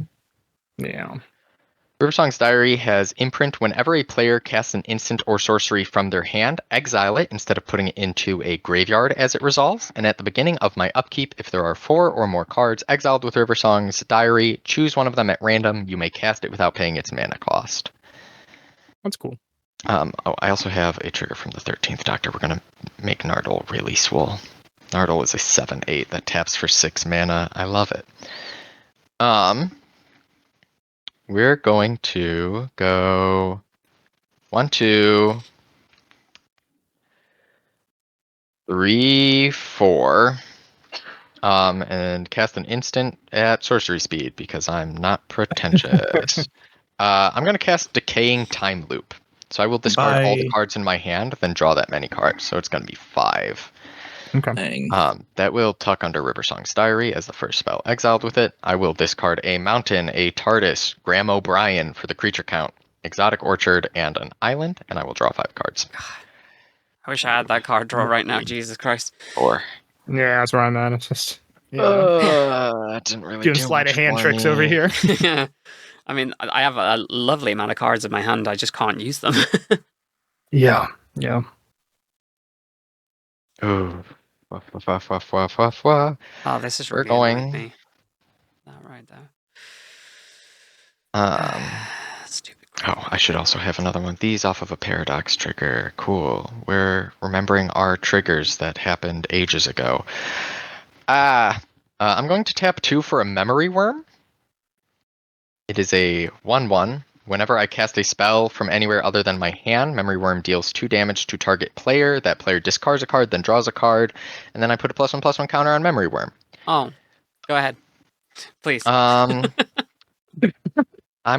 River Song's Diary has imprint. Whenever a player casts an instant or sorcery from their hand, exile it instead of putting it into a graveyard as it resolves. And at the beginning of my upkeep, if there are 4 or more cards exiled with River Song's Diary, choose one of them at random. You may cast it without paying its mana cost. That's cool. I also have a trigger from the 13th Doctor. We're going to make Nardole really swole. Nardole is a 7/8 that taps for 6 mana. I love it. We're going to go 1, 2, 3, 4. And cast an instant at sorcery speed because I'm not pretentious. I'm going to cast Decaying Time Loop. So I will discard all the cards in my hand, then draw that many cards. So it's going to be 5. Okay. That will tuck under River Song's Diary as the first spell exiled with it. I will discard a mountain, a TARDIS, Graham O'Brien for the creature count, Exotic Orchard, and an island, and I will draw 5 cards. I wish I had that card draw right now. Jesus Christ. 4. Yeah, that's where I'm at. It's just Didn't really doing do sleight of much hand for tricks me. over here. Yeah. I mean, I have a lovely amount of cards in my hand. I just can't use them. Yeah. Ooh. Wah. Oh, this is We're really going- annoying me. That right there. Stupid. Oh, I should also have another one. These off of a paradox trigger. Cool. We're remembering our triggers that happened ages ago. I'm going to tap 2 for a Memory Worm. It is a 1/1. Whenever I cast a spell from anywhere other than my hand, Memory Worm deals 2 damage to target player. That player discards a card, then draws a card, and then I put a +1/+1 counter on Memory Worm. Oh, go ahead. Please. I'm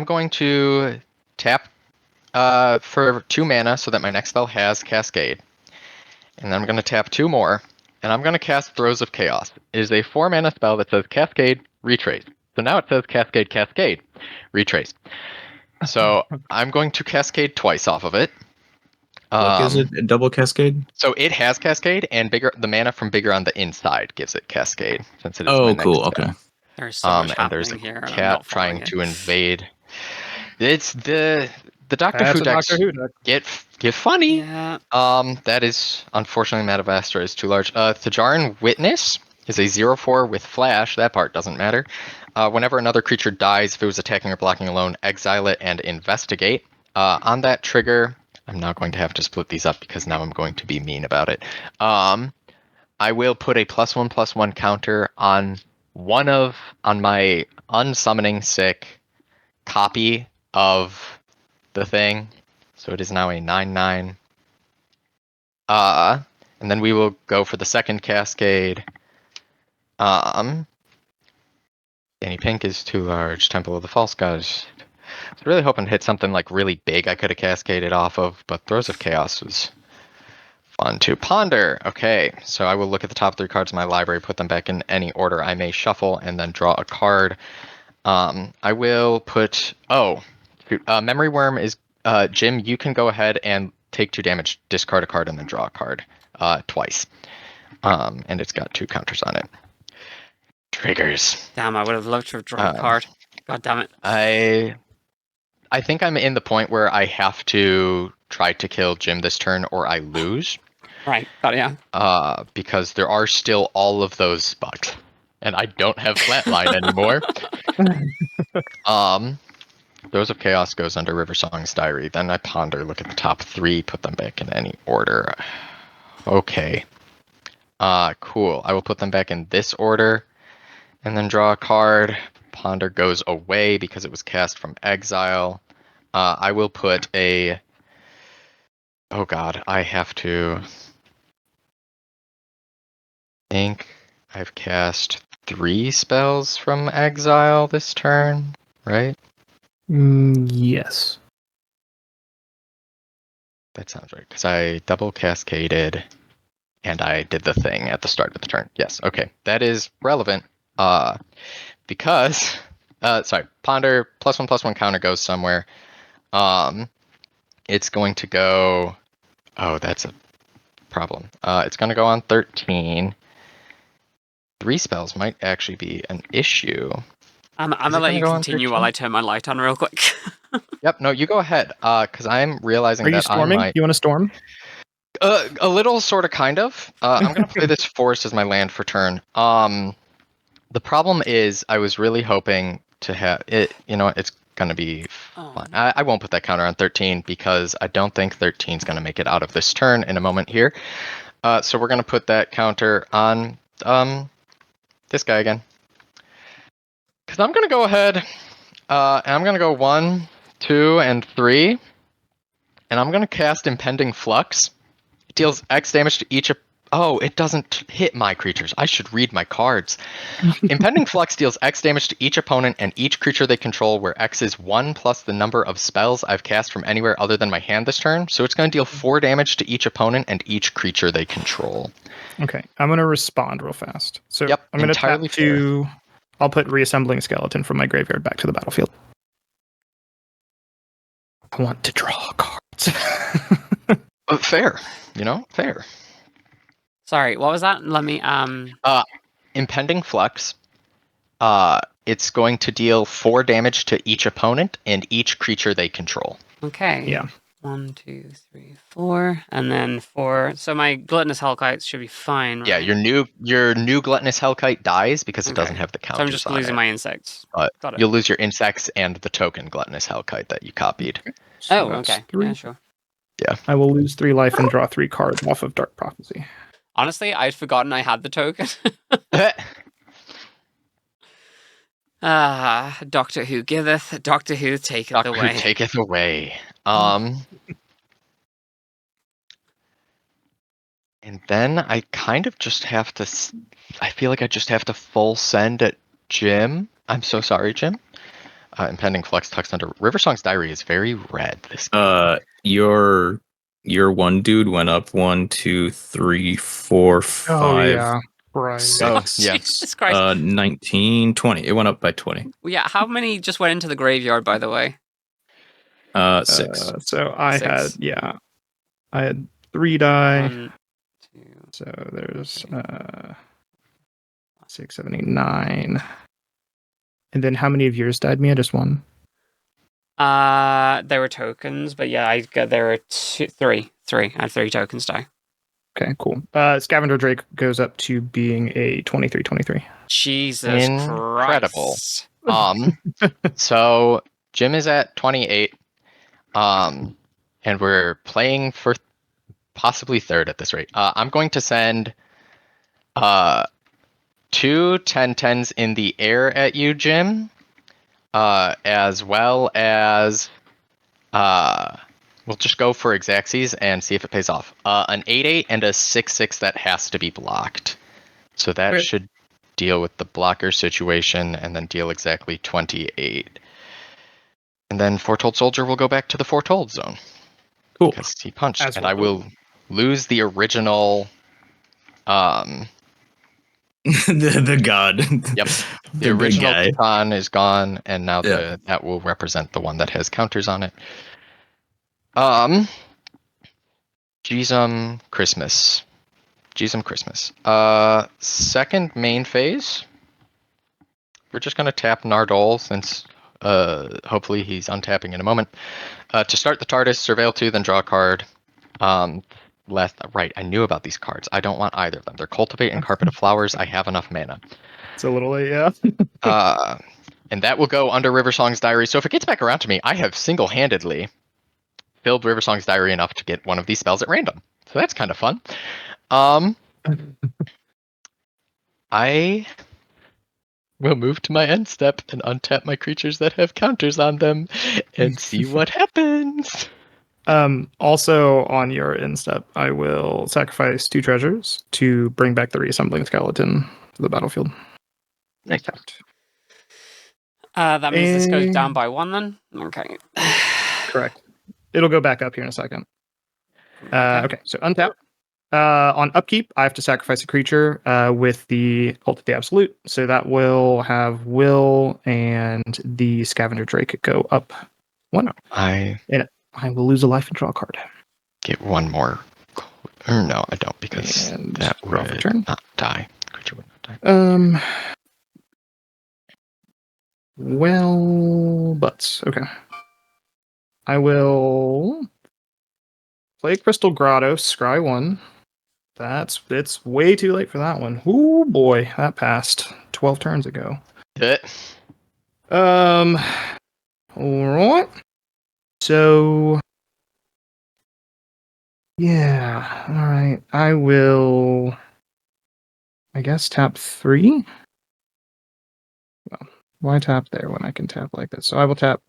going to tap for 2 mana so that my next spell has Cascade. And then I'm going to tap 2 more, and I'm going to cast Throes of Chaos. It is a 4 mana spell that says Cascade, Retrace. So now it says Cascade, Retrace. So I'm going to Cascade twice off of it. What gives it a double cascade? So it has Cascade, and the mana from Bigger on the inside gives it Cascade, since it is my Oh, next cool. spell. Okay. There's so much And there's a happening here. and I'm cat not trying following to invade. It's the Doctor That's Who a decks Doctor Who deck. get funny. Yeah. That is unfortunately Matavastra is too large. Thajaran Witness is a 0/4 with flash. That part doesn't matter. Whenever another creature dies, if it was attacking or blocking alone, exile it and investigate. On that trigger, I'm not going to have to split these up because now I'm going to be mean about it. I will put a +1/+1 counter on my unsummoning sick copy of the thing. So it is now a 9/9. And then we will go for the second Cascade. Danny Pink is too large. Temple of the False Gods. I was really hoping to hit something like really big I could have cascaded off of, but Throes of Chaos was fun to ponder. Okay, so I will look at the top 3 cards in my library, put them back in any order I may shuffle, and then draw a card. I will put... Memory Worm is... Jim, you can go ahead and take 2 damage, discard a card, and then draw a card twice. And it's got 2 counters on it. Triggers. Damn, I would have loved to have drawn a card. God damn it. I think I'm in the point where I have to try to kill Jim this turn or I lose. Right, got it, yeah. Because there are still all of those bugs. and I don't have flatline anymore. Those of Chaos goes under River Song's Diary. Then I ponder, look at the top 3, put them back in any order. Okay. Cool. I will put them back in this order, and then draw a card. Ponder goes away because it was cast from exile. I will put a... Oh god, I have to... I think I've cast 3 spells from exile this turn, right? Yes. That sounds right, because I double cascaded and I did the thing at the start of the turn. Yes, okay. That is relevant because, sorry, Ponder +1/+1 counter goes somewhere. It's going to go, oh, that's a problem. It's going to go on 13. 3 spells might actually be an issue. I'm gonna let you continue while I turn my light on real quick. Yep, no, you go ahead, because I'm realizing Are you that storming? You want to storm? A little, sort of, kind of. I'm going to play this forest as my land for turn. The problem is I was really hoping to have it, you know, it's going to be fun. I won't put that counter on 13 because I don't think 13 is going to make it out of this turn in a moment here. So we're going to put that counter on this guy again. Because I'm going to go ahead and I'm going to go 1, 2, and 3. And I'm going to cast Impending Flux. It deals X damage to each... Oh, it doesn't hit my creatures. I should read my cards. Impending Flux deals X damage to each opponent and each creature they control, where X is 1 plus the number of spells I've cast from anywhere other than my hand this turn. So it's going to deal 4 damage to each opponent and each creature they control. Okay, I'm going to respond real fast. So yep, I'm going to tap to... I'll put Reassembling Skeleton from my graveyard back to the battlefield. I want to draw cards. Fair. You know, fair. Sorry, what was that? Let me Impending Flux. It's going to deal 4 damage to each opponent and each creature they control. Okay. Yeah. 1, 2, 3, 4, and then 4. So my Gluttonous Hellkite should be fine, right? Yeah, your new Gluttonous Hellkite dies because it doesn't have the counters. So I'm just losing on it. my insects. But Got it. You'll lose your insects and the token Gluttonous Hellkite that you copied. So okay. 3. Yeah, sure. Yeah. I will lose 3 life and draw 3 cards off of Dark Prophecy. Honestly, I'd forgotten I had the token. Doctor Who giveth, Doctor Who taketh away. Doctor Who taketh away. And then I kind of just have to... I feel like I just have to full send at Jim. I'm so sorry, Jim. Impending Flux tucks under... River Song's Diary is very red this game. Your one dude went up 1, 2, 3, 4, 5. Oh, yeah. Right. 6. Jesus Christ. 19, 20. It went up by 20. Yeah, how many just went into the graveyard, by the way? 6. So I 6. I had 3 die. 1, 2. So there's 6, 7, 8, 9. And then how many of yours died, Mia? Just 1? There were tokens, but yeah, there were 3. I had 3 tokens die. Okay, cool. Scavenger Drake goes up to being a 23/23. Jesus Incredible. Christ. So Jim is at 28. And we're playing for possibly 3rd at this rate. I'm going to send 2 10/10s in the air at you, Jim. As well as we'll just go for Exaxes and see if it pays off. An 8/8 and a 6/6 that has to be blocked. So that should deal with the blocker situation and then deal exactly 28. And then Foretold Soldier will go back to the Foretold zone. Cool. Because he punched. As and I will lose the original... the god. Yep. The big original guy. Titan is gone, and now that will represent the one that has counters on it. Gisum Christmas. Second main phase. We're just going to tap Nardole since hopefully he's untapping in a moment. To start the TARDIS, Surveil 2, then draw a card. Right, I knew about these cards. I don't want either of them. They're Cultivate and Carpet of Flowers. I have enough mana. It's a little late, yeah. And that will go under Riversong's diary. So if it gets back around to me, I have single-handedly filled Riversong's diary enough to get one of these spells at random. So that's kind of fun. I will move to my end step and untap my creatures that have counters on them and see what happens. Also on your end step, I will sacrifice 2 treasures to bring back the reassembling skeleton to the battlefield. Nice. That means this goes down by 1 then? Okay. Correct. It'll go back up here in a second. Okay, so untap. On upkeep, I have to sacrifice a creature with the Cult of the Absolute. So that will have Will and the Scavenger Drake go up 1. I will lose a life and draw a card. get one more. Or no, I don't, because And that draw for would turn. not die. Creature would not die. Well, butts. Okay. I will play Crystal Grotto, scry 1. It's way too late for that one. Oh boy, that passed 12 turns ago. All right. So yeah, all right. I will, I guess, tap 3. Well, why tap there when I can tap like this? So I will tap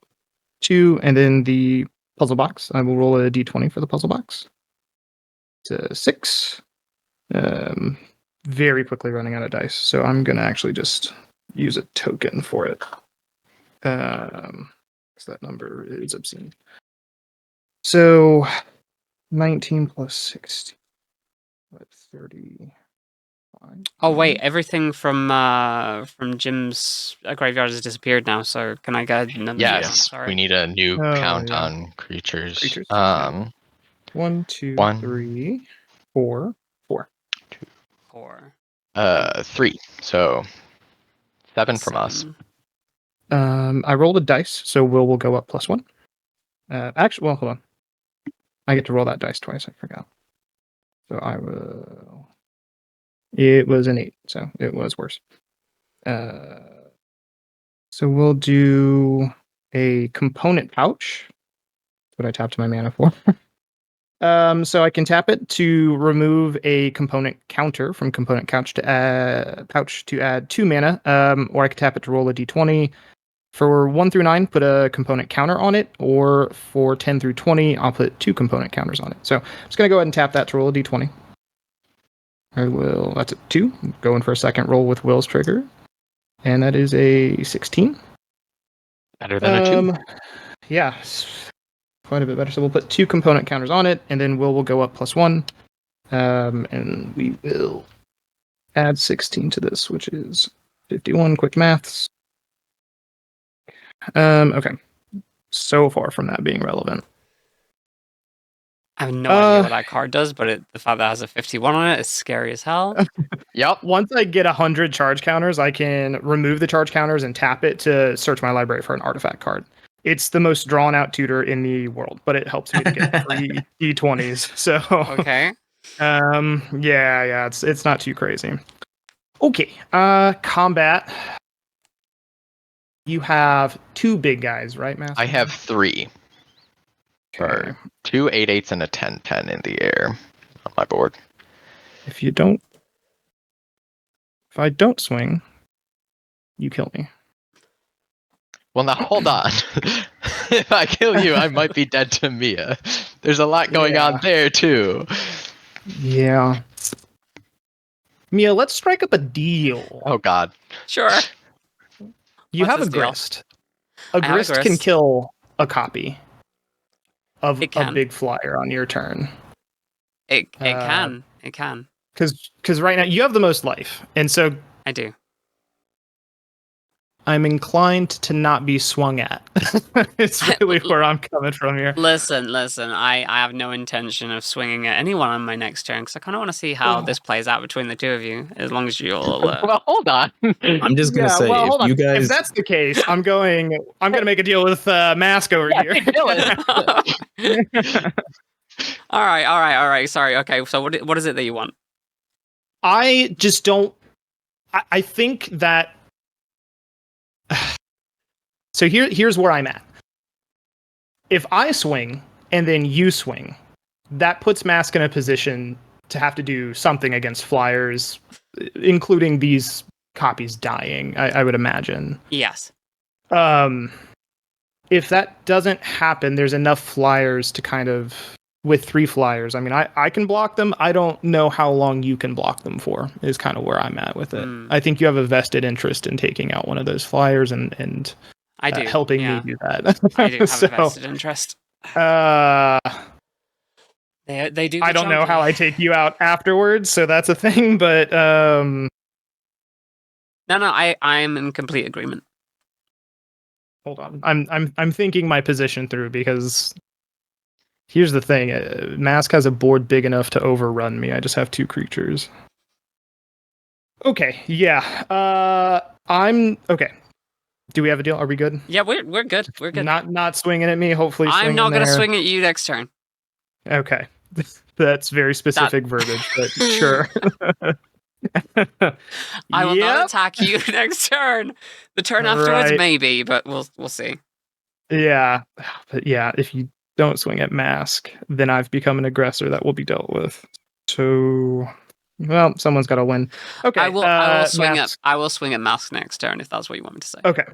2, and then the puzzle box. I will roll a d20 for the puzzle box. It's a 6. Very quickly running out of dice, so I'm gonna actually just use a token for it. So that number is obscene. So 19 plus 16, what, 30. Oh wait, everything from Jim's graveyard has disappeared now. So can I get another? Yes, Yeah, sorry. we need a new count yeah. on creatures. 1, 2, 1, 3, 4, 4. 4. 3. So 7 from us. I rolled a dice, so will go up +1. Actually, well, hold on. I get to roll that dice twice. I forgot. So I will. It was an 8, so it was worse. So we'll do a component pouch. That's what I tapped my mana for. So I can tap it to remove a component counter from component pouch to add 2 mana. Or I can tap it to roll a d20. For 1 through 9, put a component counter on it, or for 10 through 20, I'll put 2 component counters on it. So I'm just going to go ahead and tap that to roll a d20. That's a 2. Going for a second roll with Will's trigger. And that is a 16. Better than a 2. Yeah, quite a bit better. So we'll put 2 component counters on it, and then will go up +1. And we will add 16 to this, which is 51. Quick maths. Okay. So far from that being relevant. I have no idea what that card does, but the fact that it has a 51 on it is scary as hell. Yep. Once I get 100 charge counters, I can remove the charge counters and tap it to search my library for an artifact card. It's the most drawn out tutor in the world, but it helps me to get 3 d20s. So Okay. yeah, it's not too crazy. Okay. Combat. You have 2 big guys, right, Master? I have 3. Okay. 2 8/8s and a 10/10 in the air on my board. If I don't swing, you kill me. Well, now hold on. If I kill you, I might be dead to Mia. There's a lot going on there too. Yeah. Mia, let's strike up a deal. Oh God. Sure. You What's have a this deal? grist. A I have a grist can grist. kill a copy of It a can. big flyer on your turn. It can. It can. Because right now you have the most life, and so I do. I'm inclined to not be swung at. It's really where I'm coming from here. Listen. I have no intention of swinging at anyone on my next turn because I kind of want to see how this plays out between the two of you. As long as you all. Well, hold on. I'm just gonna say, hold if on. you guys, If that's the case, I'm gonna make a deal with Mask over here. All right. Sorry. Okay. So what is it that you want? I just don't. I think that. So here's where I'm at. If I swing and then you swing, that puts Mask in a position to have to do something against flyers, including these copies dying, I would imagine. Yes. If that doesn't happen, there's enough flyers to kind of, with 3 flyers, I mean, I can block them. I don't know how long you can block them for, is kind of where I'm at with it. I think you have a vested interest in taking out one of those flyers and I do. helping me do that. I do have So, a vested interest. They do. I don't know how I take you out afterwards, so that's a thing. But no, I'm in complete agreement. Hold on, I'm thinking my position through, because here's the thing: Mask has a board big enough to overrun me. I just have 2 creatures. Okay, yeah. I'm okay. Do we have a deal? Are we good? Yeah, we're good. We're good. Not swinging at me. Hopefully, I'm not going to swing at you next turn. Okay, that's very specific verbiage, but sure. I will not attack you next turn. The turn afterwards, maybe, but we'll see. Yeah, but yeah, if you don't swing at Mask, then I've become an aggressor that will be dealt with. So, well, someone's got to win. Okay, I will swing Mask. I will swing at Mask next turn if that's what you want me to say. Okay.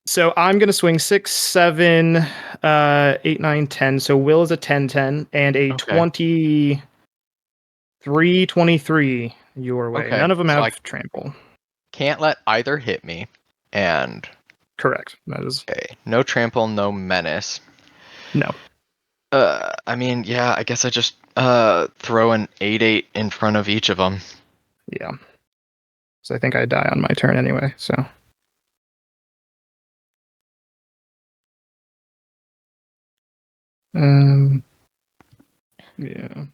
So I'm going to swing 6, 7, 8, 9, 10. So Will is a 10-10 and a 23, 23 your way. None of them have trample. Can't let either hit me. And correct. That is okay. No trample, no menace. No. I mean, yeah, I guess I just throw an 8/8 in front of each of them. Yeah. So I think I die on my turn anyway, so. Yeah.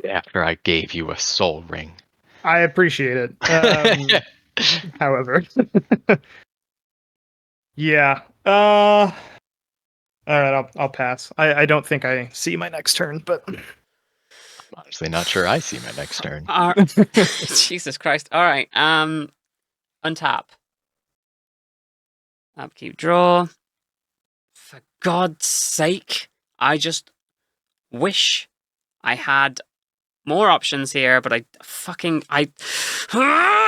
After I gave you a soul ring. I appreciate it. However. Yeah. All right, I'll pass. I don't think I see my next turn, but I'm honestly not sure I see my next turn. Jesus Christ. All right. Untap. Upkeep, draw. For God's sake, I just wish I had more options here, but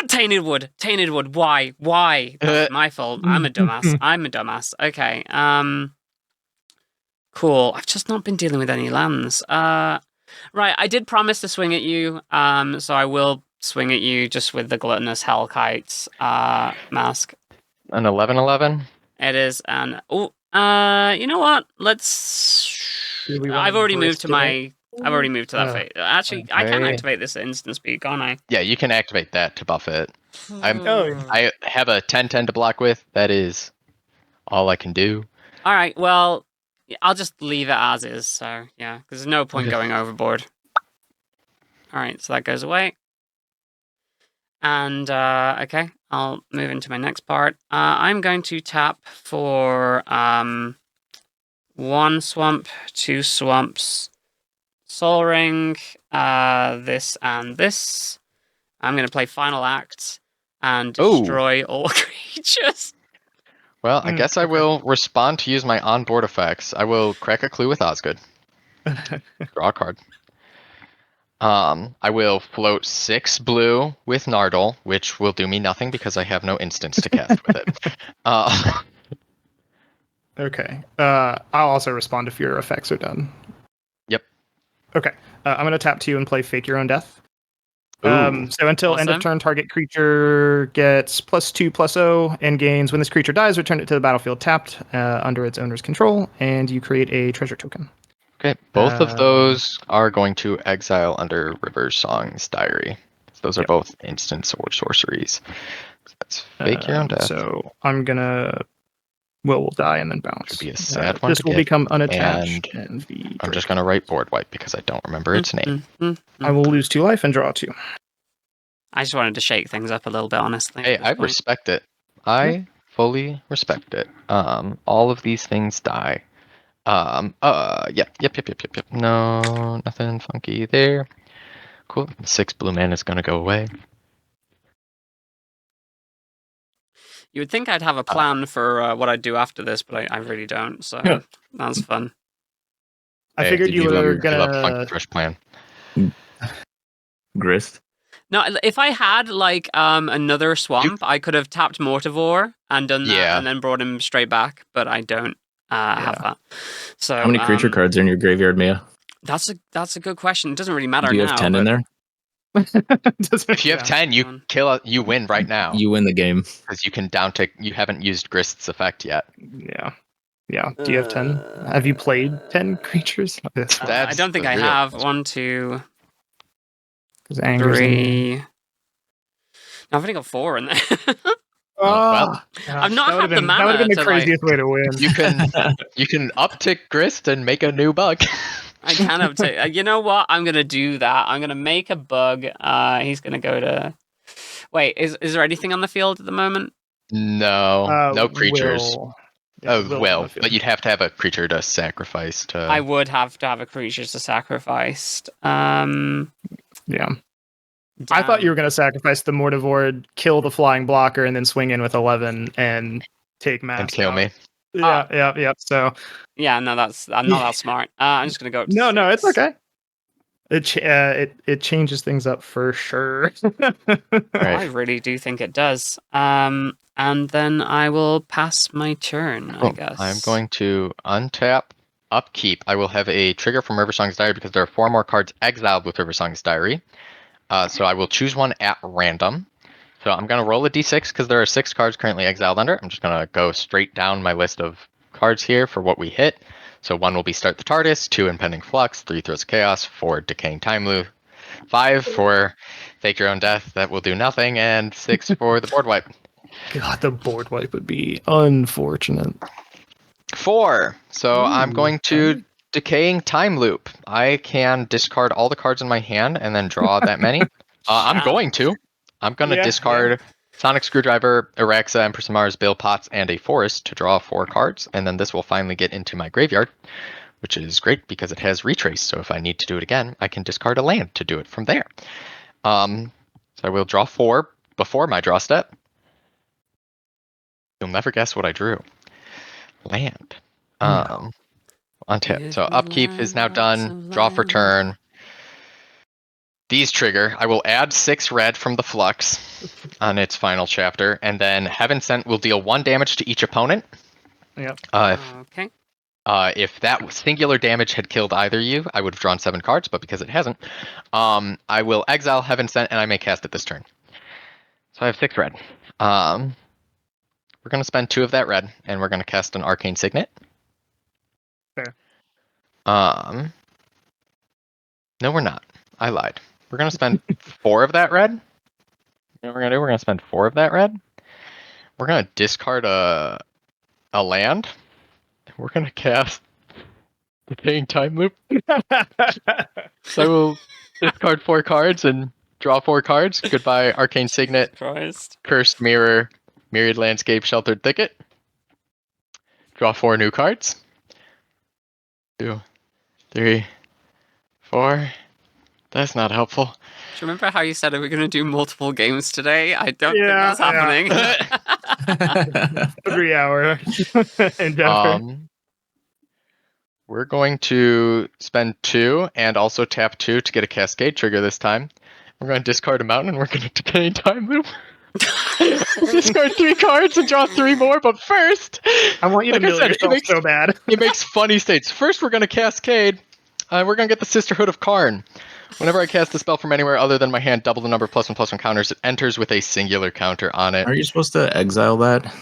Tainted Wood. Why? That's my fault. I'm a dumbass. Okay. Cool. I've just not been dealing with any lands. Right, I did promise to swing at you, so I will swing at you just with the Gluttonous Hellkite's Mask. An 11/11? It is an you know what? I've already moved to that phase. Actually, okay. I can activate this at instant speed, can't I? Yeah, you can activate that to buff it. I have a 10/10 to block with. That is all I can do. All right, well, I'll just leave it as is. So yeah, because there's no point going overboard. All right, so that goes away. And okay, I'll move into my next part. I'm going to tap for 1 swamp, 2 swamps, Soul Ring, this and this. I'm going to play Final Act and destroy all creatures. Well, I guess I will respond to use my onboard effects. I will crack a clue with Osgood. Draw a card. I will float 6 blue with Nardole, which will do me nothing because I have no instants to cast with it. Okay. I'll also respond if your effects are done. Yep. Okay. I'm going to tap 2 and play Fake Your Own Death. So until end of turn, target creature gets +2/+0 and gains. When this creature dies, return it to the battlefield tapped under its owner's control, and you create a treasure token. Okay, both of those are going to exile under River Song's Diary. Those are both instants or sorceries. So that's Fake Your Own Death. So I'm gonna. Will die and then bounce. Should be a sad one. This will become unattached. And I'm just going to write board wipe because I don't remember its name. I will lose 2 life and draw 2. I just wanted to shake things up a little bit, honestly. Hey, I respect it. I fully respect it. All of these things die. Yep. No, nothing funky there. Cool. 6 blue mana is going to go away. You would think I'd have a plan for what I'd do after this, but I really don't. So Yeah. that's fun. I figured did you you love were your- I love gonna. Funky Fresh plan. Grist. No, if I had like another swamp, I could have tapped Mortivore and done that, Yeah. and then brought him straight back. But I don't have that. So How many creature cards are in your graveyard, Mia? That's a good question. It doesn't really matter Do you now. have 10 in there? If you have 10, you One. you win right now. You win the game. Because you can down tick. You haven't used Grist's effect yet. Yeah. Do you have 10? Have you played 10 creatures? Because I don't think the I real have. question. 1, 2, anger's in 3. No, I've only got 4 in there. Well, I've not that had the that would have been mana the to, like- craziest way to win. You can uptick Grist and make a new bug. I can have you know what? I'm gonna do that. I'm gonna make a bug. He's gonna go to. Wait, is there anything on the field at the moment? No, no creatures. Will, But you'd have to have a creature to sacrifice to. I would have to have a creature to sacrifice. Yeah. I thought you were going to sacrifice the Mortivore, kill the flying blocker, and then swing in with 11 and take Mask and kill out. me. Yeah. So Yeah, no, I'm not that smart. I'm just gonna go. Up to no, 6. it's okay. It changes things up for sure. I really do think it does. And then I will pass my turn, I Cool. guess. I'm going to untap, upkeep. I will have a trigger from Riversong's Diary because there are 4 more cards exiled with Riversong's Diary. So I will choose one at random. So I'm going to roll a d6 because there are 6 cards currently exiled under. I'm just going to go straight down my list of cards here for what we hit. So 1 will be Start the TARDIS, 2 Impending Flux, 3 Throws of Chaos, 4 Decaying Time Loop, 5 for Fake Your Own Death, that will do nothing, and 6 for the board wipe. God, the board wipe would be unfortunate. 4. So I'm Ooh, going to Decaying Time Loop. I can discard all the cards in my hand and then draw that many. I'm going to discard Sonic Screwdriver, Araxa, Empress of Mars, Bill Potts, and a Forest to draw 4 cards, and then this will finally get into my graveyard, which is great because it has Retrace, so if I need to do it again, I can discard a land to do it from there. So I will draw 4 before my draw step. You'll never guess what I drew. Land. Untap. So upkeep is now done. Draw for turn. These trigger. I will add 6 red from the Flux on its final chapter, and then Heaven Sent will deal 1 damage to each opponent. Yep. Okay. If that singular damage had killed either of you, I would have drawn 7 cards, but because it hasn't, I will exile Heaven Sent, and I may cast it this turn. So I have 6 red. We're going to spend 2 of that red, and we're going to cast an Arcane Signet. Fair. No, we're not. I lied. We're going to spend 4 of that red. You know what we're going to do? We're going to spend 4 of that red. We're going to discard a land. We're going to cast Decaying Time Loop. So I will discard 4 cards and draw 4 cards. Goodbye, Arcane Signet, Christ. Cursed Mirror, Myriad Landscape, Sheltered Thicket. Draw 4 new cards. 2, 3, 4. That's not helpful. Do you remember how you said we were going to do multiple games today? I don't think Yeah, that's happening. 3 hour endeavor. We're going to spend 2 and also tap 2 to get a Cascade trigger this time. We're going to discard a mountain and we're going to Decay Time Loop. Discard 3 cards and draw 3 more, but first, I want you to like I mill said, yourself so bad. it makes funny states. First, we're going to Cascade. We're going to get the Sisterhood of Karn. Whenever I cast a spell from anywhere other than my hand, double the number of +1/+1 counters. It enters with a singular counter on it. Are you supposed to exile that?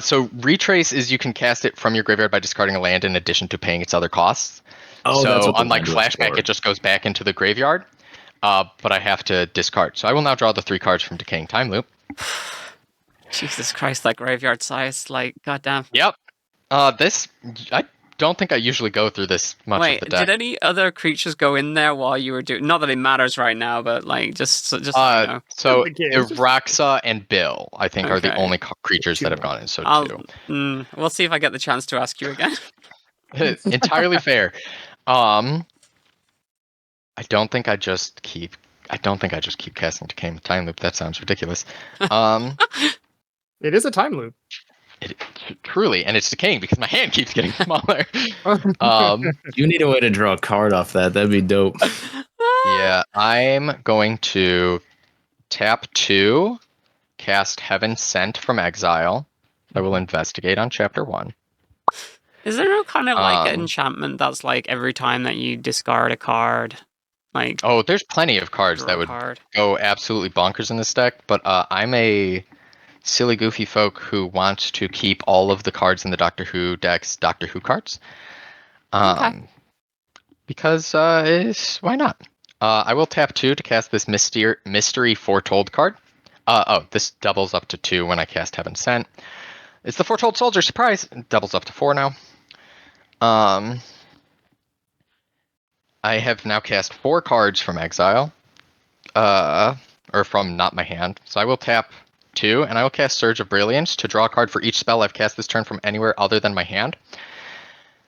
So Retrace is you can cast it from your graveyard by discarding a land in addition to paying its other costs. Oh, that's So what the unlike land was Flashback, for. it just goes back into the graveyard. But I have to discard. So I will now draw the 3 cards from Decaying Time Loop. Jesus Christ, that graveyard size, like, goddamn. Yep. This, I don't think I usually go through this much Wait, of the deck. did any other creatures go in there while you were doing? Not that it matters right now, but like, just so you know. So The game. Iraxa and Bill, I think, are the Okay. only creatures that have gone in. So 2. We'll see if I get the chance to ask you again. Entirely fair. I don't think I just keep casting Decay with Time Loop. That sounds ridiculous. Um, It is a time loop. truly, and it's decaying because my hand keeps getting smaller. Um, You need a way to draw a card off that. That'd be dope. yeah, I'm going to tap 2, cast Heaven Sent from Exile. I will investigate on chapter 1. Is there no kind of like Um, enchantment that's like every time that you discard a card, like Oh, there's plenty of cards draw that a would card? go absolutely bonkers in this deck, but I'm a silly, goofy folk who wants to keep all of the cards in the Doctor Who decks Doctor Who cards. Okay. Because why not? I will tap 2 to cast this mystery foretold card. This doubles up to 2 when I cast Heaven Sent. It's the Foretold Soldier, surprise! It doubles up to 4 now. I have now cast 4 cards from exile. Or from not my hand. So I will tap 2, and I will cast Surge of Brilliance to draw a card for each spell I've cast this turn from anywhere other than my hand.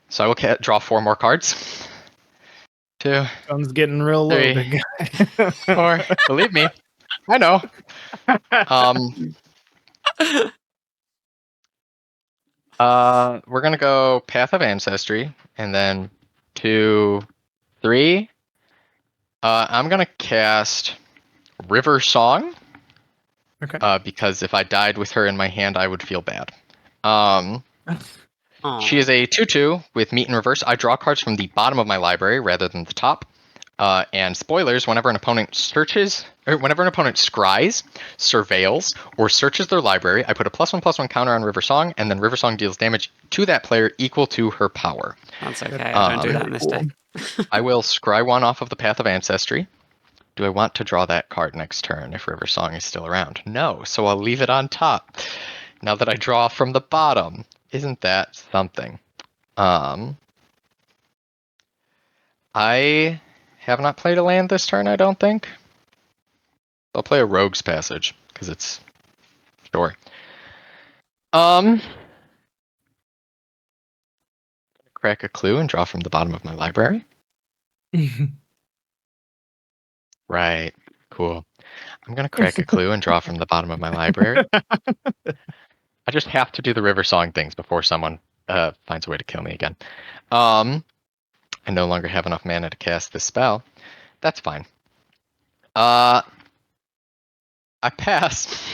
So I will draw 4 more cards. 2, Sun's getting real low, 3, big guy. 4. Believe me, I know. We're gonna go Path of Ancestry, and then 2, 3. I'm gonna cast River Song. Okay. Because if I died with her in my hand, I would feel bad. She Aw. is a 2/2 with Meet in Reverse. I draw cards from the bottom of my library rather than the top. And spoilers, whenever an opponent scries, surveils, or searches their library, I put a +1/+1 counter on River Song, and then River Song deals damage to that player equal to her power. That's okay. I don't do that in this deck. I will scry 1 off of the Path of Ancestry. Do I want to draw that card next turn if River Song is still around? No, so I'll leave it on top. Now that I draw from the bottom, isn't that something? I have not played a land this turn, I don't think. I'll play a Rogue's Passage, because it's sure. Crack a clue and draw from the bottom of my library. Right, cool. I'm gonna crack a clue and draw from the bottom of my library. I just have to do the River Song things before someone finds a way to kill me again. I no longer have enough mana to cast this spell. That's fine. I pass.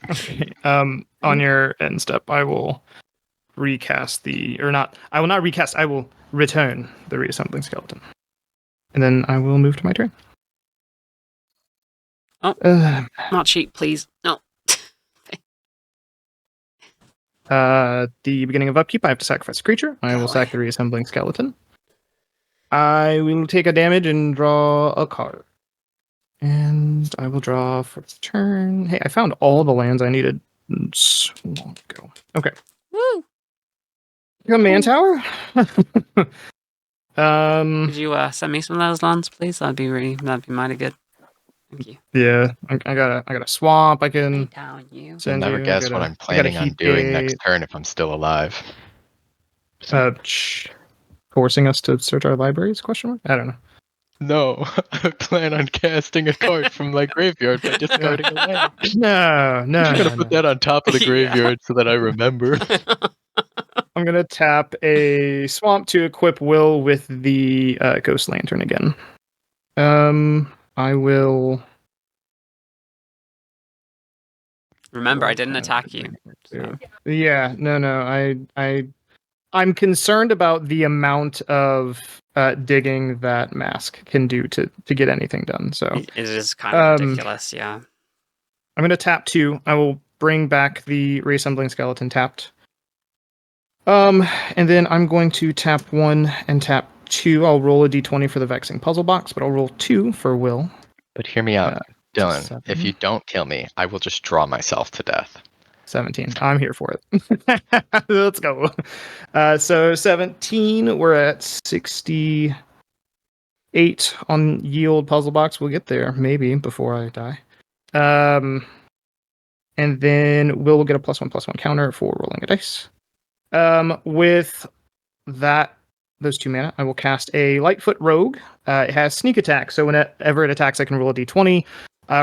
Okay. On your end step, I will recast I will not recast. I will return the reassembling skeleton, and then I will move to my turn. Oh. Not cheap, please. No. The beginning of upkeep, I have to sacrifice a creature. I will sack the reassembling skeleton. I will take a damage and draw a card. And I will draw for the turn. Hey, I found all the lands I needed so long ago. Okay. Woo! Command tower. Could you send me some of those lands, please? That'd be mighty good. Thank you. Yeah, I got a swamp. I can Lay down, you. You'll send never you. guess what I'm planning on doing next turn if I'm still alive. Forcing us to search our libraries? Question mark? I don't know. No, I plan on casting a card from my graveyard by discarding a land. No. I'm just gonna put that on top of the graveyard so that I remember. I'm gonna tap a swamp to equip Will with the Ghost Lantern again. I will. Remember, I didn't attack you. So. Yeah, no. I'm concerned about the amount of digging that Mask can do to get anything done. So It is kind of ridiculous, yeah. I'm gonna tap 2. I will bring back the reassembling skeleton tapped. And then I'm going to tap 1 and tap 2. I'll roll a d20 for the Vexing Puzzle Box, but I'll roll 2 for Will. But hear me out, Dylan. If you don't kill me, I will just draw myself to death. 17. I'm here for it. Let's go. So 17, we're at 68 on yield puzzle box. We'll get there maybe before I die. And then we'll get a +1/+1 counter for rolling a dice. With that those 2 mana, I will cast a Lightfoot Rogue. It has sneak attack, so whenever it attacks, I can roll a d20.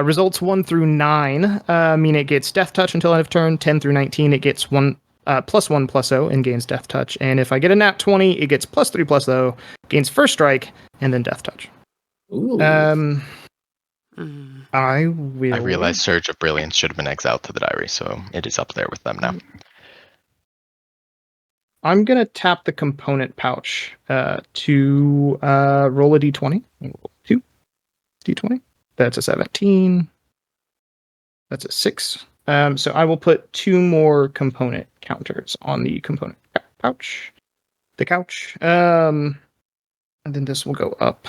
Results 1 through 9 mean it gets Death Touch until end of turn. 10 through 19, it gets +1/+0 and gains Death Touch. And if I get a nat 20, it gets +3/+0, gains First Strike, and then Death Touch. Ooh. I will. I realized Surge of Brilliance should have been exiled to the diary, so it is up there with them now. I'm gonna tap the component pouch to roll a d20. Roll 2 d20. That's a 17. That's a 6. So I will put 2 more component counters on the component pouch. The couch. And then this will go up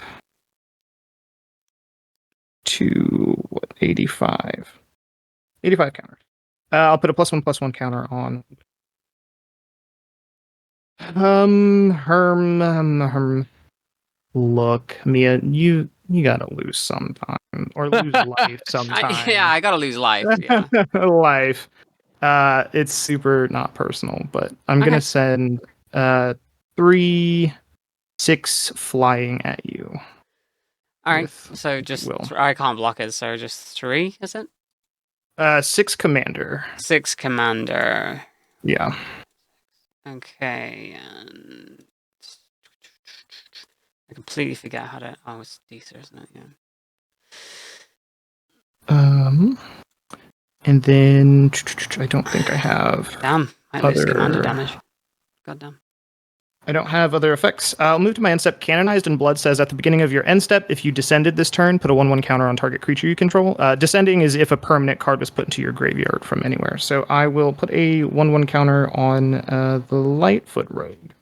to 85. 85 counters. I'll put a +1/+1 counter on. Look, Mia, you gotta lose sometime or lose life sometime. I gotta lose life. Yeah. Life. It's super not personal, but I'm gonna send 3 6 flying at you. All right. So just I can't block it. So just 3, is it? 6 commander. 6 commander. Yeah. Okay. And I completely forget how to. Oh, it's Deezer, isn't it? Yeah. And then I don't think I have. Damn, I lose commander damage. Goddamn. I don't have other effects. I'll move to my end step. Canonized in Blood says at the beginning of your end step, if you descended this turn, put a 1/1 counter on target creature you control. Descending is if a permanent card was put into your graveyard from anywhere. So I will put a 1/1 counter on the Lightfoot Rogue.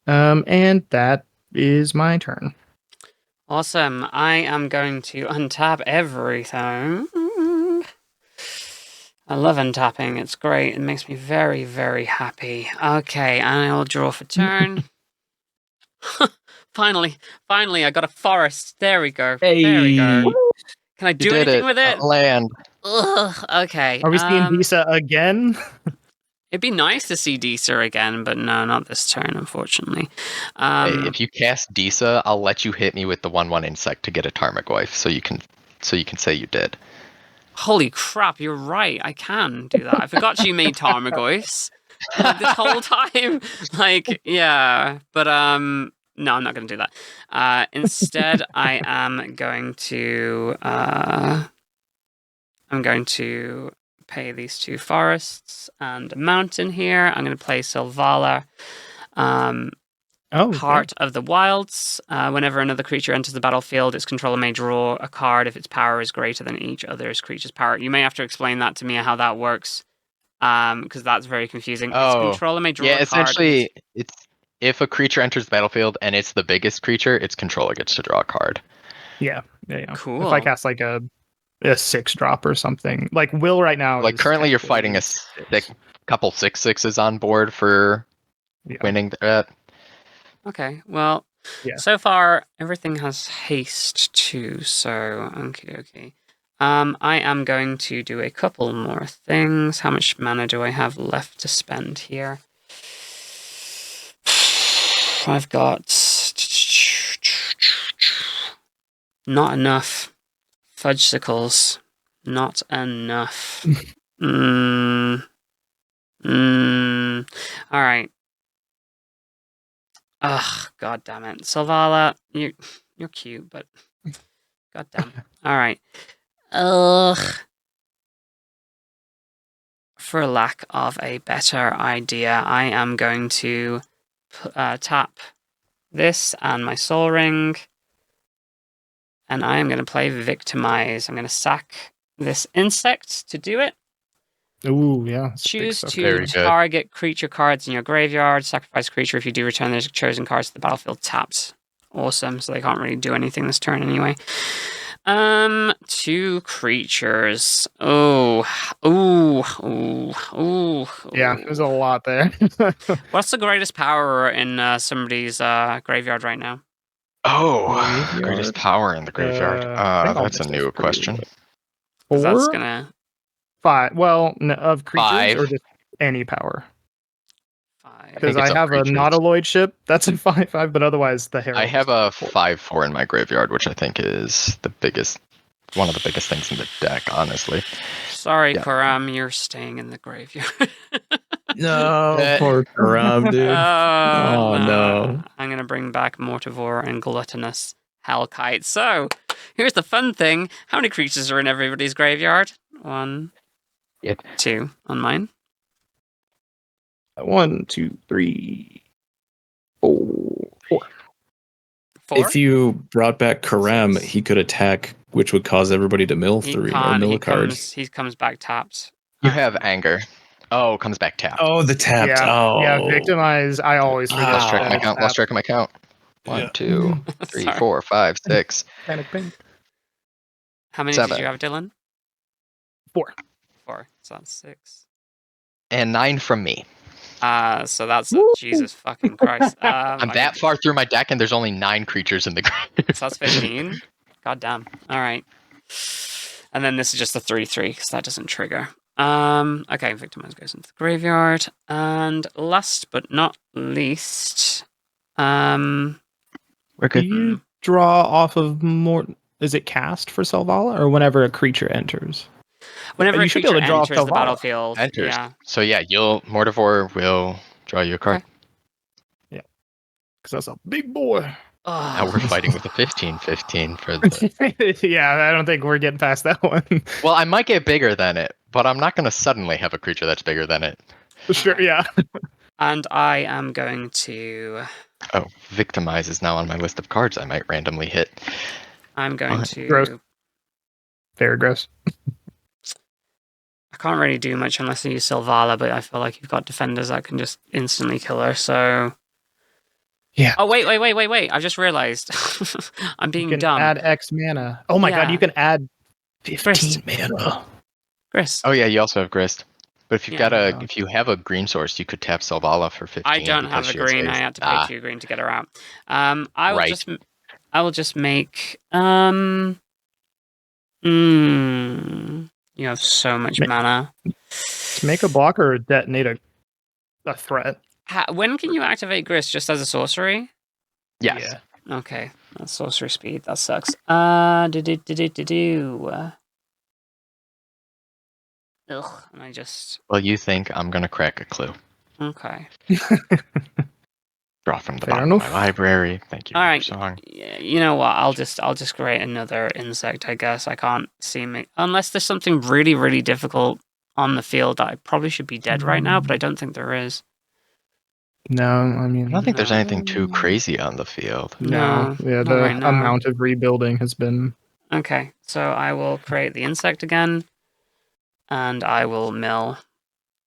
And that is my turn. Awesome. I am going to untap everything. I love untapping. It's great. It makes me very, very happy. Okay, and I'll draw for turn. Finally, I got a forest. There we go. Hey. There we go. Can I do anything with it? Land. Ugh, okay. Are we seeing Disa again? It'd be nice to see Disa again, but no, not this turn, unfortunately. Hey, if you cast Disa, I'll let you hit me with the 1/1 insect to get a Tarmogoyf, so you can say you did. Holy crap, you're right. I can do that. I forgot you made Tarmogoyfs this whole time. Yeah. But no, I'm not going to do that. Instead, I am going to pay these 2 forests and a mountain here. I'm going to play Silvala. Heart of the Wilds. Whenever another creature enters the battlefield, its controller may draw a card if its power is greater than each other's creature's power. You may have to explain that to me, how that works, because that's very confusing. Its controller may draw a card. Essentially, it's if a creature enters the battlefield and it's the biggest creature, its controller gets to draw a card. Yeah. Cool. If I cast like a 6-drop or something, like Will right now. Like currently, you're fighting a couple 6/6s on board for winning that. Okay, well, so far everything has haste too, so okay. I am going to do a couple more things. How much mana do I have left to spend here? I've got not enough fudgesicles. Not enough. All right. Ugh, god damn it. Silvala, you're cute, but god damn. Alright. Ugh. For lack of a better idea, I am going to tap this and my Soul Ring. And I am going to play Victimize. I'm going to sack this insect to do it. Ooh, yeah. Choose to target creature cards in your graveyard. Sacrifice creature if you do return those chosen cards to the battlefield tapped. Awesome. So they can't really do anything this turn anyway. 2 creatures. Oh. Yeah, there's a lot there. What's the greatest power in somebody's graveyard right now? Greatest power in the graveyard. That's a new question. 4? That's gonna 5. Well, of creatures 5. or just any power. 5. Because it's I up have a creatures. nautiloid ship. That's a 5/5, but otherwise the Herald. I have is a 4. 5/4 in my graveyard, which I think is one of the biggest things in the deck, honestly. Sorry, Yeah. Karam, you're staying in the graveyard. No, poor Karam, dude. Oh, no. I'm going to bring back Mortivore and Gluttonous Hellkite. So, here's the fun thing. How many creatures are in everybody's graveyard? 1, Yep. 2 on mine. 1, 2, 3, 4. 4. 4? If you brought back Karam, 6. he could attack, which would cause everybody to mill He 3 or can't. mill He a card. comes back tapped. You have anger. Oh, comes back tapped. Oh, the tapped. Yeah, Oh. victimize. I always forget. Lost track of my that count. it's Lost track of my count. 1, Yeah. 2, 3, Sorry. 4, 5, 6. Panic pink. How many did 7. you have, Dylan? 4. 4. So that's 6. And 9 from me. So that's Woo! Jesus fucking Christ. I'm that far through my deck, and there's only 9 creatures in the graveyard. So that's 15. God damn. All right. And then this is just a 3/3 because that doesn't trigger. Okay, Victimize goes into the graveyard, and last but not least, We're Do good. you draw off of more? Is it cast for Selvala or whenever a creature enters? whenever You a should be creature able to draw enters the Selvala. battlefield, Enters. yeah, So yeah, Mortivore will draw you a card. Okay. Because that's a big boy. Now we're fighting with a 15/15 for the. Yeah, I don't think we're getting past that one. Well, I might get bigger than it, but I'm not going to suddenly have a creature that's bigger than it. Sure, yeah. and I am going to. Oh, Victimize is now on my list of cards I might randomly hit. I'm going What? to. Gross. Very gross. I can't really do much unless I use Sylvala, but I feel like you've got defenders that can just instantly kill her. So. Yeah. Oh wait! I've just realized I'm being You can dumb. add X mana. Oh my god, Yeah. you can add 15 Grist. mana. Chris, Oh yeah, you also have Grist. But if you've Yeah. got if you have a green source, you could tap Selvala for 15. I don't because have a she has green. I haste. had to pay 2 green to get her out. I will Right. just make you have so much mana. To make a blocker or detonate a threat. When can you activate Grist? Just as a sorcery? Yes. Yeah. Okay, that's sorcery speed. That sucks. Ugh, and I just Well, you think I'm gonna crack a clue? okay. Draw from the Fair bottom of enough. my library. Thank you. All for right. your song. Yeah, you know what? I'll just create another insect. I guess I can't see me unless there's something really really difficult on the field that I probably should be dead right now, but I don't think there is. No, I mean, I don't think there's No. anything too crazy on the field. no. Yeah, not the right now. amount of rebuilding has been. Okay, so I will create the insect again, and I will mill.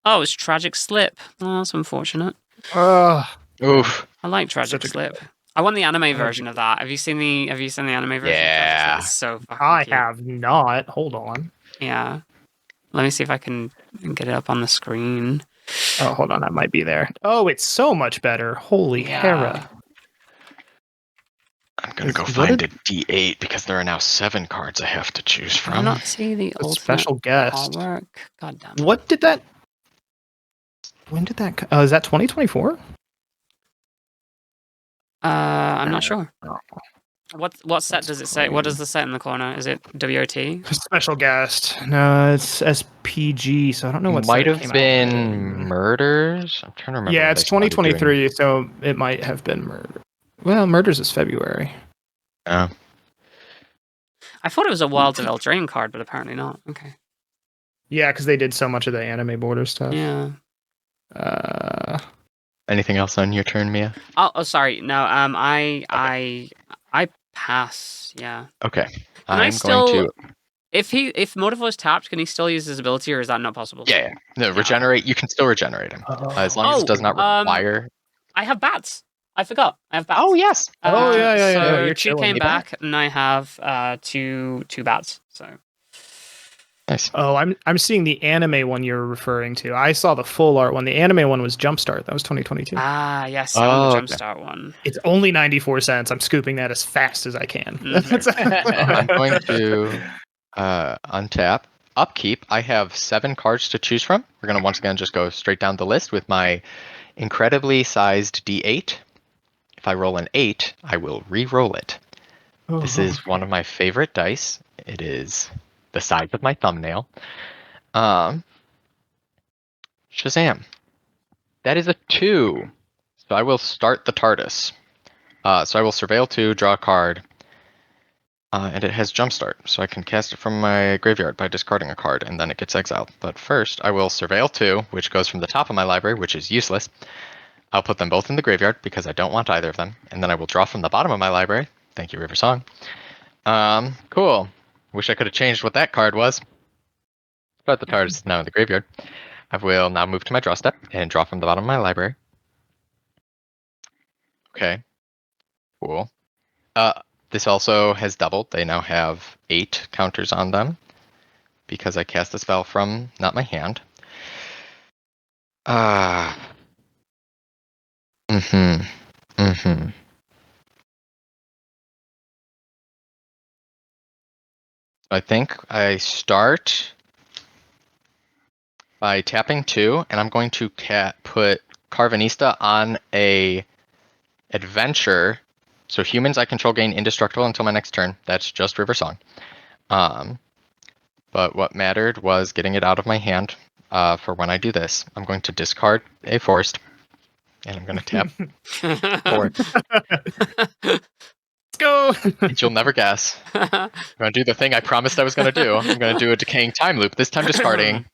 Oh, it's Tragic Slip. Oh, that's unfortunate. Oof. I like Tragic Such a- Slip. I want the anime version of that. Have you seen the anime version? Yeah. Of Tragic Slip? It's so fucking I cute. have not. Hold on. Yeah. Let me see if I can get it up on the screen. Oh, hold on. That might be there. Oh, it's so much better. Holy Yeah. Hera. I'm gonna Is- go what find did- a D8 because there are now 7 cards I have to choose Can I from. not see the A ultimate special guest. artwork? God damn it. What did that? When did that? Is that 2024? I'm not sure. Oh. What set does it say? What does the set in the corner? Is it WOT? Special guest. No, it's SPG. So I don't know what. Might set it have came out been with. Murders. I'm trying to remember. Yeah, when it's they started doing- 2023, so it might have been murder. Well, murders is February. Oh. I thought it was a Wilds of Eldraine card, but apparently not. Okay. Yeah, because they did so much of the anime border stuff. Yeah. Anything else on your turn, Mia? Oh, sorry. No. I pass. Yeah. Okay. Can I I'm still? going to. If Motivo is tapped, can he still use his ability, or is that not possible? Yeah. No, regenerate. You can still regenerate him as long as it does not require. I have bats. I forgot. I have bats. Oh yes. Yeah, So you're Chi chilling. came You back, and I have two bats. So Nice. Oh, I'm seeing the anime one you're referring to. I saw the full art one. The anime one was Jumpstart. That was 2022. yes, Oh, on the okay. Jumpstart one. It's only 94 cents. I'm scooping that as fast as I can. I'm going to untap. Upkeep. I have 7 cards to choose from. We're going to once again just go straight down the list with my incredibly sized D8. If I roll an 8, I will re-roll it. This is one of my favorite dice. It is the size of my thumbnail. Shazam. That is a 2. So I will start the TARDIS. So I will surveil 2, draw a card. And it has Jumpstart, so I can cast it from my graveyard by discarding a card, and then it gets exiled. But first, I will Surveil 2, which goes from the top of my library, which is useless. I'll put them both in the graveyard, because I don't want either of them. And then I will draw from the bottom of my library. Thank you, River Song. Cool. Wish I could have changed what that card was. But the card is now in the graveyard. I will now move to my draw step, and draw from the bottom of my library. Okay. Cool. This also has doubled. They now have 8 counters on them because I cast the spell from not my hand. I think I start by tapping 2, and I'm going to put Carvanista on a adventure. So humans I control gain indestructible until my next turn. That's just River Song. But what mattered was getting it out of my hand for when I do this. I'm going to discard a forest, and I'm going to tap 4. Let's go! And you'll never guess. I'm going to do the thing I promised I was going to do. I'm going to do a decaying time loop, this time discarding.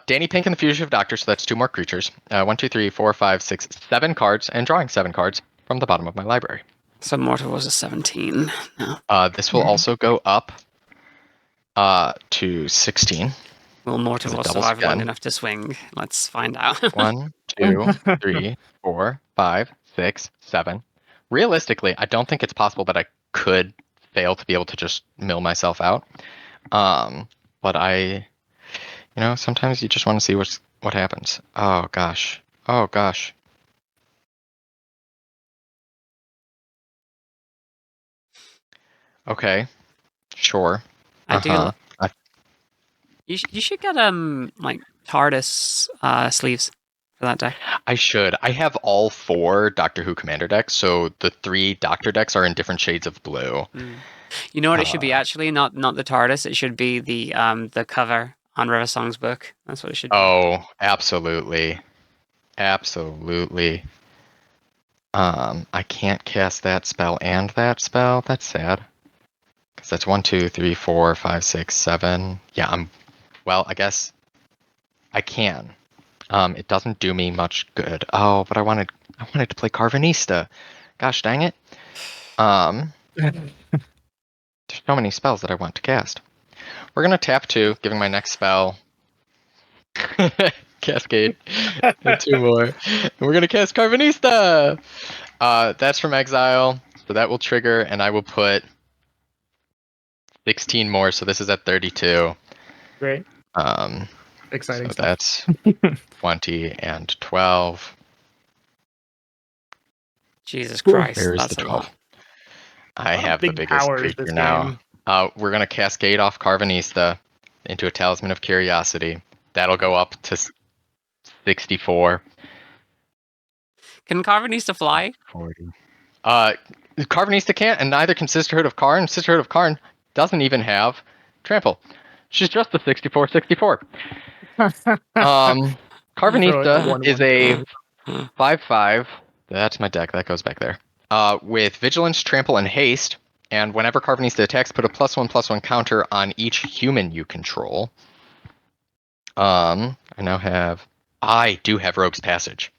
Danny Pink and the Fugitive Doctor, so that's 2 more creatures. 1, 2, 3, 4, 5, 6, 7 cards, and drawing 7 cards from the bottom of my library. So Mortal was a 17. No. This will also go up to 16. Will Mortal It doubles survive long again. enough to swing? Let's find out. 1, 2, 3, 4, 5, 6, 7. Realistically, I don't think it's possible that I could fail to be able to just mill myself out. But sometimes you just want to see what happens. Oh gosh. Okay. Sure. I do. You should get like TARDIS sleeves for that deck. I should. I have all 4 Doctor Who Commander decks, so the 3 Doctor decks are in different shades of blue. You know what it should be actually? Not the TARDIS. It should be the cover on River Song's book. That's what it should be. Oh, absolutely. Absolutely. I can't cast that spell and that spell. That's sad. Because that's 1, 2, 3, 4, 5, 6, 7. Yeah, I guess I can. It doesn't do me much good. Oh, but I wanted to play Carvanista. Gosh dang it. There's so many spells that I want to cast. We're gonna tap 2, giving my next spell Cascade. And 2 more. And we're gonna cast Carvanista. That's from exile, so that will trigger, and I will put 16 more. So this is at 32. Great. Exciting so stuff. That's 20 and 12. Jesus Christ, Where is that's the a 12? lot. I have the big biggest powers creature this now. We're going to cascade off Carvanista into a Talisman of Curiosity. That'll go up to 64. Can Carvanista fly? 40. Carvanista can't, and neither can Sisterhood of Karn. Sisterhood of Karn doesn't even have Trample. She's just a 64/64. Carvanista is a 5/5. That's my deck. That goes back there. With Vigilance, Trample, and Haste. And whenever Carvanista attacks, put a +1/+1 counter on each human you control. I do have Rogue's Passage.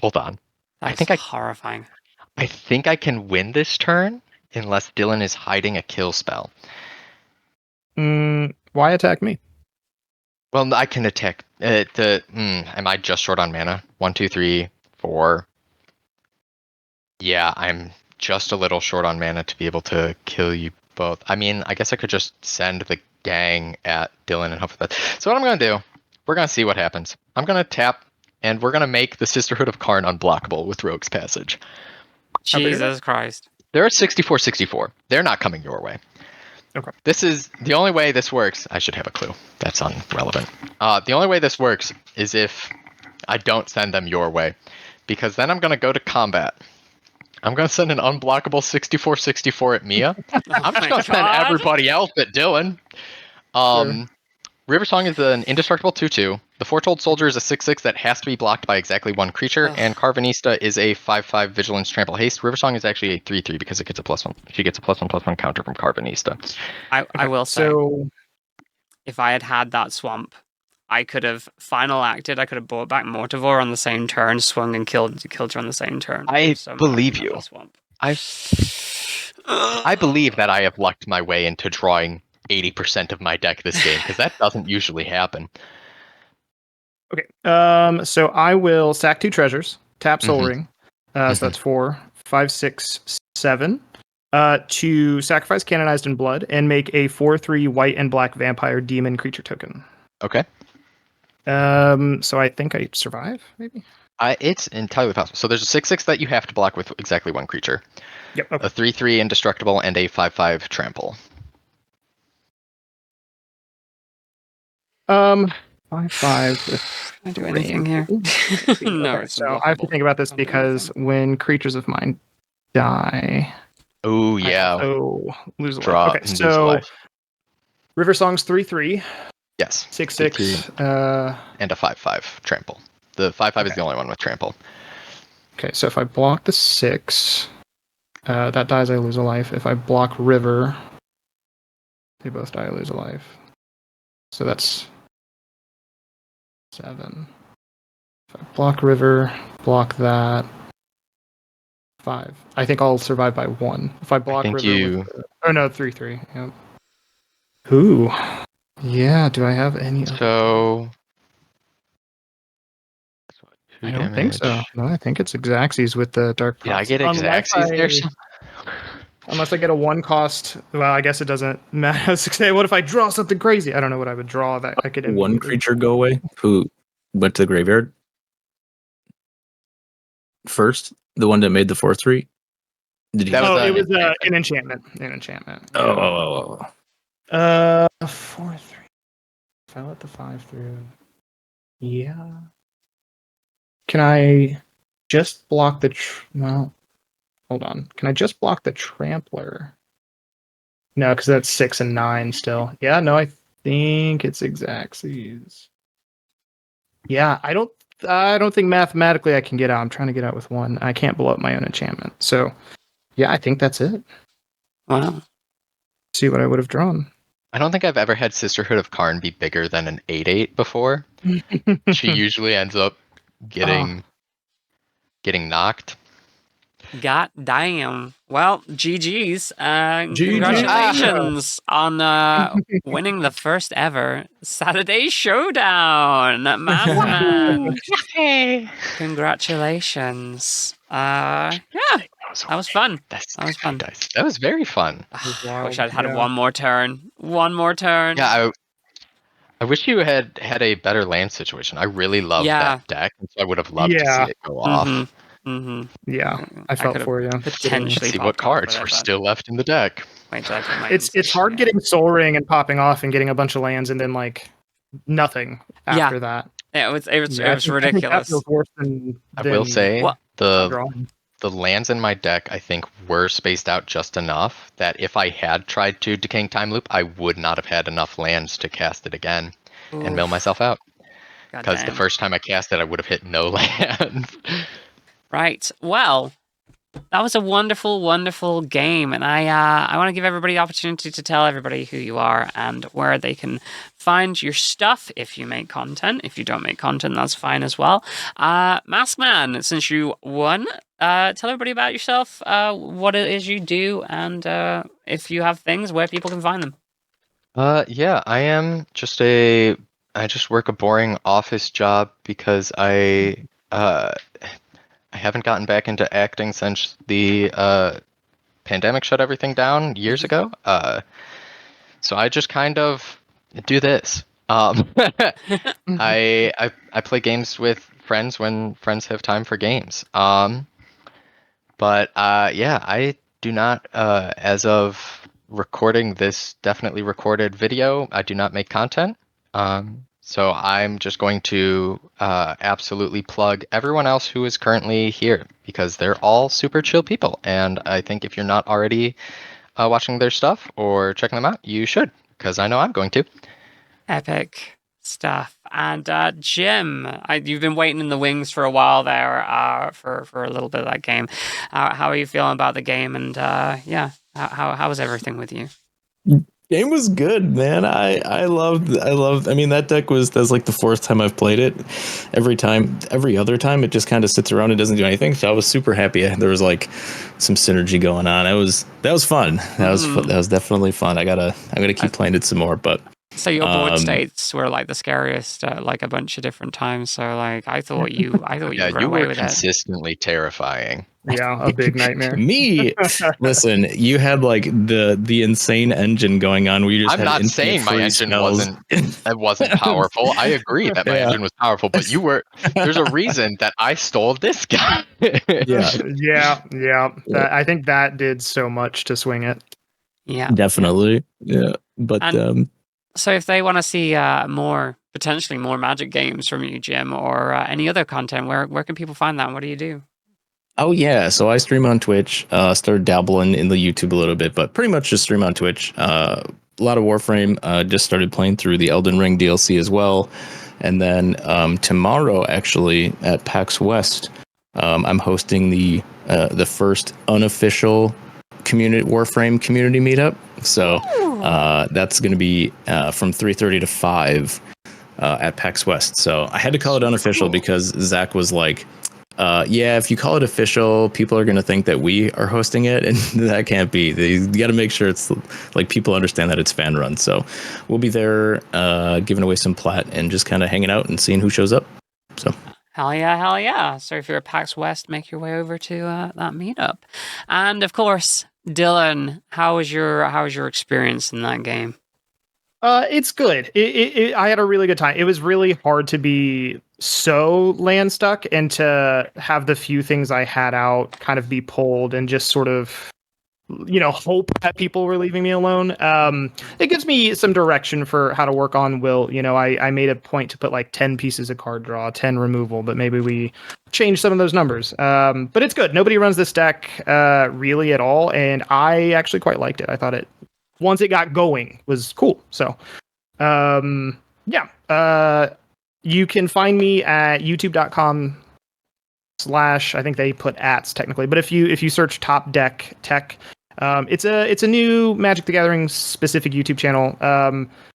Hold on. That's horrifying. I think I can win this turn unless Dylan is hiding a kill spell. Why attack me? Well, I can attack. Am I just short on mana? 1, 2, 3, 4. Yeah, I'm just a little short on mana to be able to kill you both. I mean, I guess I could just send the gang at Dylan and hope for that. So what I'm going to do, we're going to see what happens. I'm going to tap, and we're going to make the Sisterhood of Karn unblockable with Rogue's Passage. Jesus Christ. They're a 64/64. They're not coming your way. Okay. This is the only way this works. I should have a clue. That's irrelevant. The only way this works is if I don't send them your way, because then I'm going to go to combat. I'm going to send an unblockable 64/64 at Mia. I'm just going to send everybody else at Dylan. Sure. River Song is an indestructible 2/2. The Foretold Soldier is a 6/6 that has to be blocked by exactly one creature, and Carvanista is a 5/5 Vigilance Trample Haste. River Song is actually a 3/3 because it gets a +1. She gets a +1/+1 counter from Carvanista. I will say, if I had had that swamp, I could have final acted. I could have brought back Mortivore on the same turn, swung and killed her on the same turn. I So believe much you. another Swamp. I believe that I have lucked my way into drawing 80% of my deck this game, because that doesn't usually happen. Okay. So I will sack 2 treasures, tap Soul Mhm. Ring. So that's 4, 5, 6, 7. To sacrifice Canonized in Blood and make a 4/3 white and black vampire demon creature token. Okay. So I think I survive, maybe? It's entirely possible. So there's a 6/6 that you have to block with exactly one creature. Yep. Okay. A 3/3 indestructible and a 5/5 trample. 5/5 with Can I do anything here? No, okay, it's so I have to unblockable. think about this Can't do because anything. when creatures of mine die, Oh I yeah. also lose a Draw life. Okay, and lose a so life. River Song's 3/3, Yes. 6/6. And a 5/5 trample. The 5/5 is the only one with trample. Okay, so if I block the 6, that dies, I lose a life. If I block River, they both die, I lose a life. So that's 7. If I block River, block that, 5. I think I'll survive by 1. If I block think River you- with... Oh no, 3/3. Yep. Ooh. Yeah, do I have any other... So I don't think so. No, I think it's Xaxes with the Dark Did I Prophecy. get Xaxes there? Unless I get a 1 cost, well, I guess it doesn't matter. What if I draw something crazy? I don't know what I would draw that I could One immediately... creature go away who went to the graveyard first. The one that made the 4/3. Did he? That was it was enchantment. an enchantment. An enchantment. Oh. 4/3. If I let the 5 through, yeah. Can I just block the? Well, hold on. Can I just block the Trampler? No, because that's 6 and 9 still. Yeah, no, I think it's Xaxes. Yeah, I don't think mathematically I can get out. I'm trying to get out with 1. I can't blow up my own enchantment. So, yeah, I think that's it. Wow. See what I would have drawn. I don't think I've ever had Sisterhood of Karn be bigger than an 8/8 before. She usually ends up getting knocked. God damn. Well, GG's. GG. Congratulations on winning the first ever Saturday Showdown, MaskMan. Hey. Congratulations. Yeah, that was fun. That was fun. That was very fun. I wish I'd had one more turn. One more turn. Yeah, I wish you had a better land situation. I really loved that deck, and so I would have loved to see it go off. Yeah, I felt for you. Potentially See what cards were still left in the deck. Wait till I put my It's hard getting Soul Ring and popping off and getting a bunch of lands and then like nothing after that. It was ridiculous. That feels worse than I will say the drawing. The lands in my deck, I think, were spaced out just enough that if I had tried to Decaying Time Loop, I would not have had enough lands to cast it again and mill myself out. Because the first time I cast it, I would have hit no lands. Right. Well, that was a wonderful, wonderful game, and I want to give everybody the opportunity to tell everybody who you are and where they can find your stuff if you make content. If you don't make content, that's fine as well. MaskMan, since you won, tell everybody about yourself, what it is you do, and if you have things, where people can find them. Yeah, I am just I just work a boring office job because I haven't gotten back into acting since the pandemic shut everything down years ago. So I just kind of do this. I play games with friends when friends have time for games. But yeah, I do not, as of recording this definitely recorded video, I do not make content. So I'm just going to absolutely plug everyone else who is currently here because they're all super chill people. And I think if you're not already watching their stuff or checking them out, you should, because I know I'm going to. Epic stuff. And Jim, you've been waiting in the wings for a while there for a little bit of that game. How are you feeling about the game? And yeah, how was everything with you? Game was good, man. I loved. I mean, that's like the fourth time I've played it. Every other time, it just kind of sits around and doesn't do anything. So I was super happy. There was like some synergy going on. That was fun. That was definitely fun. I'm gonna keep playing it some more. But so your board states were like the scariest, like a bunch of different times. So like I thought you Yeah, ran you away were with consistently terrifying. Yeah, a big nightmare. Me, listen, you had like the insane engine going on where you just I'm had not infinite saying my free engine spells. wasn't powerful. I agree that my Yeah. engine was powerful, but there's a reason that I stole this guy. Yeah. Yeah. I think that did so much to swing it. Yeah, Definitely. Yeah. But And- So if they want to see potentially more Magic games from you, Jim, or any other content, where can people find that? And what do you do? oh yeah, so I stream on Twitch. Started dabbling in the YouTube a little bit, but pretty much just stream on Twitch. A lot of Warframe. Just started playing through the Elden Ring DLC as well, and then tomorrow actually at PAX West, I'm hosting the first unofficial Warframe community meetup. So that's going to be from 3:30 to 5 at PAX West. So I had to call it unofficial because Zach was like, yeah, if you call it official, people are going to think that we are hosting it, and that can't be. You got to make sure it's like people understand that it's fan run. So we'll be there giving away some plat and just kind of hanging out and seeing who shows up. So Hell yeah. So if you're at PAX West, make your way over to that meetup. And of course, Dylan, how was your experience in that game? It's good. I had a really good time. It was really hard to be so land stuck and to have the few things I had out kind of be pulled and just sort of, hope that people were leaving me alone. It gives me some direction for how to work on will. I made a point to put like 10 pieces of card draw, 10 removal, but maybe we change some of those numbers. But it's good. Nobody runs this deck really at all, and I actually quite liked it. I thought once it got going was cool. So yeah, you can find me at youtube.com/ I think they put ats technically, but if you search Top Deck Tech, it's a new Magic the Gathering specific YouTube channel.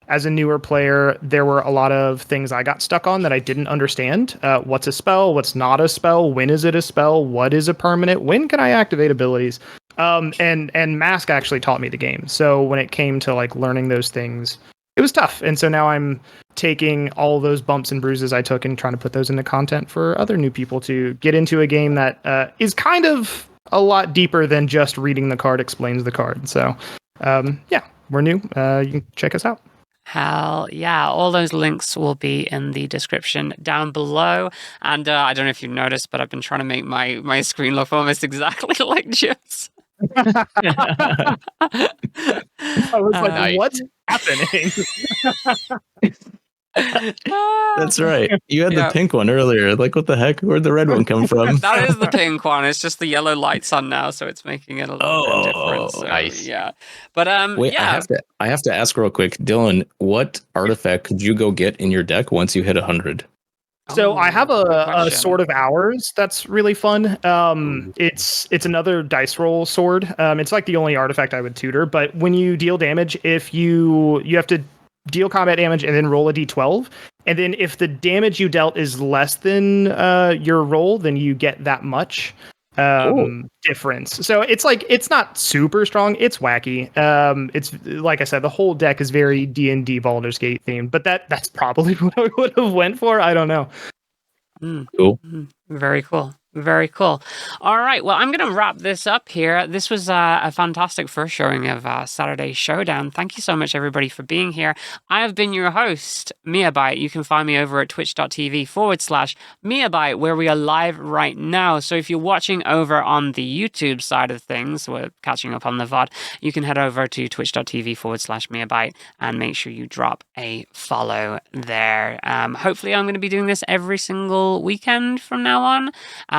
As a newer player, there were a lot of things I got stuck on that I didn't understand. What's a spell? What's not a spell? When is it a spell? What is a permanent? When can I activate abilities? And Mask actually taught me the game. So when it came to like learning those things, it was tough. And so now I'm taking all those bumps and bruises I took and trying to put those into content for other new people to get into a game that is kind of a lot deeper than just reading the card explains the card. So yeah, we're new. You can check us out. Hell yeah. All those links will be in the description down below. And I don't know if you've noticed, but I've been trying to make my screen look almost exactly like Jim's. I was like, Nice. what's happening? that's right. You had the pink one earlier. Like, what the heck? Where'd the red one come from? That is the pink one. It's just the yellow lights on now, so it's making it a little bit different. So, nice. Yeah. But Wait, yeah. I have to ask real quick, Dylan. What artifact could you go get in your deck once you hit 100? So I have good a question. Sword of Hours that's really fun. It's another dice roll sword. It's like the only artifact I would tutor. But when you deal damage, if you have to deal combat damage and then roll a d12, and then if the damage you dealt is less than your roll, then you get that much difference. So it's not super strong. It's wacky. It's like I said, the whole deck is very D&D Baldur's Gate themed, but that's probably what I would have went for. I don't know. Cool. Very cool. Very cool. All right. Well, I'm going to wrap this up here. This was a fantastic first showing of Saturday Showdown. Thank you so much, everybody, for being here. I have been your host, miabyte. You can find me over at twitch.tv/miabyte, where we are live right now. So if you're watching over on the YouTube side of things, we're catching up on the VOD, you can head over to twitch.tv/miabyte and make sure you drop a follow there. Hopefully, I'm going to be doing this every single weekend from now on.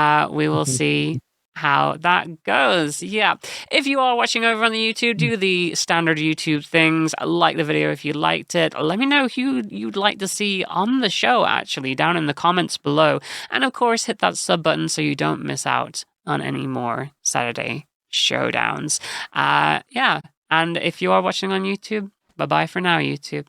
We will see how that goes. Yeah. If you are watching over on the YouTube, do the standard YouTube things. Like the video if you liked it. Let me know who you'd like to see on the show, actually, down in the comments below. And of course, hit that sub button so you don't miss out on any more Saturday Showdowns. Yeah. And if you are watching on YouTube, bye-bye for now, YouTube.